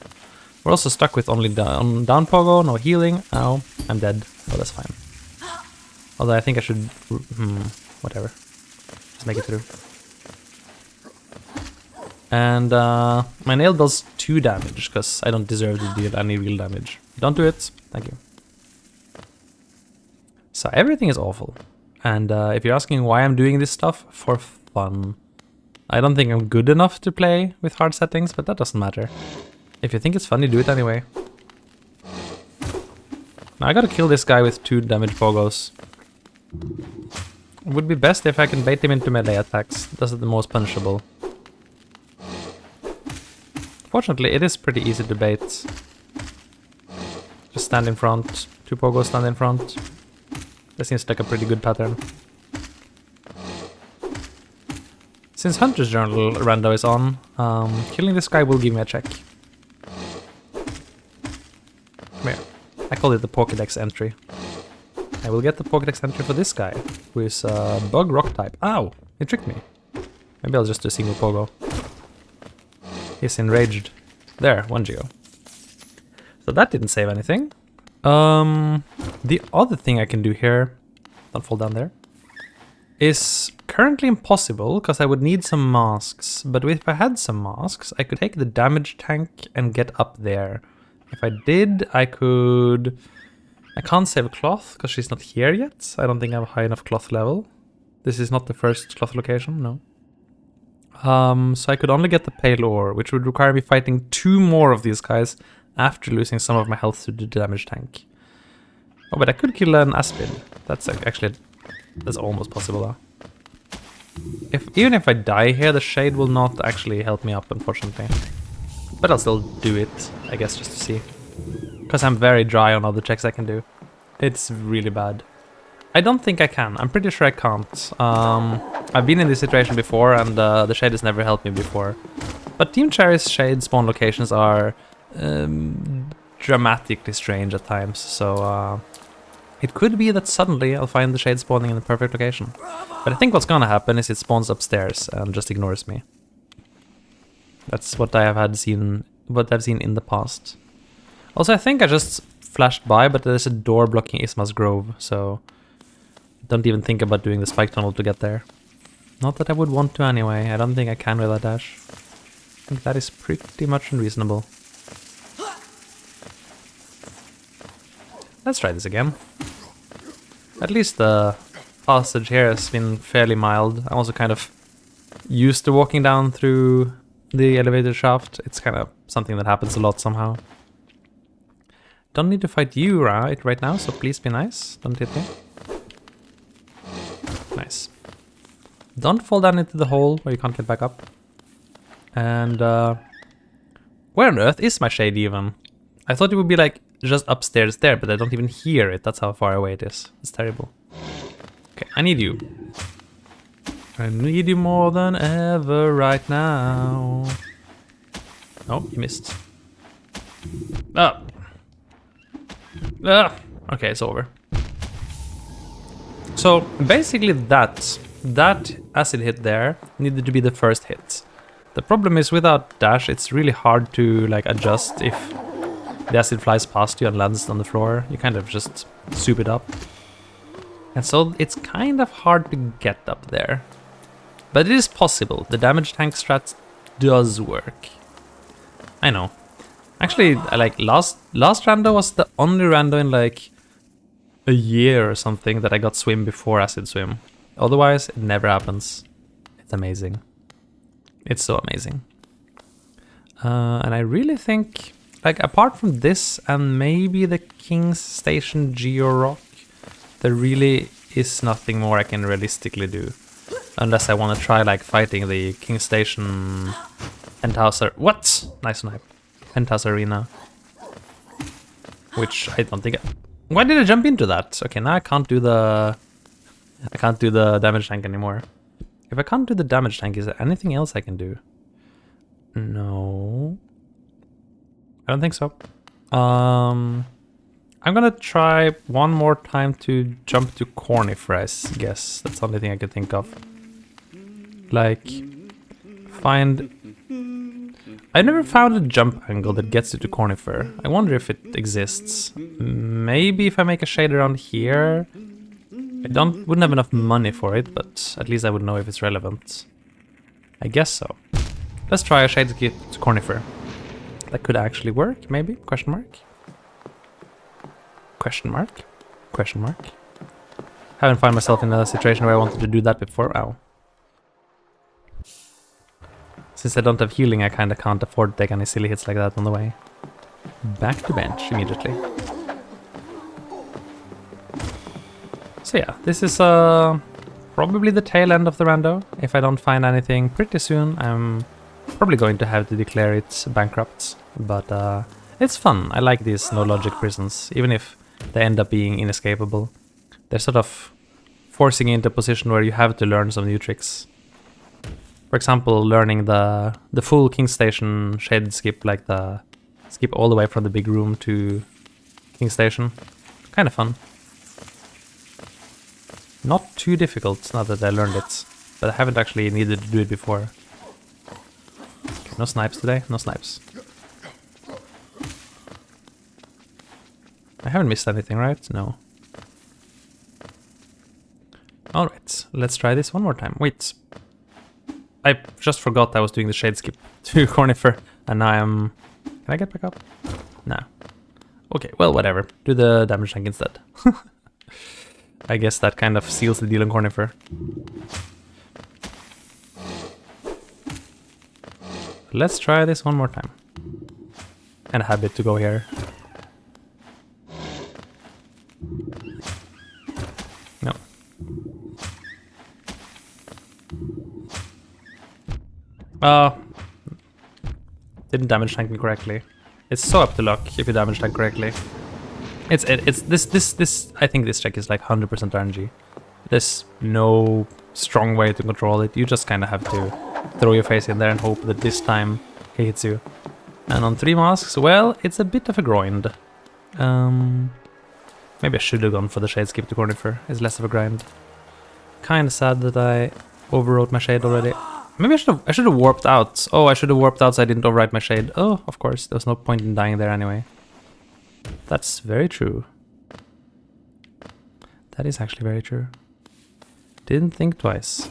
A: We're also stuck with only down pogo, no healing. Ow, I'm dead. Oh, that's fine. Although I think I should... whatever. Just make it through. And my nail does 2 damage, because I don't deserve to deal any real damage. Don't do it. Thank you. So everything is awful. And if you're asking why I'm doing this stuff, for fun. I don't think I'm good enough to play with hard settings, but that doesn't matter. If you think it's funny, do it anyway. Now I gotta kill this guy with 2 damage pogos. It would be best if I can bait him into melee attacks. That's the most punishable. Fortunately, it is pretty easy to bait. Just stand in front. 2 pogos stand in front. That seems like a pretty good pattern. Since Hunter's Journal rando is on, killing this guy will give me a check. Come here. I call it the Pokédex entry. I will get the Pokédex entry for this guy, who is bug rock type. Ow! He tricked me. Maybe I'll just do a single pogo. He's enraged. There, 1 geo. So that didn't save anything. The other thing I can do here, don't fall down there, is currently impossible because I would need some masks. But if I had some masks, I could take the damage tank and get up there. If I did, I could... I can't save cloth because she's not here yet. I don't think I have a high enough cloth level. This is not the first cloth location, no. So I could only get the pale ore, which would require me fighting 2 more of these guys after losing some of my health to the damage tank. Oh, but I could kill an Aspid. That's actually... that's almost possible, though. Even if I die here, the shade will not actually help me up, unfortunately. But I'll still do it, I guess, just to see. Because I'm very dry on all the checks I can do. It's really bad. I don't think I can. I'm pretty sure I can't. I've been in this situation before, and the shade has never helped me before. But Team Cherry's shade spawn locations are dramatically strange at times, so it could be that suddenly I'll find the shade spawning in the perfect location. But I think what's gonna happen is it spawns upstairs and just ignores me. That's what I've seen in the past. Also, I think I just flashed by, but there's a door blocking Isma's Grove, so don't even think about doing the spike tunnel to get there. Not that I would want to anyway. I don't think I can with a dash. I think that is pretty much unreasonable. Let's try this again. At least the passage here has been fairly mild. I'm also kind of used to walking down through the elevator shaft. It's kind of something that happens a lot somehow. Don't need to fight you right now, so please be nice. Don't hit me. Nice. Don't fall down into the hole where you can't get back up. And where on earth is my shade even? I thought it would be like just upstairs there, but I don't even hear it. That's how far away it is. It's terrible. Okay, I need you. I need you more than ever right now. Oh, you missed. Ah. Ah. Okay, it's over. So basically that acid hit there needed to be the first hit. The problem is without dash, it's really hard to like adjust if the acid flies past you and lands on the floor. You kind of just soup it up. And so it's kind of hard to get up there. But it is possible. The damage tank strat does work. I know. Actually, like last rando was the only rando in like a year or something that I got swim before acid swim. Otherwise, it never happens. It's amazing. It's so amazing. And I really think, like, apart from this and maybe the King's Station Geo Rock, there really is nothing more I can realistically do. Unless I want to try, like, fighting the King's Station Penthouse... What? Nice snipe. Penthouse Arena. Which I don't think... Why did I jump into that? Okay, now I can't do the damage tank anymore. If I can't do the damage tank, is there anything else I can do? No. I don't think so. I'm gonna try one more time to jump to Cornifer, I guess. That's the only thing I could think of. Like, find... I never found a jump angle that gets you to Cornifer. I wonder if it exists. Maybe if I make a shade around here. I wouldn't have enough money for it, but at least I would know if it's relevant. I guess so. Let's try a shade to get to Cornifer. That could actually work, maybe? Question mark? Question mark? Question mark? Haven't found myself in a situation where I wanted to do that before. Ow. Since I don't have healing, I kinda can't afford to take any silly hits like that on the way. Back to bench immediately. So yeah, this is probably the tail end of the rando. If I don't find anything pretty soon, I'm probably going to have to declare it bankrupt. But it's fun. I like these no-logic prisons, even if they end up being inescapable. They're sort of forcing you into a position where you have to learn some new tricks. For example, learning the full King's Station shaded skip, like the skip all the way from the big room to King's Station. Kind of fun. Not too difficult now that I learned it, but I haven't actually needed to do it before. Okay, no snipes today, no snipes. I haven't missed anything, right? No. Alright, let's try this one more time. Wait. I just forgot I was doing the shade skip to Cornifer, and now I'm... Can I get back up? Nah. Okay, well, whatever. Do the damage tank instead. I guess that kind of seals the deal on Cornifer. Let's try this one more time. And a habit to go here. No. Didn't damage tank me correctly. It's so up to luck if you damage tank correctly. It's this I think this check is like 100% RNG. There's no strong way to control it. You just kind of have to throw your face in there and hope that this time he hits you. And on 3 masks, well, it's a bit of a grind. Maybe I should have gone for the shade skip to Cornifer. It's less of a grind. Kind of sad that I overwrote my shade already. Maybe I should have warped out. Oh, I should have warped out so I didn't overwrite my shade. Oh, of course, there was no point in dying there anyway. That's very true. That is actually very true. Didn't think twice.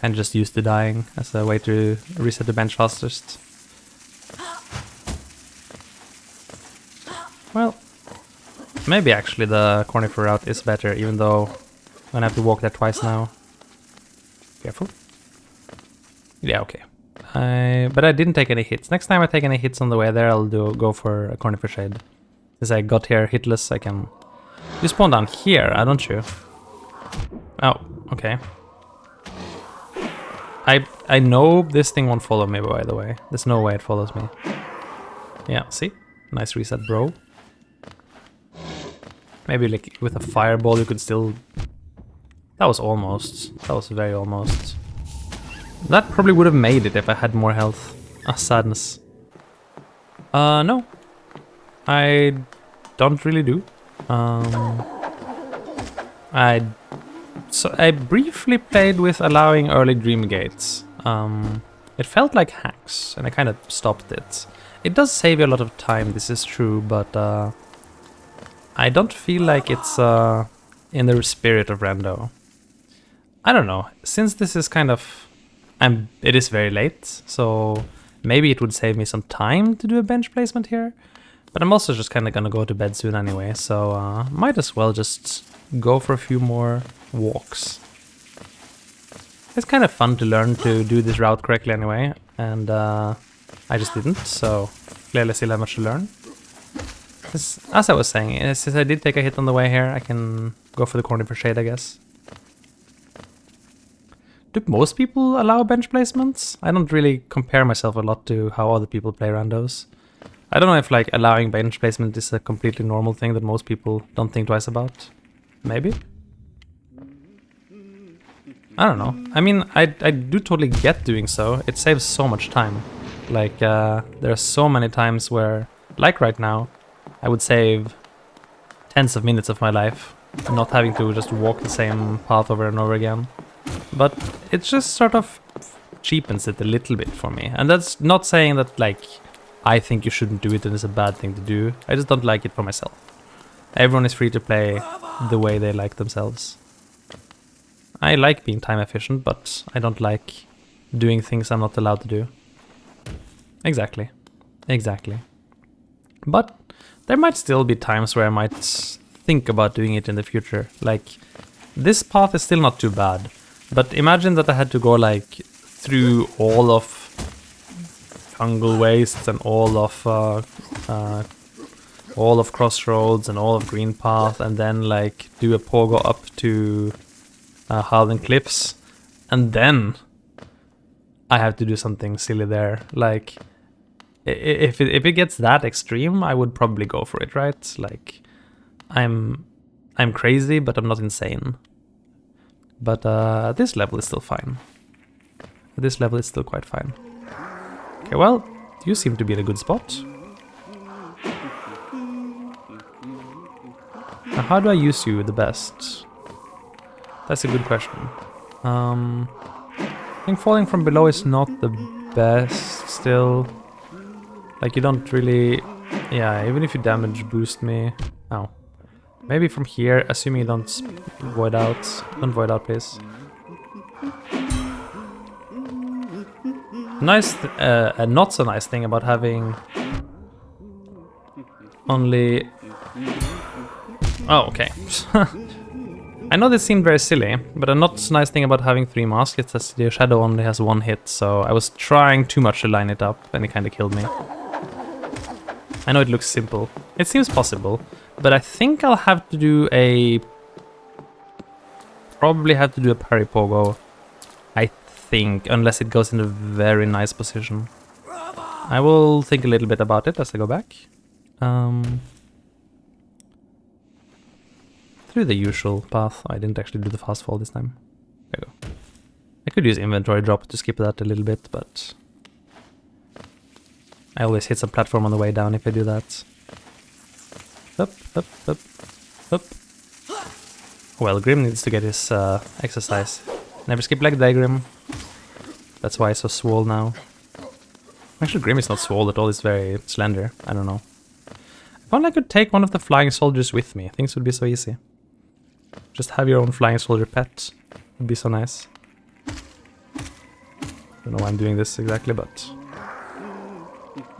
A: And just used to dying as a way to reset the bench fastest. Well, maybe actually the Cornifer route is better, even though I'm gonna have to walk there twice now. Careful. Yeah, okay. But I didn't take any hits. Next time I take any hits on the way there, I'll go for a Cornifer Shade. Since I got here hitless, I can... You spawn down here, don't you? Oh, okay. I know this thing won't follow me, by the way. There's no way it follows me. Yeah, see? Nice reset, bro. Maybe like with a fireball you could still... That was almost. That was very almost. That probably would have made it if I had more health. Ah, sadness. No. I don't really do. I briefly played with allowing early dream gates. It felt like hacks, and I kind of stopped it. It does save you a lot of time, this is true, but I don't feel like it's in the spirit of Rando. I don't know, since this is kind of... it is very late, so maybe it would save me some time to do a bench placement here. But I'm also just kind of gonna go to bed soon anyway, so might as well just go for a few more walks. It's kind of fun to learn to do this route correctly anyway, and I just didn't, so clearly I still have much to learn. As I was saying, since I did take a hit on the way here, I can go for the Cornifer Shade, I guess. Do most people allow bench placements? I don't really compare myself a lot to how other people play randos. I don't know if like allowing bench placement is a completely normal thing that most people don't think twice about. Maybe? I don't know. I mean, I do totally get doing so. It saves so much time. Like, there are so many times where, like right now, I would save tens of minutes of my life not having to just walk the same path over and over again. But it just sort of cheapens it a little bit for me. And that's not saying that, like, I think you shouldn't do it and it's a bad thing to do. I just don't like it for myself. Everyone is free to play the way they like themselves. I like being time efficient, but I don't like doing things I'm not allowed to do. Exactly. Exactly. But there might still be times where I might think about doing it in the future. Like, this path is still not too bad. But imagine that I had to go like through all of Fungal Wastes and all of Crossroads and all of Green Path, and then like do a pogo up to Howling Cliffs, and then I have to do something silly there. Like, if it gets that extreme, I would probably go for it, right? Like, I'm crazy, but I'm not insane. But this level is still fine. This level is still quite fine. Okay, well, you seem to be in a good spot. Now, how do I use you the best? That's a good question. I think falling from below is not the best still. Like, you don't really... Yeah, even if you damage boost me... Oh. Maybe from here, assuming you don't void out. Don't void out, please. Nice, a not so nice thing about having only... Oh, okay. I know this seemed very silly, but a not so nice thing about having 3 masks is that the shadow only has 1 hit, so I was trying too much to line it up, and it kind of killed me. I know it looks simple. It seems possible, but I think I'll have to do a... Probably have to do a parry pogo. I think, unless it goes in a very nice position. I will think a little bit about it as I go back. Through the usual path. I didn't actually do the fast fall this time. There you go. I could use inventory drop to skip that a little bit, but... I always hit some platform on the way down if I do that. Up, up, up, up. Well, Grim needs to get his exercise. Never skip leg day, Grim. That's why he's so swole now. Actually, Grim is not swole at all, he's very slender. I don't know. If only I could take one of the flying soldiers with me, things would be so easy. Just have your own flying soldier pet. Would be so nice. Don't know why I'm doing this exactly, but...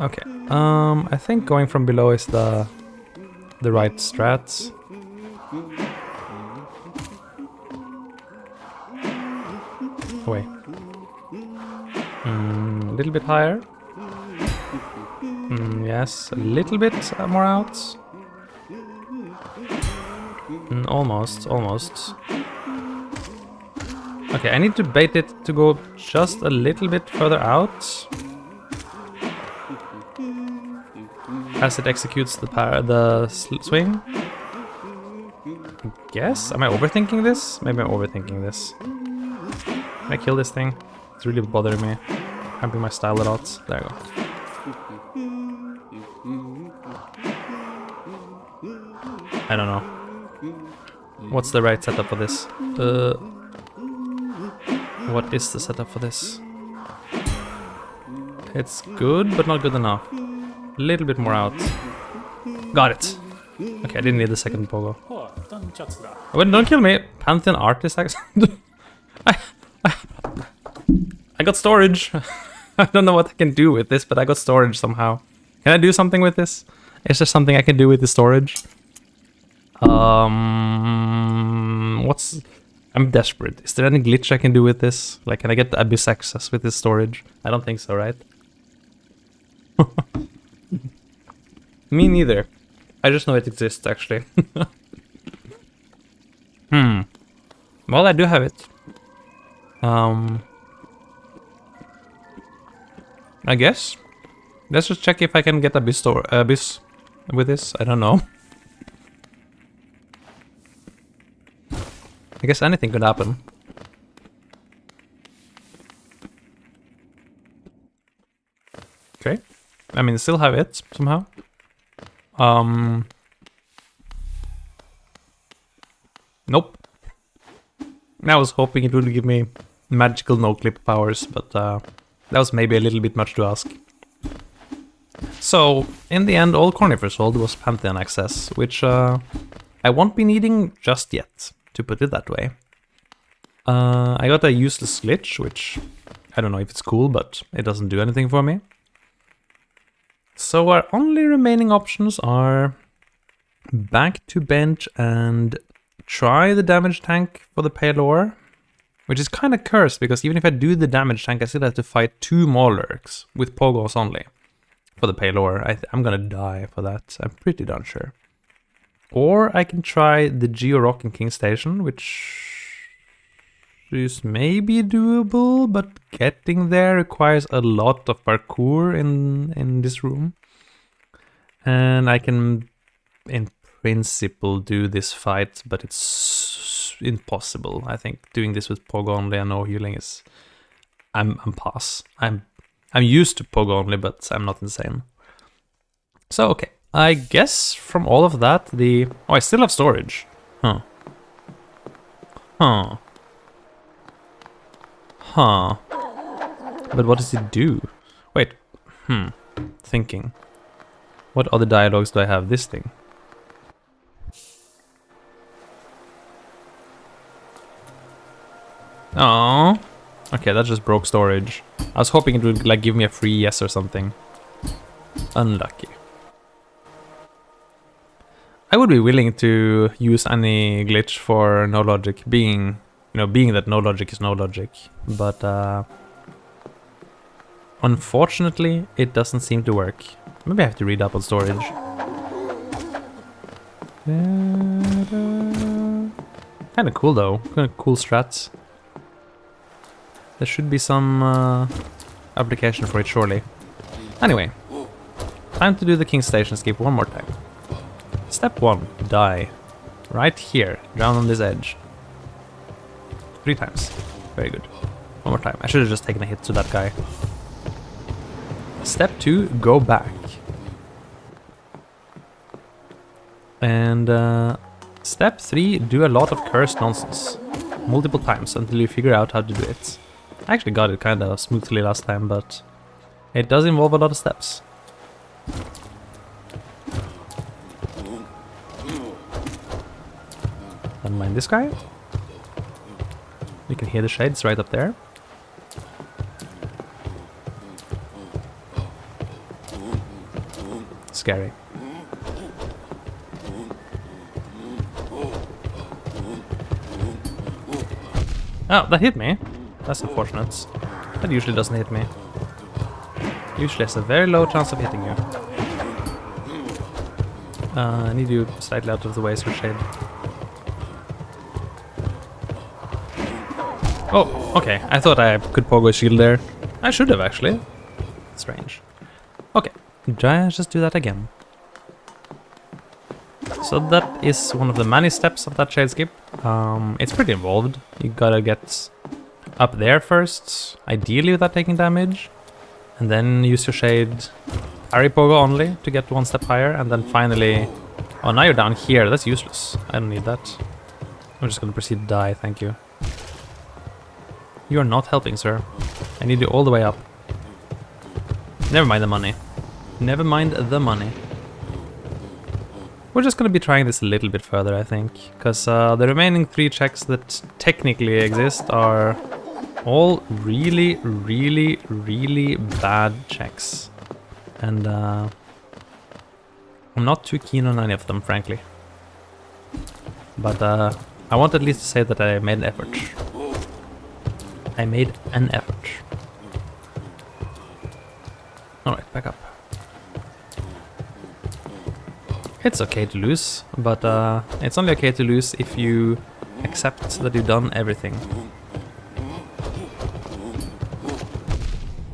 A: Okay. I think going from below is the right strat. Wait. A little bit higher. Yes, a little bit more out. Almost, almost. Okay, I need to bait it to go just a little bit further out. As it executes the swing. I guess? Am I overthinking this? Maybe I'm overthinking this. Can I kill this thing? It's really bothering me. Cramping my style a lot. There you go. I don't know. What's the right setup for this? What is the setup for this? It's good, but not good enough. A little bit more out. Got it. Okay, I didn't need the second pogo. Wait, don't kill me. Pantheon artist. I got storage. I don't know what I can do with this, but I got storage somehow. Can I do something with this? Is there something I can do with the storage? I'm desperate. Is there any glitch I can do with this? Like, can I get the abyss access with this storage? I don't think so, right? Me neither. I just know it exists, actually. Well, I do have it. I guess. Let's just check if I can get abyss with this. I don't know. I guess anything could happen. Okay. I mean, still have it somehow. Nope. I was hoping it would give me magical no-clip powers, but that was maybe a little bit much to ask. So, in the end, all Cornifer's hold was Pantheon access, which I won't be needing just yet, to put it that way. I got a useless glitch, which I don't know if it's cool, but it doesn't do anything for me. So our only remaining options are back to bench and try the damage tank for the Paylor, which is kind of cursed because even if I do the damage tank, I still have to fight 2 more lurks with pogos only for the Paylor. I'm gonna die for that, I'm pretty darn sure. Or I can try the Geo Rock and King Station, which is maybe doable, but getting there requires a lot of parkour in this room. And I can, in principle, do this fight, but it's impossible. I think doing this with pogo only and no healing is... I'm pass. I'm used to pogo only, but I'm not insane. So, okay. I guess from all of that, the... Oh, I still have storage. Huh. Huh. Huh. But what does it do? Wait. Thinking. What other dialogues do I have? This thing. Oh. Okay, that just broke storage. I was hoping it would like give me a free yes or something. Unlucky. I would be willing to use any glitch for no logic, being that no logic is no logic, but unfortunately it doesn't seem to work. Maybe I have to read up on storage. Kinda cool though, kinda cool strats. There should be some application for it surely. Anyway, time to do the King Station skip one more time. Step 1, die. Right here, down on this edge. 3 times. Very good. One more time. I should have just taken a hit to that guy. Step 2, go back. And step 3, do a lot of cursed nonsense. Multiple times until you figure out how to do it. I actually got it kind of smoothly last time, but it does involve a lot of steps. Don't mind this guy. You can hear the shades right up there. scary. Oh, that hit me. That's unfortunate. That usually doesn't hit me. Usually has a very low chance of hitting you. I need you slightly out of the way, Sir Shade. Oh, okay. I thought I could pogo a shield there. I should have, actually. Strange. Okay, just do that again. So that is one of the many steps of that shade skip. It's pretty involved. You gotta get up there first, ideally without taking damage, and then use your shade parry pogo only to get one step higher, and then finally... Oh, now you're down here. That's useless. I don't need that. I'm just gonna proceed to die, thank you. You are not helping, sir. I need you all the way up. Never mind the money. Never mind the money. We're just gonna be trying this a little bit further, I think, because the remaining 3 checks that technically exist are all really, really, really bad checks. And I'm not too keen on any of them, frankly. But I want at least to say that I made an effort. I made an effort. Alright, back up. It's okay to lose, but it's only okay to lose if you accept that you've done everything.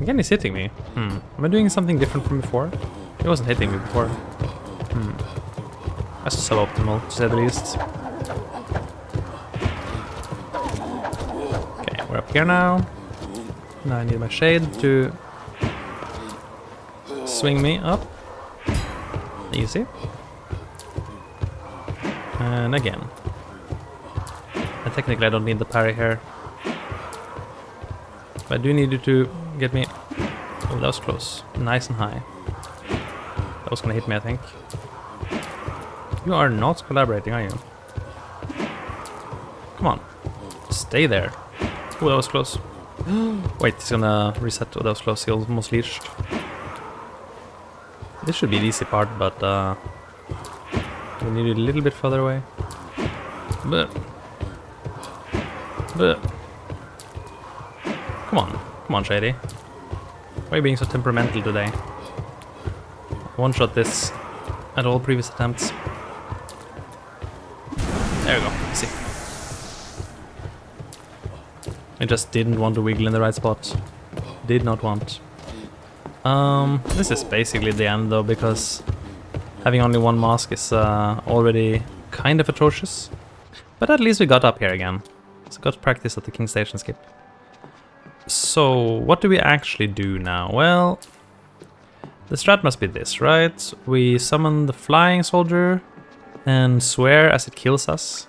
A: Again, he's hitting me. Am I doing something different from before? He wasn't hitting me before. That's suboptimal, to say the least. Okay, we're up here now. Now I need my shade to swing me up. Easy. And again. And technically I don't need the parry here. But I do need you to get me... Oh, that was close. Nice and high. That was gonna hit me, I think. You are not collaborating, are you? Come on. Stay there. Oh, that was close. Wait, he's gonna reset. Oh, that was close. He almost leached. This should be the easy part, but we need it a little bit further away. But come on, Shady. Why are you being so temperamental today? One-shot this at all previous attempts. There we go. See. I just didn't want to wiggle in the right spot. Did not want. This is basically the end though, because having only one mask is already kind of atrocious. But at least we got up here again. So got practice at the King Station skip. So what do we actually do now? Well, the strat must be this, right? We summon the flying soldier and swear as it kills us.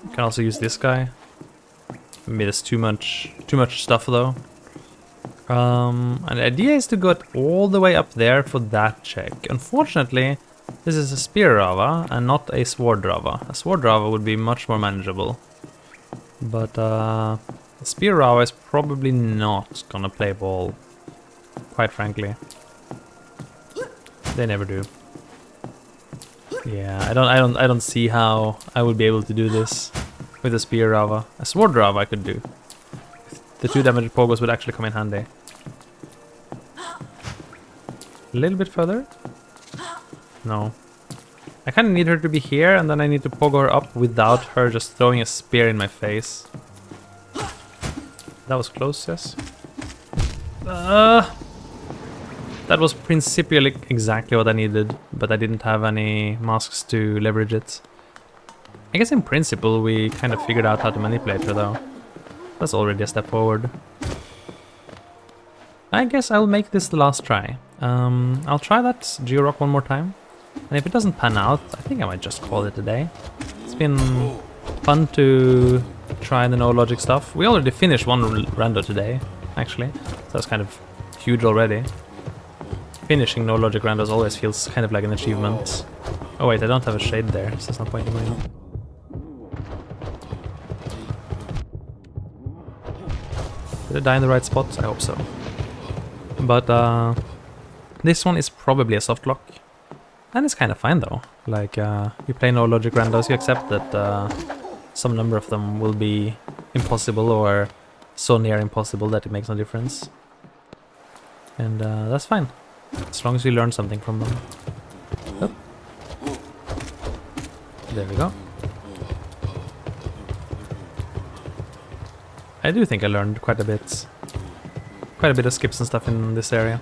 A: You can also use this guy. Maybe there's too much stuff though. And the idea is to get all the way up there for that check. Unfortunately, this is a spear Rava and not a sword Rava. A sword Rava would be much more manageable. But the spear Rava is probably not gonna play ball, quite frankly. They never do. Yeah, I don't see how I would be able to do this with a spear Rava. A sword Rava I could do. The 2 damage pogos would actually come in handy. A little bit further? No. I kind of need her to be here, and then I need to pogo her up without her just throwing a spear in my face. That was close, yes. That was principially exactly what I needed, but I didn't have any masks to leverage it. I guess in principle we kind of figured out how to manipulate her though. That's already a step forward. I guess I'll make this the last try. I'll try that Geo-Rock one more time. And if it doesn't pan out, I think I might just call it a day. It's been fun to try the no logic stuff. We already finished one rando today, actually. So that's kind of huge already. Finishing no logic randos always feels kind of like an achievement. Oh wait, I don't have a shade there, so there's no point in going up. Did I die in the right spot? I hope so. But this one is probably a soft lock. And it's kind of fine though. Like, you play no logic randos, you accept that some number of them will be impossible or so near impossible that it makes no difference. And that's fine. As long as you learn something from them. Oh. There we go. I do think I learned quite a bit. Quite a bit of skips and stuff in this area.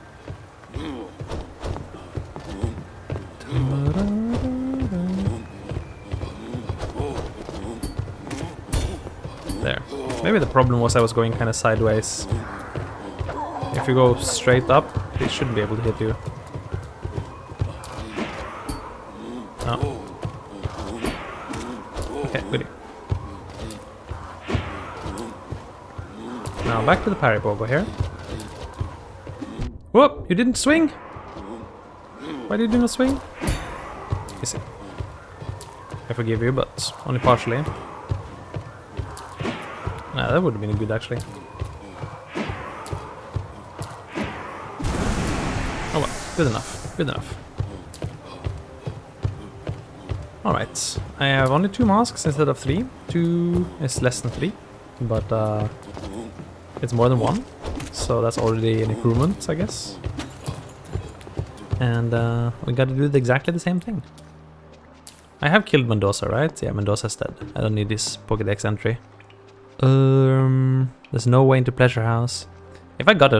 A: There. Maybe the problem was I was going kind of sideways. If you go straight up, they shouldn't be able to hit you. No. Okay, goodie. Now back to the parry pogo here. Whoop! You didn't swing? Why did you not swing? Easy. I forgive you, but only partially. Nah, that would have been good actually. Oh well, good enough, good enough. Alright, I have only 2 masks instead of 3. 2 is less than 3, but it's more than 1. So that's already an improvement, I guess. And we gotta do exactly the same thing. I have killed Mendoza, right? Yeah, Mendoza's dead. I don't need this Pokédex entry. There's no way into Pleasure House. If I got a